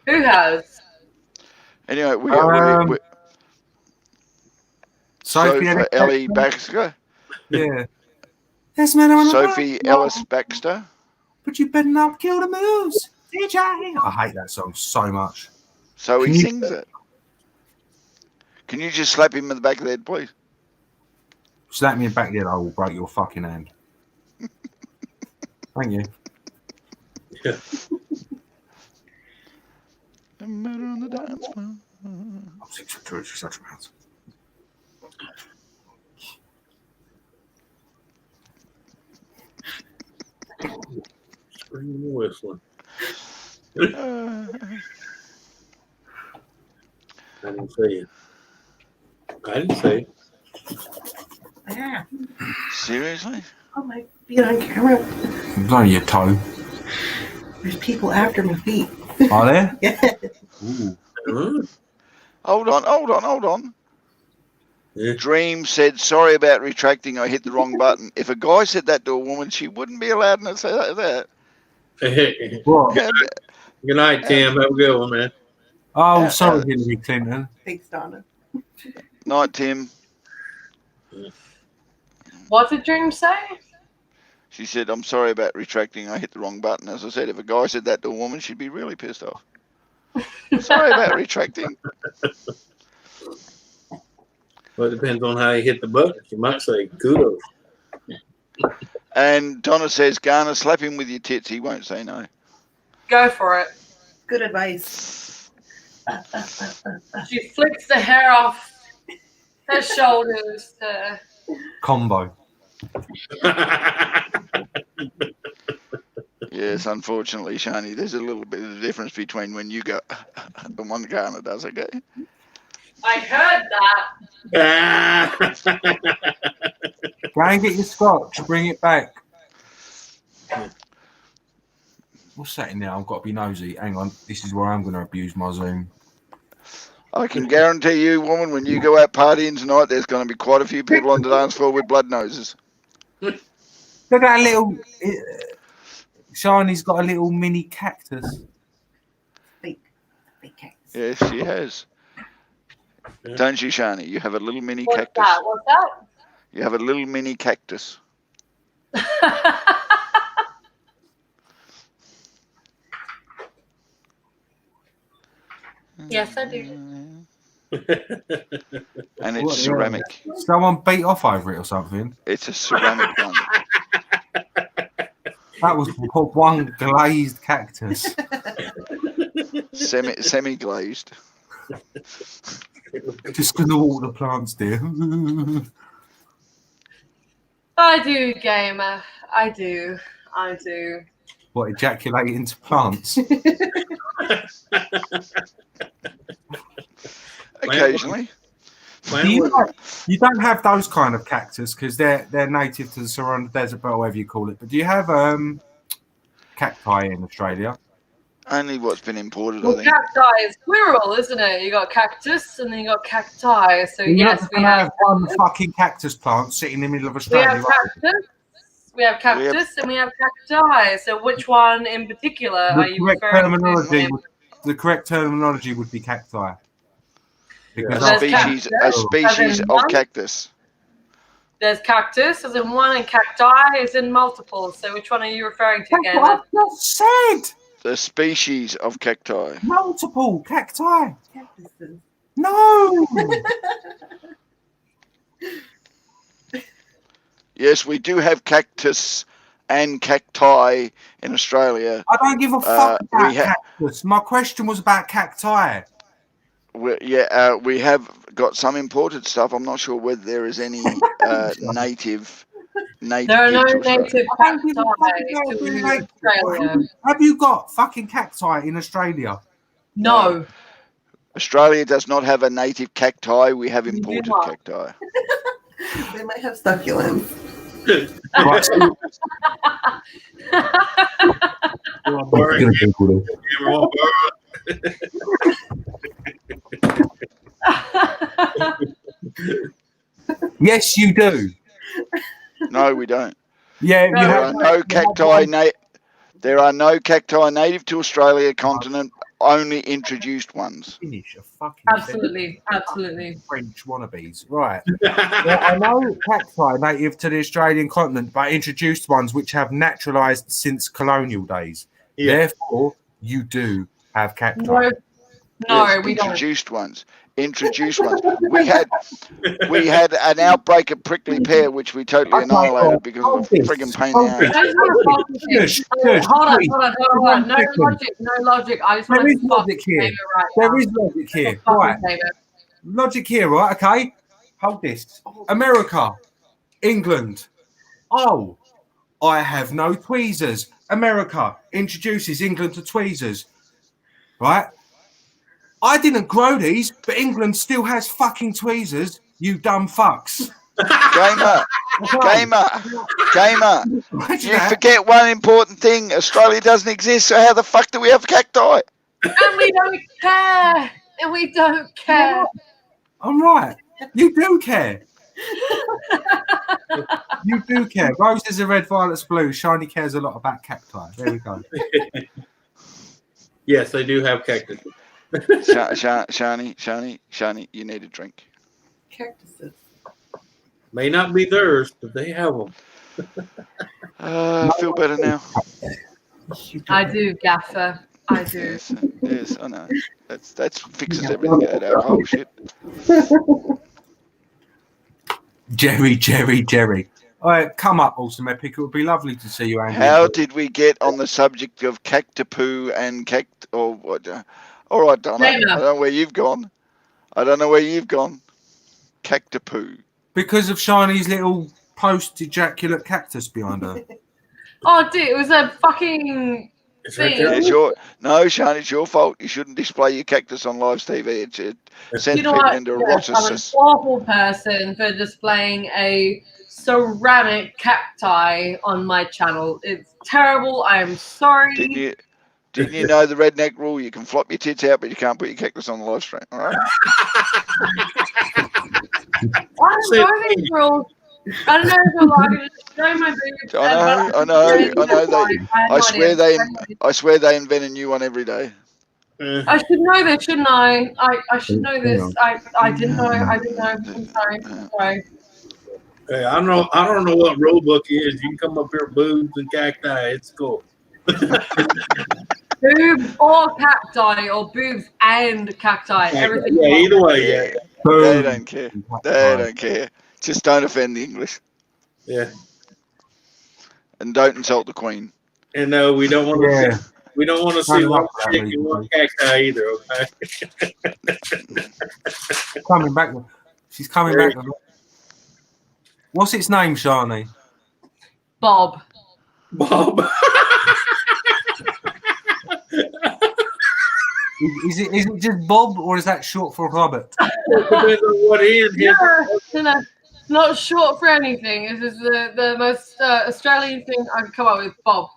Who has? Anyway, we got Sophie Ellis Ellie Bextor. Baxter. Yeah. Yes, man. Sophie Ellis Baxter. But you better not kill the moves, DJ. I hate that song so much. So he Can you- sings it. Can you just slap him in the back of the head, please? Slap me in the back of the head, I will break your fucking hand. Thank you. Yeah. Murder on the dance floor. I'm 6'2", 600 pounds. Screaming and whistling. I didn't see it. I didn't see it. Yeah. Seriously? Oh, my feet on camera. It's on your toe. There's people after my feet. Are there? Yeah. Ooh. Hold on. Yeah. Dream said, sorry about retracting, I hit the wrong button. If a guy said that to a woman, she wouldn't be allowed to say that. What? Good night, Tim. Have a good one, man. Oh, sorry, Hillary Clinton. Thanks, Donna. Night, Tim. What did Dream say? She said, I'm sorry about retracting, I hit the wrong button. As I said, if a guy said that to a woman, she'd be really pissed off. Sorry about retracting. Well, it depends on how you hit the button. You might say kudos. And Donna says, Garner, slap him with your tits. He won't say no. Go for it. Good advice. She flicks the hair off her shoulders to... Combo. Yes, unfortunately, Shani, there's a little bit of a difference between when you go and one Garner does, okay? I heard that. Go and get your scotch. Bring it back. What's that in there? I've got to be nosy. Hang on. This is where I'm going to abuse my Zoom. I can guarantee you, woman, when you go out partying tonight, there's going to be quite a few people on the dance floor with blood noses. Look at that little... Shani's got a little mini cactus. Fake cactus. Yes, she has. Yeah. Don't you, Shani? You have a little mini What's cactus. that? What's that? You have a little mini cactus. Yes, I do. And it's What, ceramic. Someone beat off over it or something. It's a ceramic one. That was one glazed cactus. Semi-glazed. Just going to water the plants, dear. I do, gamer. I do. What, ejaculate into plants? Occasionally. You don't have those kind of cactus because they're native to the surrounding desert belt, whatever you call it. But do you have cacti in Australia? Only what's been imported, Well, I think. cacti is plural, isn't it? You got cactus and then you got cacti. So You're yes, not we gonna have one fucking cactus plant sitting in the middle of we Australia. have cactus. We have cactus and we have cacti. So which one in particular are you referring to? The correct terminology would be cacti. Because A species of cactus. There's cactus as in one and cacti is in multiple. So which one are you referring to, that's what gamer? I've just said. The species of cacti. Multiple cacti. Cactuses. No. Yes, we do have cactus and cacti in Australia. I don't give a fuck about cactus. My question was about cacti. We have got some imported stuff. I'm not sure whether there is any native. There are no native cacti to Australia. Have you got fucking cacti in Australia? No. Australia does not have a native cacti. We have imported cacti. They might have succulents. Right. Yes, you do. No, we don't. Yeah, you There have are no cacti. There are no cacti native to Australia continent. Only introduced ones. Finish a fucking Absolutely. French wannabes, right? Yeah, I know cacti native to the Australian continent, but introduced ones which have naturalised since colonial days. Yeah. Therefore, you do have cacti. No, Yes, we don't. introduced ones. Introduced ones. We had an outbreak of prickly pear, which we totally annihilated because of a friggin' pain in the ass. Hold on. No logic. I just want There is to logic here. There is logic here. Right. Logic here, right? Okay. Hold this. America, England. Oh, I have no tweezers. America introduces England to tweezers. Right? I didn't grow these, but England still has fucking tweezers. You dumb fucks. Gamer. Imagine You that. forget one important thing. Australia doesn't exist, so how the fuck do we have cacti? And we don't care. And we don't care. I'm right. You do care. You do care. Roses are red, violets blue. Shiny cares a lot about cacti. There we go. Yes, they do have cactus. Shani, you need a drink. Cactuses. May not be theirs, but they have them. I feel better now. I do, Gaffer. I do. Yes, I know. That fixes everything. That alcohol shit. Jerry. All right, come up, Awesome Epic. It would be lovely to see you, Andy. How did we get on the subject of cactapoo and or what? All right, Donna. I don't know where you've gone. Cactapoo. Because of Shiny's little post-ejaculate cactus behind her. Oh, dude, it was a fucking thing. Shani, it's your fault. You shouldn't display your cactus on live TV. It sends people into eroticism. I'm an awful person for displaying a ceramic cacti on my channel. It's terrible. I'm sorry. Didn't you know the redneck rule? You can flop your tits out, but you can't put your cactus on the live stream. All right. I don't know these rules. I don't know if I'm allowed to show my boobs. I know. I swear they invent a new one every day. I should know this, shouldn't I? I should know this. I didn't know. I'm sorry. Hey, I don't know what rule book is. You can come up here, boobs and cacti. It's cool. Boobs or cacti, or boobs and cacti. Everything. Yeah, either way. Yeah. They don't care. They don't care. Just don't offend the English. Yeah. And don't insult the Queen. And no, we don't want to. Yeah. We don't want to see one chick and one cacti either. Okay. Coming back. She's coming back. What's its name, Shani? Bob. Is it just Bob, or is that short for Robert? Depends on what No, not short for anything. This is the most Australian thing I could come up with. Bob.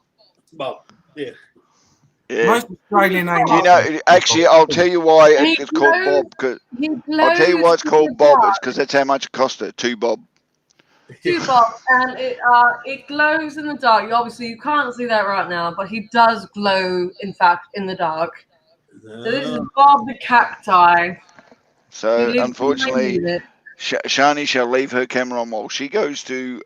Yeah. Most Australian name. You know, actually, I'll tell you why it's called Bob. I'll tell you why it's called Bob. It's because that's how much it cost her. $2 bob. $2 bob, and it glows in the dark. Obviously, you can't see that right now, but he does glow, in fact, in the dark. So this is Bob the cacti. So unfortunately, Shani shall leave her camera on while she goes to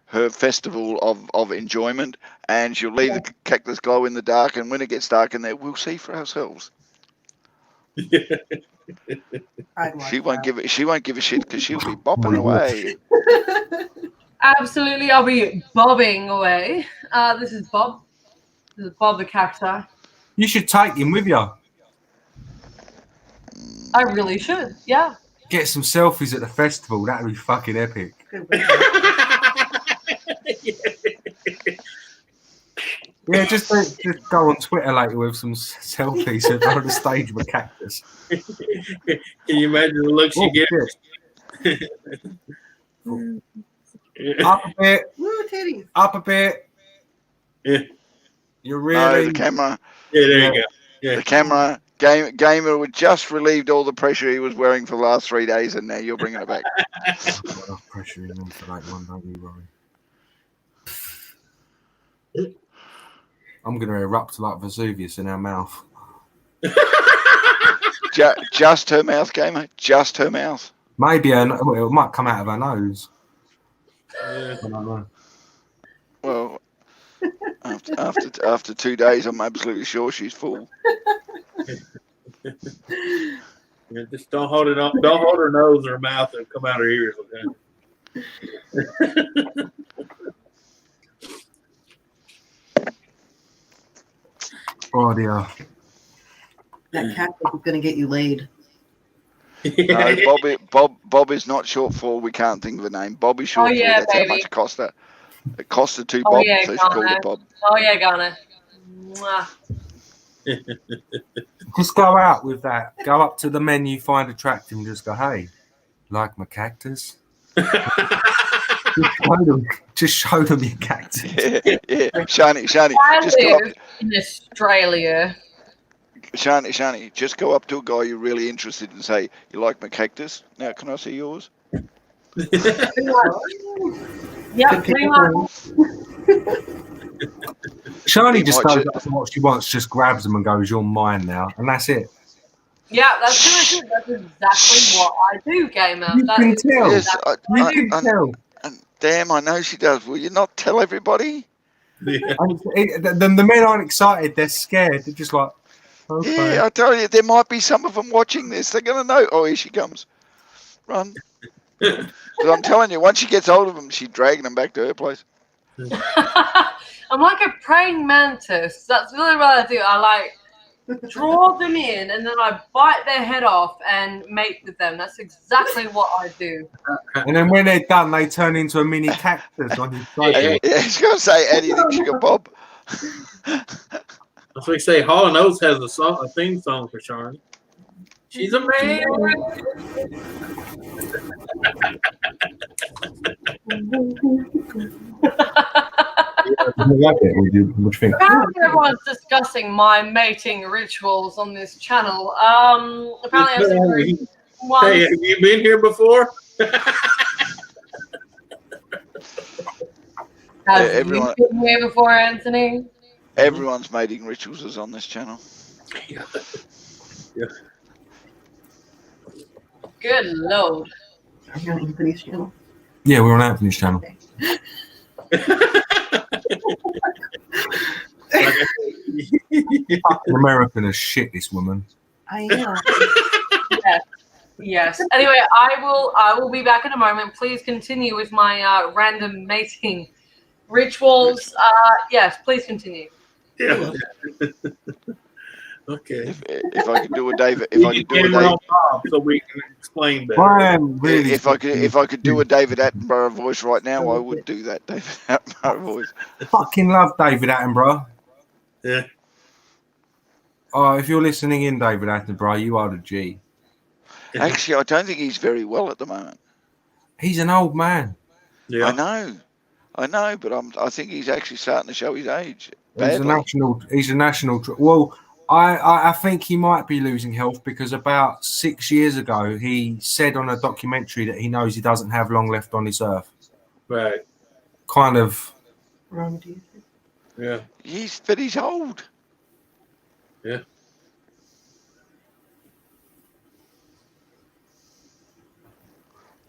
her festival of enjoyment, and she'll leave the cactus glow in the dark. And when it gets dark in there, we'll see for ourselves. She won't give a shit because she'll be bopping away. Absolutely, I'll be bobbing away. This is Bob. This is Bob the cacti. You should take him with you. I really should. Yeah. Get some selfies at the festival. That'd be fucking epic. Yeah, just go on Twitter later with some selfies on the stage with a cactus. Can you imagine the looks you get? Up a bit. Woo, titties. Up a bit. Yeah. You're really. No, the camera. Yeah, there you go. Yeah. The camera. Gamer would just relieved all the pressure he was wearing for the last 3 days, and now you're bringing it back. Enough pressure in for that one, don't you worry. I'm going to erupt like Vesuvius in our mouth. Just her mouth, Gamer. Just her mouth. Maybe it might come out of her nose. Yeah. I don't know. Well, after 2 days, I'm absolutely sure she's full. Yeah, just don't hold it on. Don't hold her nose or her mouth and come out her ears. Okay. Oh dear. That cactus is going to get you laid. No, Bob is not short for we can't think of a name. Bob is short Oh, yeah, for that's baby. how much it cost her. It cost her 2 Oh, Bob, yeah, so she called Ghana. it Bob. Oh, yeah, Ghana. Mwah. Just go out with that. Go up to the men you find attractive and just go, hey, like my cactus? Just show them your cactus. Yeah. Shani, I just go up. live in Australia. Shani, just go up to a guy you're really interested in and say, you like my cactus? Now, can I see yours? Yep, pretty much. Shani just might goes ju- up to what she wants, just grabs them and goes, you're mine now. And that's it. Yeah, that's pretty much it. That's exactly what I do, gamer. You That can is tell. Yes, You can tell. damn, I know she does. Will you not tell everybody? Yeah. And the men aren't excited. They're scared. They're just like, okay. Yeah, I tell you, there might be some of them watching this. They're going to know. Oh, here she comes. Run. Because I'm telling you, once she gets hold of them, she's dragging them back to her place. I'm like a praying mantis. That's really what I do. I like draw them in and then I bite their head off and mate with them. That's exactly what I do. And then when they're done, they turn into a mini cactus on your side. Yeah, he's going to say, Eddie, you think she got Bob? That's what we say. Hall & Oates has a theme song for Sharon. She's a man. What do you think? Apparently everyone's discussing my mating rituals on this channel. Apparently I'm Hey, one. have you been here before? Have everyone- you been here before, Anthony? Everyone's mating rituals is on this channel. Yeah. Good Lord. You're on Anthony's channel. Yeah, we're on Anthony's channel. Fucking American as shit, this woman. I am. Yes. Anyway, I will be back in a moment. Please continue with my random mating rituals. Yes, please continue. Yeah. Okay. If I could do a David, You can camera on Bob so we can explain better. Brian, really. if I could do a David Attenborough voice right now, I would do that David Attenborough voice. Fucking love David Attenborough. Yeah. Oh, if you're listening in, David Attenborough, you are the G. Actually, I don't think he's very well at the moment. He's an old man. Yeah. I know, but I think he's actually starting to show his age. He's a national. Well, I think he might be losing health because about 6 years ago he said on a documentary that he knows he doesn't have long left on this earth. Right. Kind of. Wrong, do you think? Yeah. But he's old. Yeah.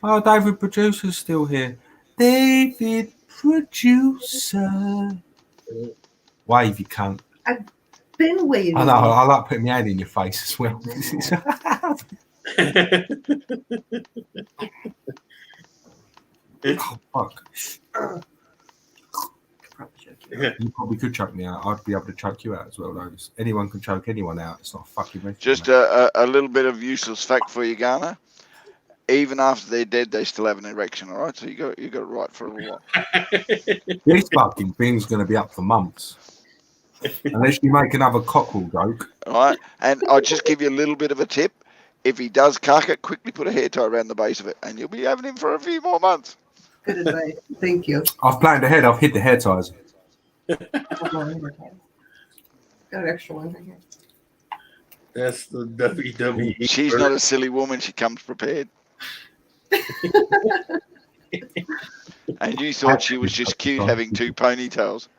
Oh, David Producer's still here. David Producer. Wave, you cunt. Been waiting. I know, I like putting my hand in your face as well. Oh, fuck. You probably could choke me out. I'd be able to choke you out as well, though. Anyone can choke anyone out. It's not fucking me. Just a little bit of useless fact for you, Ghana. Even after they're dead, they still have an erection. All right, so you got it right for a little while. This fucking thing's going to be up for months. Unless you make another cockerel joke. All right, and I'll just give you a little bit of a tip. If he does cuck it, quickly put a hair tie around the base of it, and you'll be having him for a few more months. Good advice. Thank you. I've planned ahead. I've hid the hair ties. Got an extra one right here. That's the WWE. She's not a silly woman. She comes prepared. And you thought she was just cute having 2 ponytails.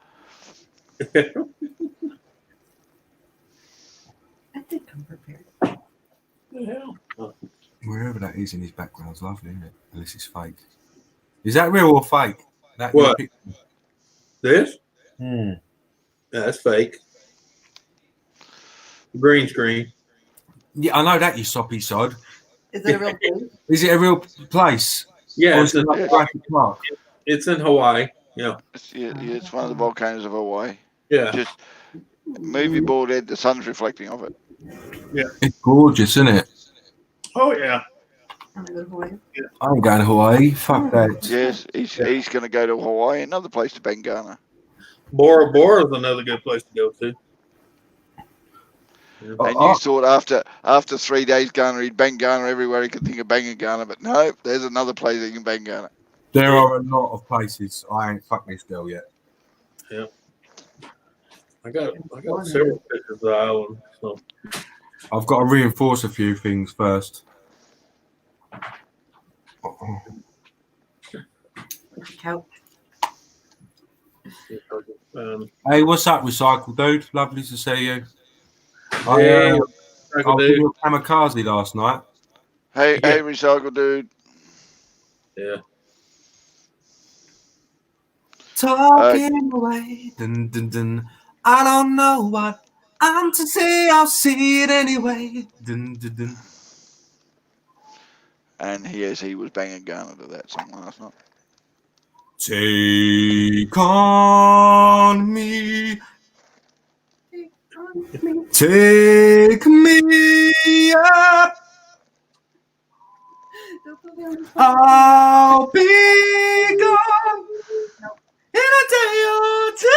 I did come prepared. Wherever that is in his background's lovely, isn't it? Unless it's fake. Is that real or fake? That What? This? Hmm. That's fake. Green screen. Yeah, I know that, you soppy sod. Is it a real thing? Is it a real place? Yeah, Or it's is it like Jurassic Park? in Hawaii. Yeah. It's one of the volcanoes of Hawaii. Yeah. Just move your board head. The sun's reflecting off it. It's gorgeous, isn't it? Oh yeah. Want to go to Hawaii? I'm going to Hawaii. Fuck that. Yes, he's going to go to Hawaii, another place to Bengana. Bora Bora is another good place to go to. Yeah. And you thought after 3 days Ghana, he'd bang Ghana everywhere he could think of banging Ghana, but no, there's another place he can bang Ghana. There are a lot of places. I ain't fucked this girl yet. Yeah. I got several pictures of the island. So I've got to reinforce a few things first. Couch. Hey, what's up, Recycle Dude? Lovely to see you. Hey, I was with your kamikaze last night. Hey, Recycle Dude. Yeah. Talking away. Dun, dun, dun. I don't know what I'm to say. I'll see it anyway. Dun, dun, dun. And he was banging Ghana to that song last night. Take on me. Take me up. I'll be gone in a day or two.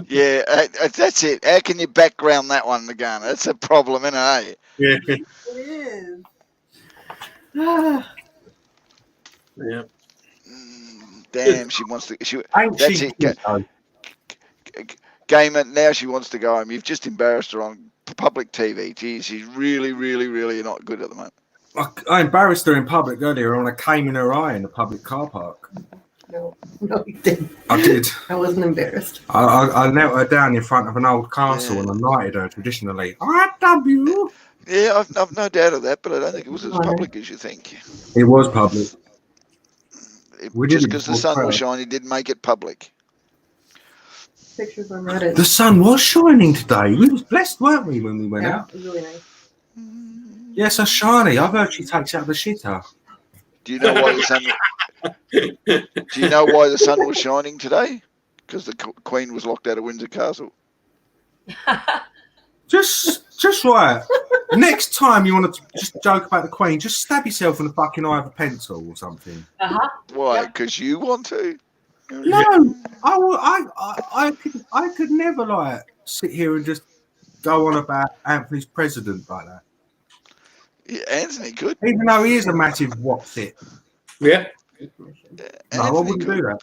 Yeah, that's it. How can you background that one to Ghana? That's a problem, isn't it? Yeah. It is. Yeah. Damn, she wants to. Ain't That's she it. cute, though? Gamer, now she wants to go home. You've just embarrassed her on public TV. Geez, she's really, really, really not good at the moment. I embarrassed her in public earlier when I came in her eye in a public car park. No, you didn't. I did. I wasn't embarrassed. I knelt her down in front of an old castle and I knighted her traditionally. R.W. Yeah, I've no doubt of that, but I don't think it was as public as you think. It was public. Just because the sun was shining didn't make it public. Pictures on Reddit. The sun was shining today. We was blessed, weren't we, when we went out? It was really nice. Yes, so shiny. I've heard she takes out the shitter. Do you know why the sun? Do you know why the sun was shining today? Because the Queen was locked out of Windsor Castle. Just right. Next time you want to just joke about the Queen, just stab yourself in the fucking eye with a pencil or something. Why? Because you want to? No, I could never like sit here and just go on about Anthony's president like that. Yeah, Anthony could. Even though he is a massive what's it. Yeah. No, I wouldn't do that.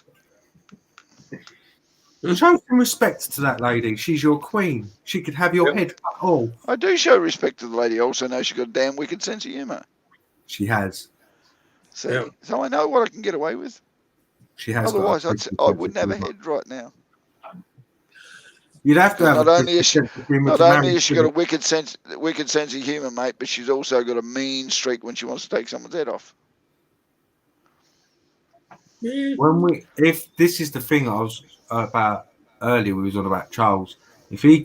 Show some respect to that lady. She's your queen. She could have your head cut off. I do show respect to the lady. I also know she's got a damn wicked sense of humour. She has. So I know what I can get away with. She has. Otherwise, I wouldn't have a head right now. You'd have to have. Not only has she got a wicked sense of humour, mate, but she's also got a mean streak when she wants to take someone's head off. If this is the thing I was about earlier, we was on about Charles. When he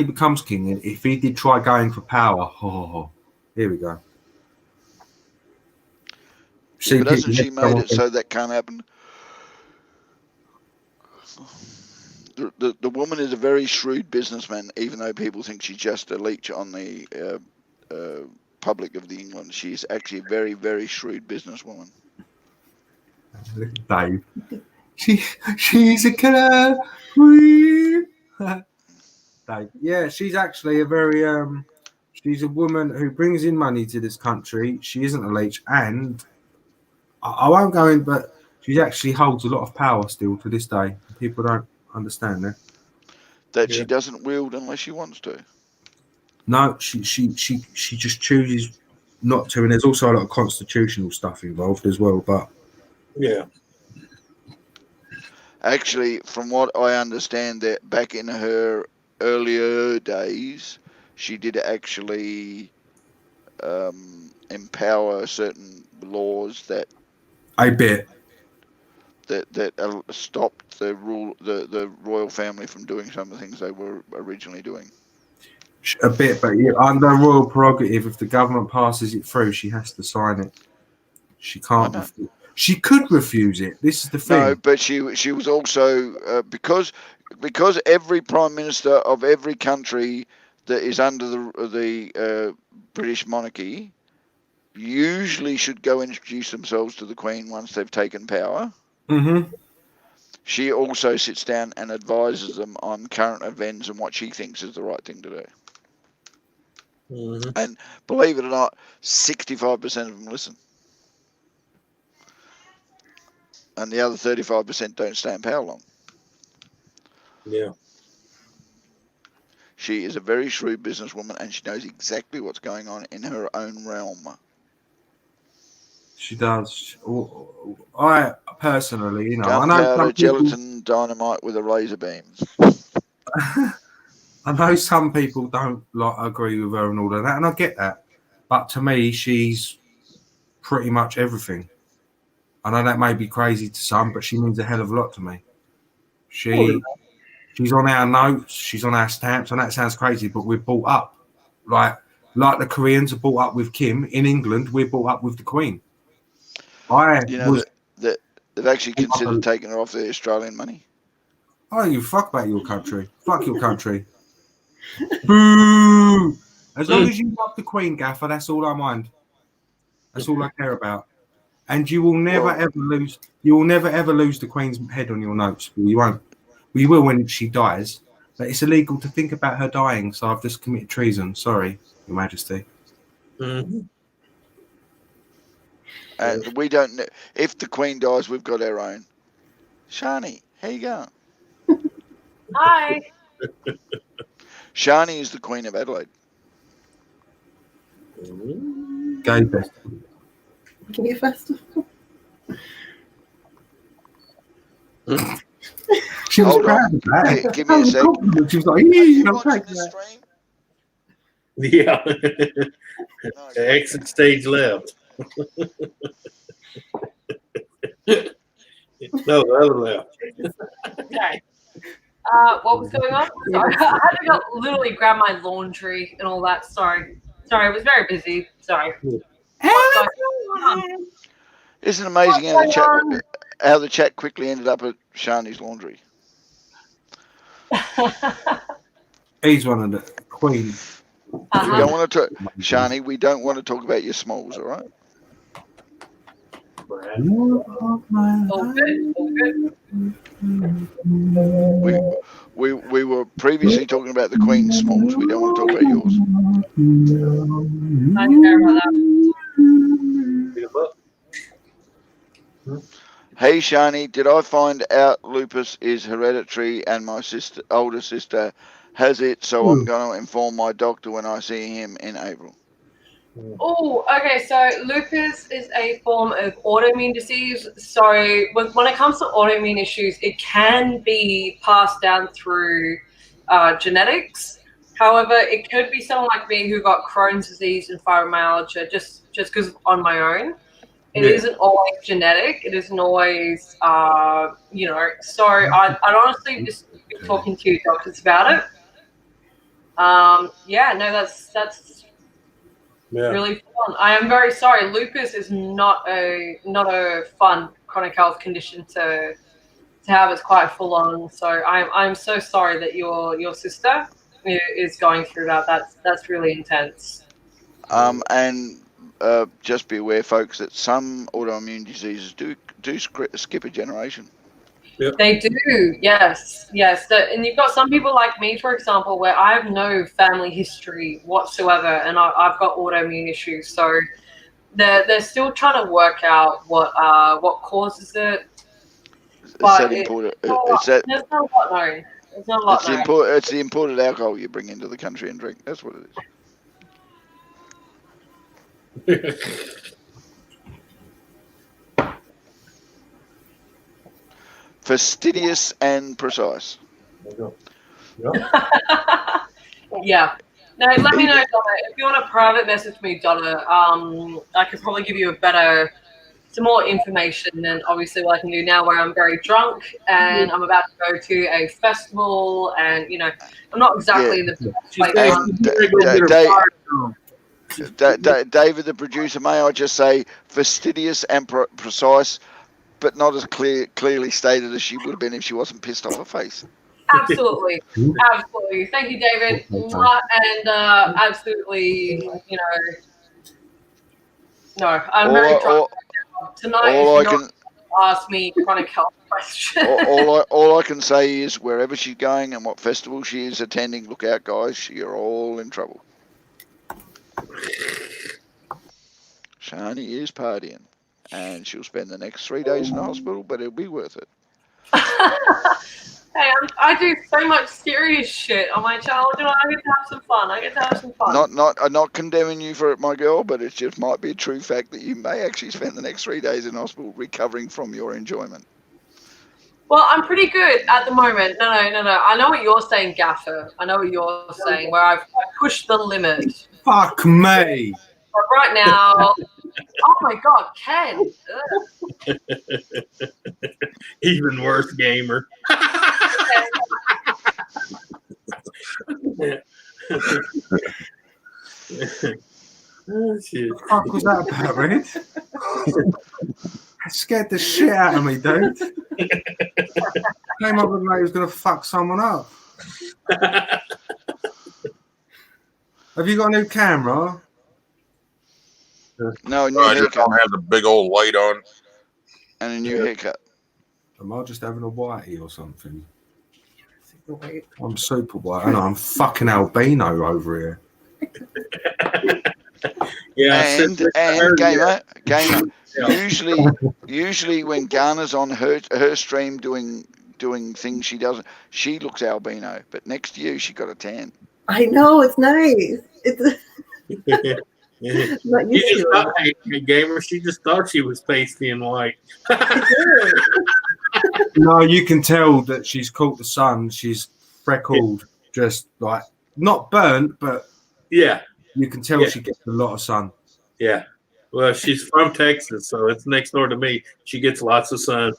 becomes king, and if he did try going for power, here we go. Yeah, but hasn't she made it so that can't happen? The woman is a very shrewd businessman, even though people think she's just a leech on the public of the England. She is actually a very, very shrewd businesswoman. Look at Dave. She's a killer queen. Dave. Yeah, she's actually a very she's a woman who brings in money to this country. She isn't a leech, and I won't go in, but she actually holds a lot of power still to this day. People don't understand that. That she doesn't wield unless she wants to. No, she just chooses not to, and there's also a lot of constitutional stuff involved as well. But yeah, actually, from what I understand, that back in her earlier days, she did actually empower certain laws that stopped the royal family from doing some of the things they were originally doing. A bit, but under royal prerogative, if the government passes it through, she has to sign it. She can't. She could refuse it. This is the thing. No, but she was also because every prime minister of every country that is under the British monarchy usually should go introduce themselves to the Queen once they've taken power. Mm-hmm. She also sits down and advises them on current events and what she thinks is the right thing to do. Mhm. And believe it or not, 65% of them listen. And the other 35% don't stay in power long. Yeah. She is a very shrewd businesswoman, and she knows exactly what's going on in her own realm. She does. I personally, I know Gunpowder, some people. gelatin, dynamite with a razor beams. I know some people don't agree with her and all of that, and I get that. But to me, she's pretty much everything. I know that may be crazy to some, but she means a hell of a lot to me. She's on our notes, she's on our stamps, and that sounds crazy, but we're brought up like the Koreans are brought up with Kim in England. We're brought up with the Queen. That they've actually considered taking her off the Australian money. Oh, you fuck about your country. Fuck your country. Boo! As long as you love the Queen, Gaffer, that's all I mind. That's all I care about. And you will never ever lose. You will never ever lose the Queen's head on your notes. You won't. We will when she dies. But it's illegal to think about her dying, so I've just committed treason. Sorry, Your Majesty. Mm-hmm. And we don't know. If the Queen dies, we've got our own. Shani, how you going? Hi. Shani is the Queen of Adelaide. Gay festival. Gay festival. She was Hold proud on. of that. Give me a sec. She was like, Are you I'm watching taking this that. stream? Yeah. No. Exit stage left. No, the other left. Okay. What was going on? Sorry, I had to go literally grab my laundry and all that. Sorry, I was very busy. Sorry. What's going on? Isn't it amazing how the chat quickly ended up at Shani's laundry? He's one of the Queen. We don't want to talk, Shani. We don't want to talk about your smalls, all right? All good. We were previously talking about the Queen's smalls. We don't want to talk about yours. I care about that. Hey Shani, did I find out lupus is hereditary and my older sister has it, so I'm going to inform my doctor when I see him in April. Oh, okay. So lupus is a form of autoimmune disease. So when it comes to autoimmune issues, it can be passed down through genetics. However, it could be someone like me who got Crohn's disease and fibromyalgia just because on my own. It isn't always genetic. It isn't always, So I'd honestly just be talking to your doctors about it. That's really fun. I am very sorry. Lupus is not a fun chronic health condition to have. It's quite full on. So I'm so sorry that your sister is going through that. That's really intense. And just be aware, folks, that some autoimmune diseases do skip a generation. Yep. They do, yes. And you've got some people like me, for example, where I have no family history whatsoever, and I've got autoimmune issues. So they're still trying to work out what causes it. But There's not a lot known. It's the imported alcohol you bring into the country and drink. That's what it is. Fastidious and precise. Yeah. No, let me know, Donna. If you want to private message me, Donna, I could probably give you some more information than obviously what I can do now, where I'm very drunk and I'm about to go to a festival, and I'm not exactly in the place. David, the producer, may I just say fastidious and precise, but not as clearly stated as she would have been if she wasn't pissed off her face. Absolutely. Thank you, David. And absolutely, No, I'm very drunk. Tonight, all if I you're can not ask me chronic health questions. all I can say is wherever she's going and what festival she is attending, look out, guys. You're all in trouble. Shani is partying, and she'll spend the next 3 days in the hospital, but it'll be worth it. Hey, I do so much serious shit on my channel. I get to have some fun. I'm not condemning you for it, my girl, but it just might be a true fact that you may actually spend the next 3 days in hospital recovering from your enjoyment. Well, I'm pretty good at the moment. No. I know what you're saying, Gaffer. I know what you're saying, where I've pushed the limit. Fuck me. But right now, oh my God, Ken. Even worse, gamer. Oh, shit. What the fuck was that about, Red? That scared the shit out of me, dude. Came up with me, he was going to fuck someone up. Have you got a new camera? No, new I just haircut don't have the big old light on. and a new haircut. Am I just having a whitey or something? I'm super white. I know, I'm fucking albino over here. Yeah, And gamer. Usually when Garner's on her stream doing things she doesn't, she looks albino. But next to you, she got a tan. I know, it's nice. It's not She used just to thought, hey, gamer, she just thought she was pasty and white. it. No, you can tell that she's caught the sun. She's freckled, just like not burnt, but Yeah, you can tell she gets a lot of sun. yeah. Well, she's from Texas, so it's next door to me. She gets lots of sun.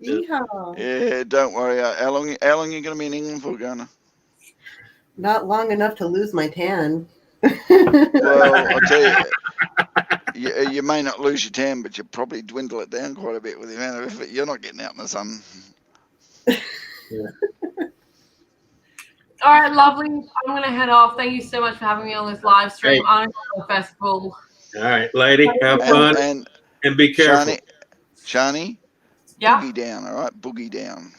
Yeehaw. Yeah, don't worry. How long are you going to be in England for, Garner? Not long enough to lose my tan. Well, I'll tell you, you may not lose your tan, but you probably dwindle it down quite a bit with the amount of effort you're not getting out in the sun. All right, lovely. I'm going to head off. Thank you so much for having me on this live stream. Hey. I'm at the festival. All right, lady, have fun and be careful. Shani, Yeah. boogie down, all right? Boogie down.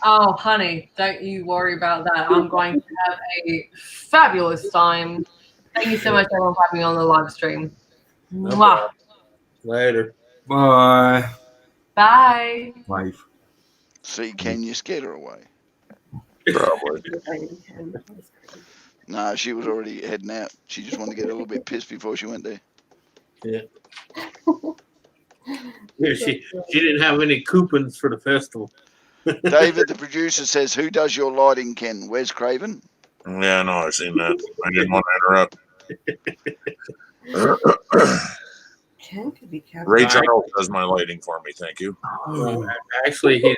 Oh, honey, don't you worry about that. I'm going to have a fabulous time. Thank you so much, everyone, for having me on the live stream. Mwah. Later. Bye. Bye. Wave. See, can you scared her away? Probably. No, she was already heading out. She just wanted to get a little bit pissed before she went there. Yeah. Yeah, she didn't have any coupons for the festival. David, the producer, says, "Who does your lighting, Ken? Where's Craven?" Yeah, no, I've seen that. I didn't want to interrupt. Ken could be careful. Ray Charles does my lighting for me. Thank you. Actually, he's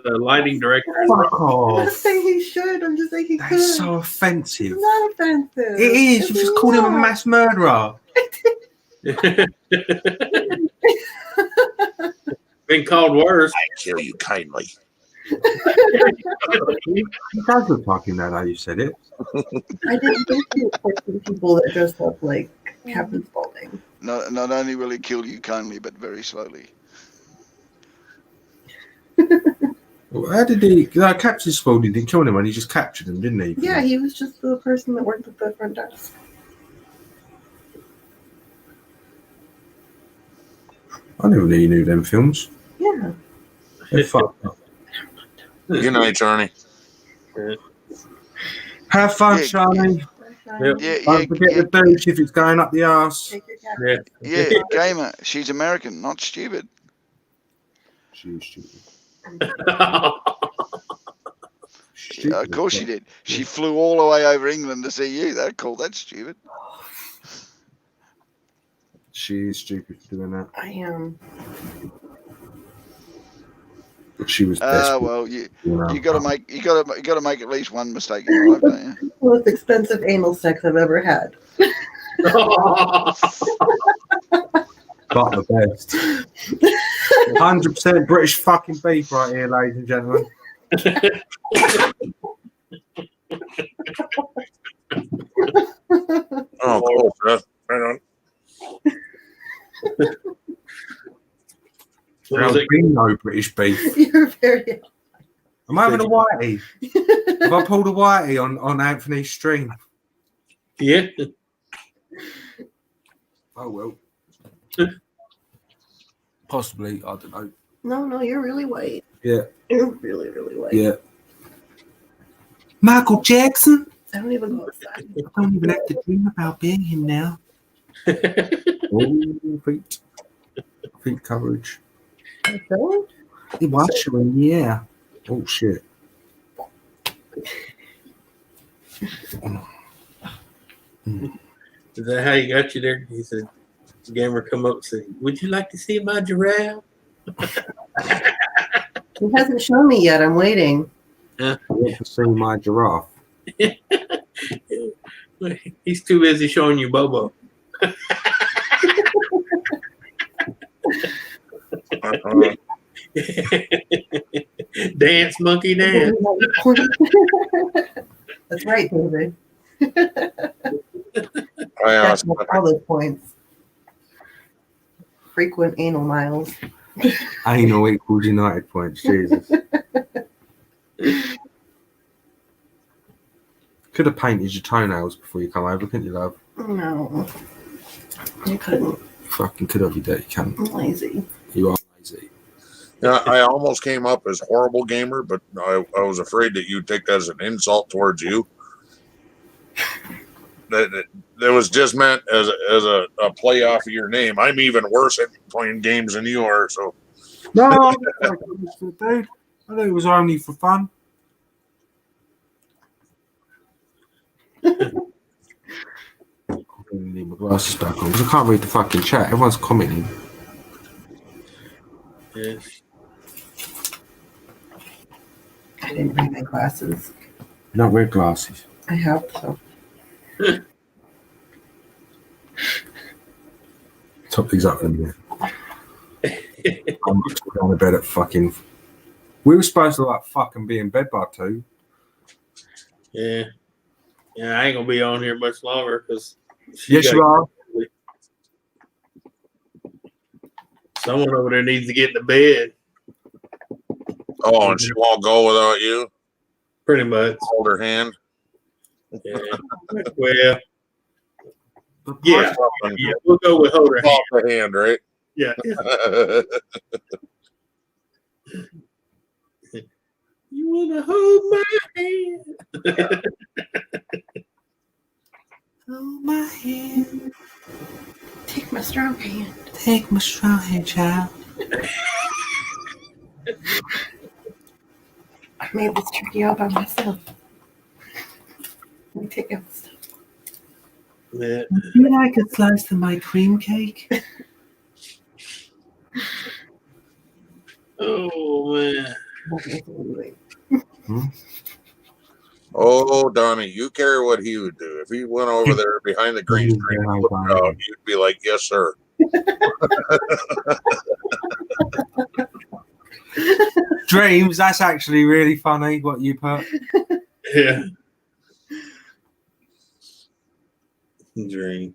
the lighting director. Fuck I'm off. not saying he should. I'm just saying he could. That's so offensive. It's not offensive. It is. You It's just called him a not. mass murderer. Been called worse. I kill you kindly. He does look like him now that you said it. I didn't think he was forcing people that dressed up like Captain Spaulding. Not only will he kill you kindly, but very slowly. How did he? Captain Spaulding didn't kill anyone. He just captured him, didn't he? Yeah, he was just the person that worked at the front desk. I never knew you knew them films. Yeah. They're fucked up. Good night, Johnny. Have fun, Yeah. Charlie. Yep. Don't forget the douche if it's going up the arse. Take your cat. Yeah. Yeah, gamer. She's American, not stupid. She's stupid. Of course she did. She flew all the way over England to see you. They'd call that stupid. She is stupid for doing that. I am. But she was desperate. Well, you know. got to make at least one mistake in your life, don't you? Most expensive anal sex I've ever had. But the best. 100% British fucking beef right here, ladies and gentlemen. Oh, cool, Seth. Hang on. What was it? Albino British beef. You're very. I'm having a whitey. Have I pulled a whitey on Anthony's stream? Yeah. Oh well. Possibly, I don't know. No, you're really white. Yeah. You're really, really white. Yeah. Michael Jackson. I don't even go outside. I don't even have to dream about being him now. Oh, feet coverage. So? He was showing, yeah. Oh shit. Is that how he got you there? He said, the gamer come up and said, would you like to see my giraffe? He hasn't shown me yet. I'm waiting. I want to see my giraffe. He's too busy showing you Bobo. Dance, monkey, dance. That's right, David. I That's all those points. Frequent anal miles. Anal equals United points, Jesus. Could have painted your toenails before you come over, couldn't you, love? No. You couldn't. Fucking could have, you dirty cunt. I'm lazy. You are lazy. Yeah, I almost came up as horrible gamer, but I was afraid that you'd take that as an insult towards you. That was just meant as a play off of your name. I'm even worse at playing games than you are. So No, I think it was only for fun. I need my glasses back on because I can't read the fucking chat. Everyone's commenting. Yes. I didn't bring my glasses. You don't wear glasses. I have so. Something's up in there. I'm just going to bed at fucking. We were supposed to like fucking be in bed by 2. Yeah. Yeah, I ain't gonna be on here much longer because Yes, you are. Someone over there needs to get to bed. and she won't go without you. Pretty much. Hold her hand. Yeah. Well. Yeah. Yeah. We'll go with hold her hand. Off the hand, right? Yeah. You wanna hold my hand? Hold my hand. Take my strong hand. Take my strong hand, child. I made this turkey all by myself. Let me take out the stuff. Yeah. Would you like a slice of my cream cake? Oh man. Oh, Donnie, you care what he would do. If he went over there behind the green screen and flipped it out, you'd be like, yes, sir. Dreams, that's actually really funny what you put. Yeah. Dream.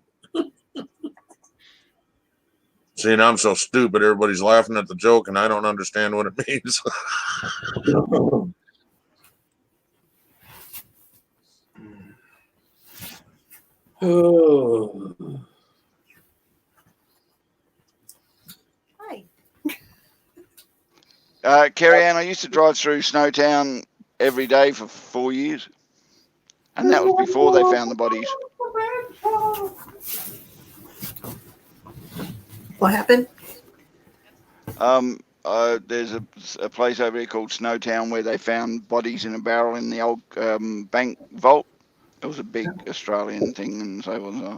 See, and I'm so stupid. Everybody's laughing at the joke, and I don't understand what it means. Oh. Hi. Carrie Ann, I used to drive through Snowtown every day for 4 years. And that was before they found the bodies. What happened? There's a place over there called Snowtown where they found bodies in a barrel in the old bank vault. It was a big Australian thing and so on.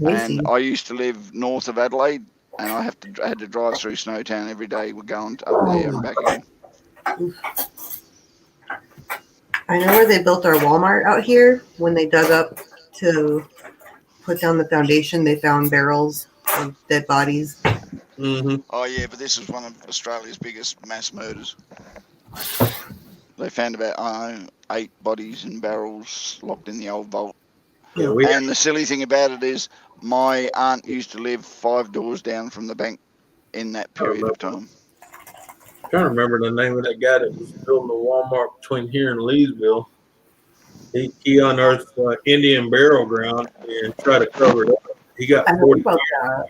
And I used to live north of Adelaide, and I had to drive through Snowtown every day. We're going up there and back again. I know where they built our Walmart out here. When they dug up to put down the foundation, they found barrels of dead bodies. Mm-hmm. Oh yeah, but this is one of Australia's biggest mass murders. They found about 8 bodies in barrels locked in the old vault. Yeah, we And the silly thing about it is, my aunt used to live 5 doors down from the bank in that period of time. I'm trying to remember the name of that guy that was building the Walmart between here and Leesville. He unearthed Indian burial ground and tried to cover it up. He got I heard 40 about years. that.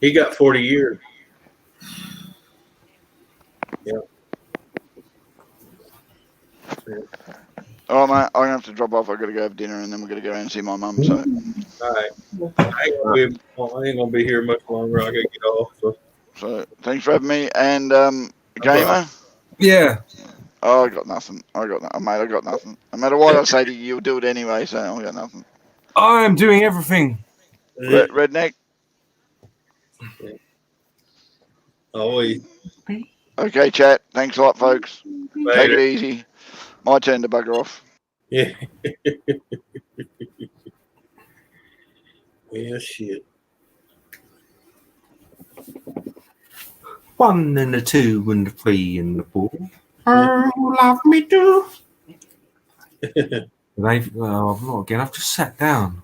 He got 40 years. Yeah. All right, mate. I'm gonna have to drop off. I gotta go have dinner, and then we're gonna go and see my mum. So, All right. I ain't gonna be here much longer. I gotta get off. so thanks for having me. And Gamer. Yeah. Oh, I got nothing. Mate, I got nothing. No matter what I say to you, you'll do it anyway. So I got nothing. I am doing everything. Redneck. Always. Okay, chat. Thanks a lot, folks. Take Later. it easy. My turn to bugger off. Yeah. Yeah, shit. 1 and a 2 and a 3 and a 4. Oh, you love me too. I've not again. I've just sat down.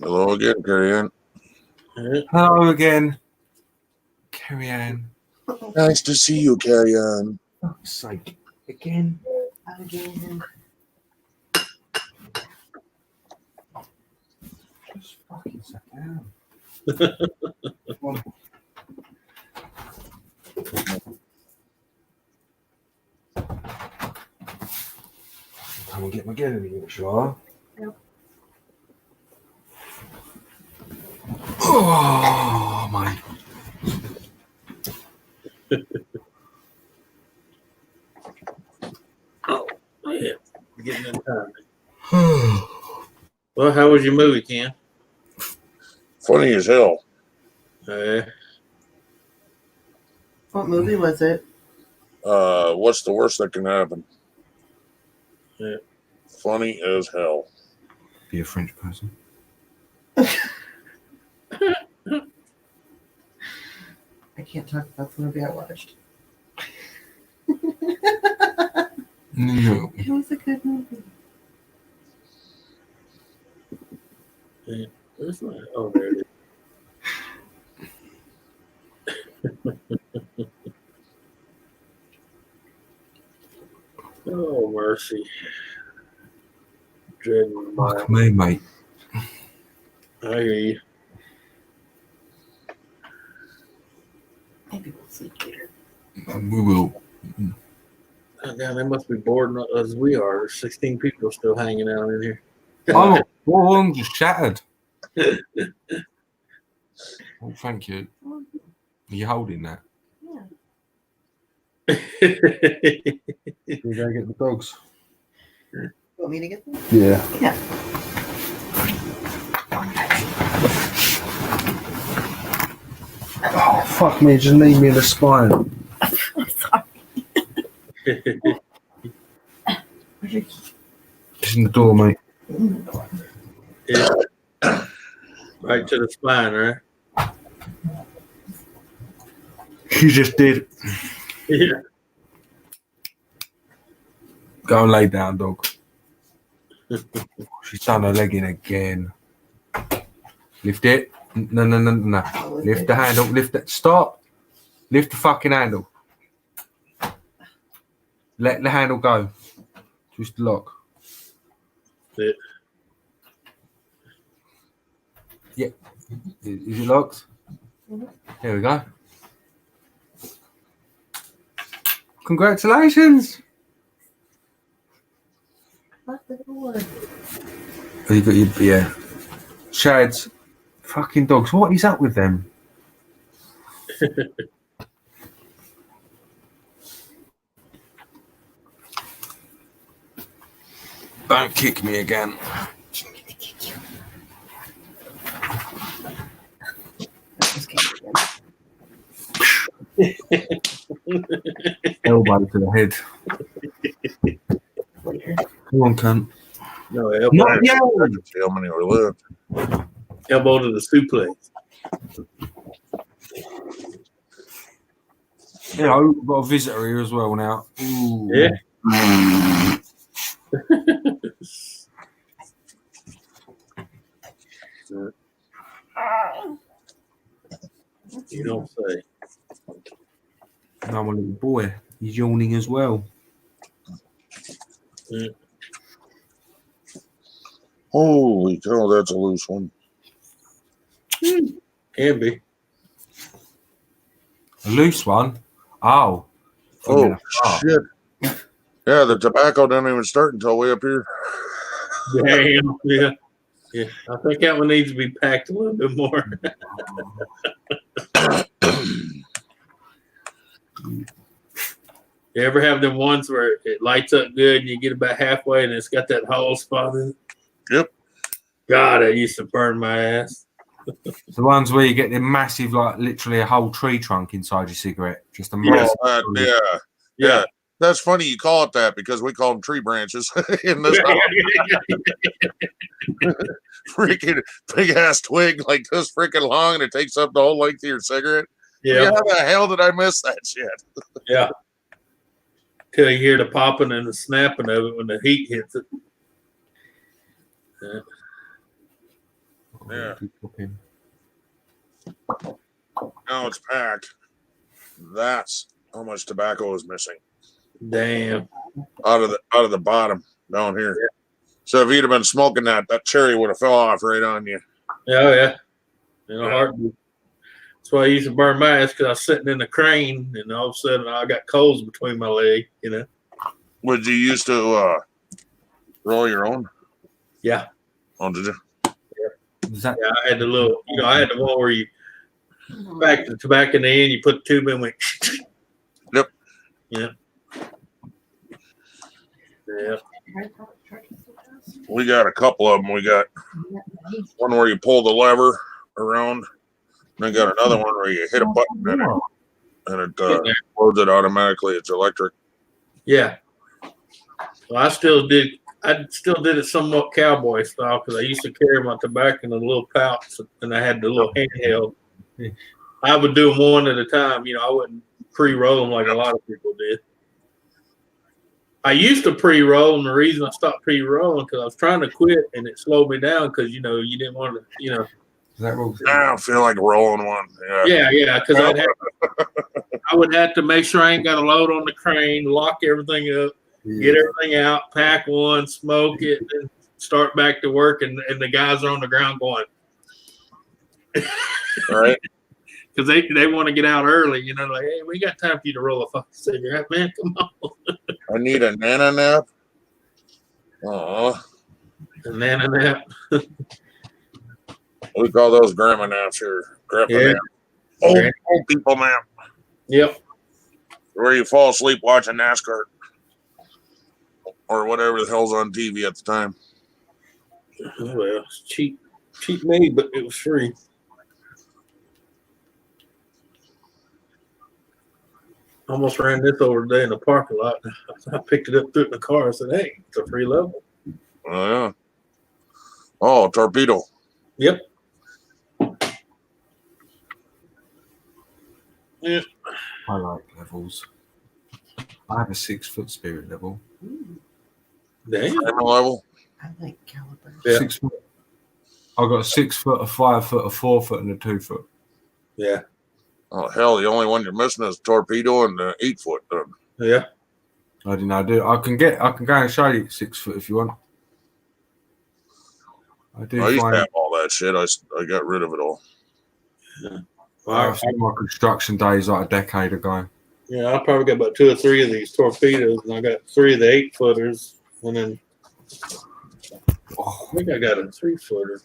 Hello again, Carrie Ann. Hello again, Carrie Ann. Nice to see you, Carrie Ann. For fuck's sake. Again. Just fucking sat down. Come and get my gear in, sure. Yep. Oh, my. Oh, yeah. Getting in time. Well, how was your movie, Ken? Funny as hell. What movie was it? What's the worst that can happen? Yeah. Funny as hell. Be a French person. I can't talk about the movie I watched. No. It was a good movie. Yeah. It's not, oh, there it is. Oh, mercy. Dreading my. Fuck me, mate. I hear you. Maybe we'll sleep later. We will. Oh, God, they must be bored as we are. There's 16 people still hanging out in here. Oh, one of them just shattered. Oh, thank you. Are you holding that? Yeah. We go get the dogs. You want me to get them? Yeah. Yeah. Oh, fuck me. Just knee me in the spine. I'm sorry. Where's your key? It's in the door, mate. Yeah. Right to the spine, right? She just did. Yeah. Go and lay down, dog. She's done her leg in again. Lift it. No. Lift the handle. Lift it. Stop. Lift the fucking handle. Let the handle go. Just lock. Yeah. Yeah. Is it locked? Here we go. Congratulations. Lock the door. Oh, you got your, yeah. Shads. Fucking dogs. What is up with them? Don't kick me again. Elbow to the head. Come on, cunt. No, elbow, Not yet. See how many are left. elbow to the suplex. You know, we've got a visitor here as well now. Ooh. Yeah. You don't say. Now my little boy, he's yawning as well. Holy cow, that's a loose one. Can be. A loose one? Oh. Oh, shit. Yeah, the tobacco didn't even start until way up here. Damn. Yeah. Yeah. I think that one needs to be packed a little bit more. You ever have them ones where it lights up good and you get about halfway and it's got that hollow spot in it? Yep. God, that used to burn my ass. The ones where you get the massive, like literally a whole tree trunk inside your cigarette. Just a massive. Yeah. That's funny you call it that because we call them tree branches in this freaking big ass twig like this freaking long and it takes up the whole length of your cigarette. Yeah. How the hell did I miss that shit? Yeah. Till you hear the popping and the snapping of it when the heat hits it. Yeah. Now it's packed. That's how much tobacco is missing. Damn. Out of the bottom down here. Yeah. So if you'd have been smoking that cherry would have fell off right on you. Oh yeah. In a heartbeat. That's why I used to burn my ass because I was sitting in the crane and all of a sudden I got coals between my legs, you know. Would you used to roll your own? Yeah. Oh, did you? Yeah, I had the little, I had the one where you back the tobacco in the end, you put the tube in, went. Yep. Yeah. Yeah. We got a couple of them. We got one where you pull the lever around, and then got another one where you hit a button and it loads it automatically. It's electric. Yeah. Well, I still did it somewhat cowboy style because I used to carry my tobacco in a little pouch and I had the little handheld. I would do them one at a time. I wouldn't pre-roll them like a lot of people did. I used to pre-roll, and the reason I stopped pre-rolling because I was trying to quit and it slowed me down because you didn't want to I don't feel like rolling one. Yeah, because I would have to make sure I ain't got a load on the crane, lock everything up, get everything out, pack one, smoke it, and start back to work, and the guys are on the ground going. All right. Because they want to get out early, like, hey, we got time for you to roll a fucking cigarette, man. Come on. I need a nana nap. Oh. A nana nap. We call those grandma naps here. Grandpa nap. Old people nap. Yep. Where you fall asleep watching NASCAR. Or whatever the hell's on TV at the time. Well, it's cheap made, but it was free. Almost ran this over today in the parking lot. I picked it up, threw it in the car. I said, hey, it's a free level. Oh, yeah. Oh, torpedo. Yep. Yeah. I like levels. I have a 6-foot spirit level. Damn. Level. I like calibers. Yeah. 6 foot. I've got a 6 foot, a 5 foot, a 4 foot, and a 2 foot. Yeah. Oh, hell, the only one you're missing is torpedo and the 8 foot. Yeah. I didn't know. I can go and show you 6 foot if you want. I used to have all that shit. I got rid of it all. Yeah. Well, my construction days like a decade ago. Yeah, I probably got about 2 or 3 of these torpedoes, and I got 3 of the 8-footers, and then I think I got a 3-footer.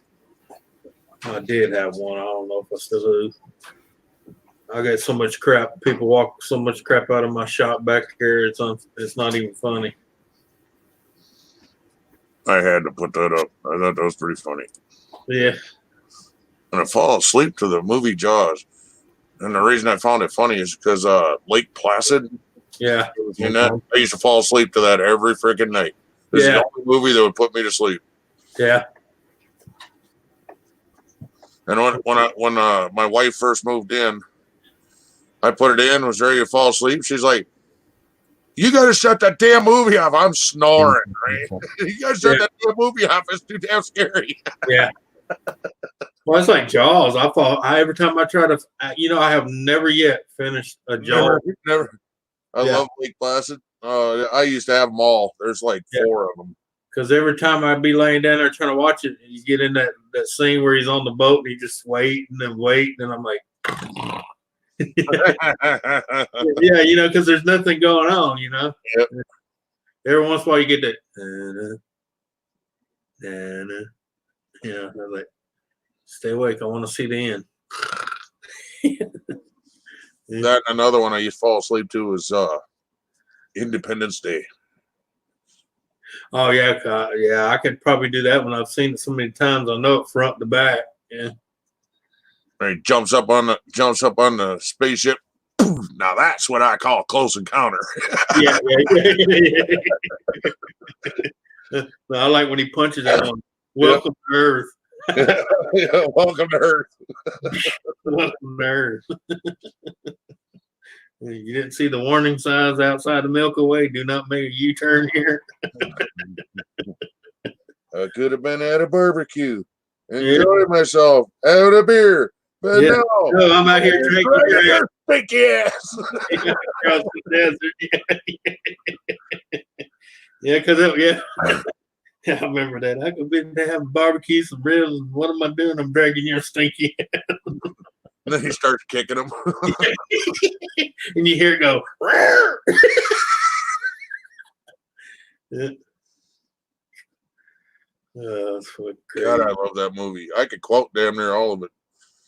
I did have one. I don't know if I still do. I got so much crap. People walk so much crap out of my shop back here. It's not even funny. I had to put that up. I thought that was pretty funny. Yeah. And I fall asleep to the movie Jaws. And the reason I found it funny is because Lake Placid. Yeah. I used to fall asleep to that every freaking night. It's the only movie that would put me to sleep. Yeah. And when my wife first moved in, I put it in, was ready to fall asleep. She's like, you got to shut that damn movie off. I'm snoring, right? You got to shut that damn movie off. It's too damn scary. Yeah. Well, it's like Jaws. Every time I try to, I have never yet finished a Jaws. Never. I love Lake Placid. I used to have them all. There's like 4 of them. Because every time I'd be laying down there trying to watch it, and you get in that scene where he's on the boat and he just wait, and I'm like, yeah, because there's nothing going on, Yep. Every once in a while you get that, I'm like, stay awake. I want to see the end. That another one I used to fall asleep to is Independence Day. Oh yeah, yeah. I could probably do that when I've seen it so many times. I know it front to back. Yeah. He jumps up on the spaceship. Now that's what I call close encounter. Yeah. I like when he punches that one. Welcome to Earth. Welcome to Earth. Welcome to Earth. You didn't see the warning signs outside the Milky Way. Do not make a U-turn here. I could have been at a barbecue, enjoying myself, having a beer, but no, I'm out here drinking your big ass. across the desert. Yeah, because I remember that. I could be having barbecue, some ribs, and what am I doing? I'm dragging your stinky. And then he starts kicking him. And you hear it go. Yeah. That's what God, I love that movie. I could quote damn near all of it.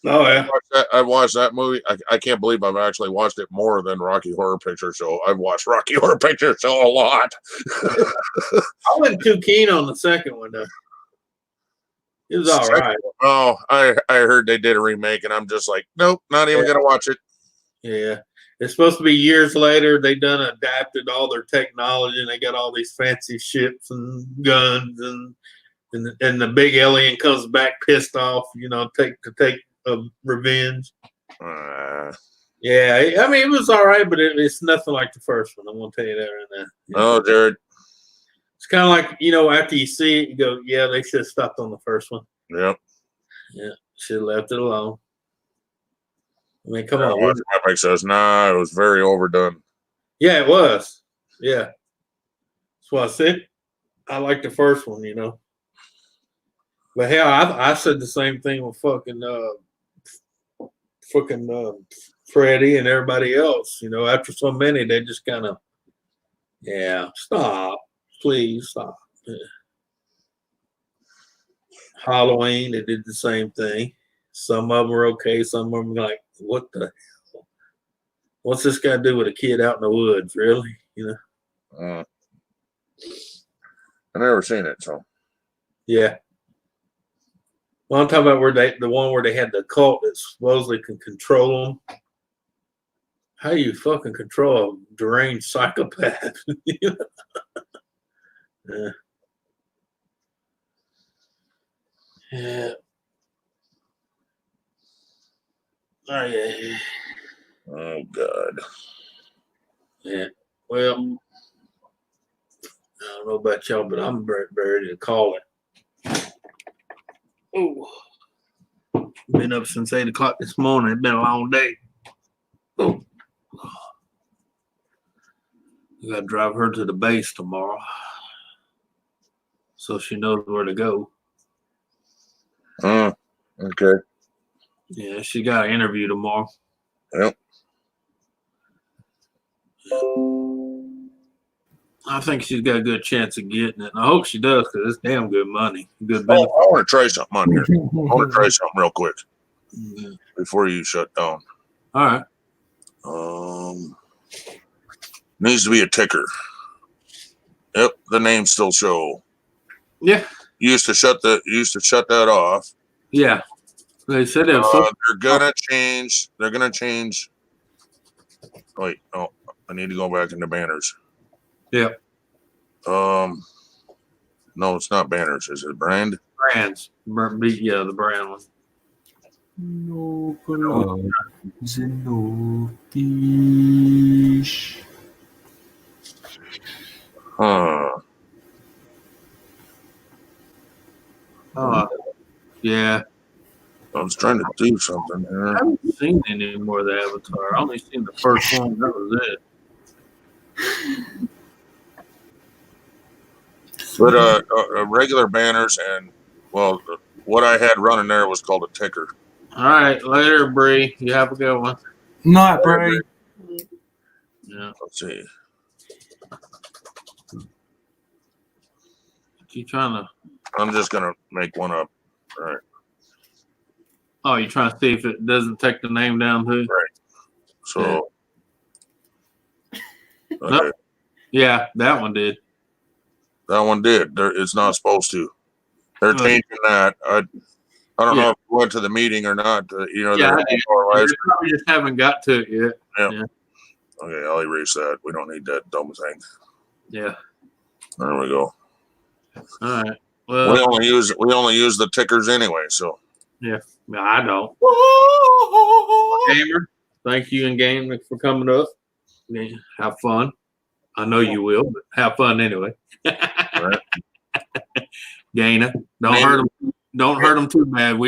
Oh yeah, I watched that movie. I can't believe I've actually watched it more than Rocky Horror Picture Show. I've watched Rocky Horror Picture Show a lot. I wasn't too keen on the second one though. It was all right. Oh, I heard they did a remake, and I'm just like, nope, not even gonna watch it. Yeah, it's supposed to be years later. They done adapted all their technology, and they got all these fancy ships and guns, and the big alien comes back pissed off, to take revenge. Yeah, I mean it was all right, but it's nothing like the first one. I'm gonna tell you that right now. Yeah. Oh, Jared. It's kind of like, after you see it, you go, yeah, they should have stopped on the first one. Yep. Yeah, should have left it alone. I mean, come on. My bike says, nah, it was very overdone. Yeah, it was. Yeah. That's what I said. I like the first one, But hell, I said the same thing with fucking Freddie and everybody else. After so many, they just kind of, stop. Please stop. Yeah. Halloween, they did the same thing. Some of them were okay. Some of them were like, what the hell? What's this guy do with a kid out in the woods? Really? I never seen it, so. Yeah. Well, I'm talking about the one where they had the cult that supposedly can control them. How do you fucking control a deranged psychopath? Yeah. Yeah. Oh yeah. Oh God. Yeah. Well, I don't know about y'all, but I'm ready to call it. Oh. Been up since 8 o'clock this morning. It's been a long day. Oh. I gotta drive her to the base tomorrow, so she knows where to go. Okay. Yeah, she got an interview tomorrow. Yep. I think she's got a good chance of getting it. And I hope she does because it's damn good money. Good Oh, benefit. I want to try something on here. I want to try something real quick before you shut down. All right. Needs to be a ticker. Yep, the names still show. Yeah. You used to shut that off. Yeah. They said it was they're gonna change. They're gonna change. Wait, oh, I need to go back into banners. Yeah. No, it's not banners. Is it brand? Brands. Yeah, the brand one. No gloves and no fish. Yeah, Yeah. I was trying to do something I here. haven't seen any more of the Avatar. I only seen the first one. That was it. But regular banners and, well, what I had running there was called a ticker. All right. Later, Bree. You have a good one. Night, Bray. Yeah. Let's see. You trying to? I'm just going to make one up. All right. Oh, you trying to see if it doesn't take the name down too? So, okay. Nope. Yeah, that one did. That one did. It's not supposed to. They're changing that. I don't know if you went to the meeting or not. Yeah, I did. They probably just haven't got to it yet. Yeah. Okay, I'll erase that. We don't need that dumb thing. Yeah. There we go. All right. Well, We only use the tickers anyway. So yeah, I don't. Gamer, thank you and Game for coming up. Yeah, have fun. I know you will, but have fun anyway. Right. Gaina, don't hurt him. Don't hurt him too bad.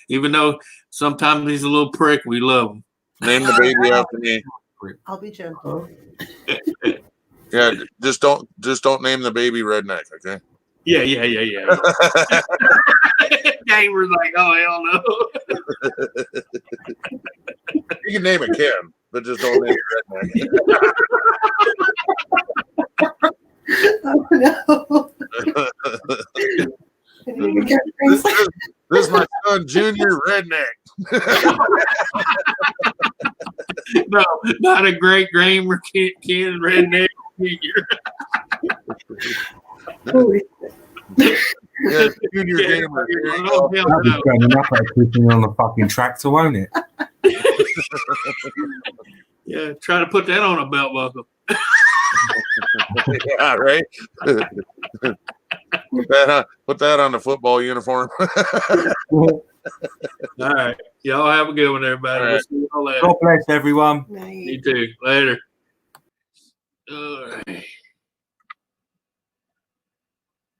Even though sometimes he's a little prick, we love him. Name the baby after me. I'll be gentle. Yeah, just don't name the baby Redneck, okay? Yeah. Gamer's like, oh hell no. You can name it Ken, but just don't name it Redneck. Oh no. This is my son, Junior Redneck. No, not a great Gamer Ken Redneck Junior. Yeah, Junior Gamer. Oh, hell That'll be no. turning up at pushing on the fucking tractor, won't it? Yeah, try to put that on a belt buckle. Yeah, right. Put that on the football uniform. All right. Y'all have a good one, everybody. All right. We'll see y'all later. God bless everyone. Night. You too. Later. All right.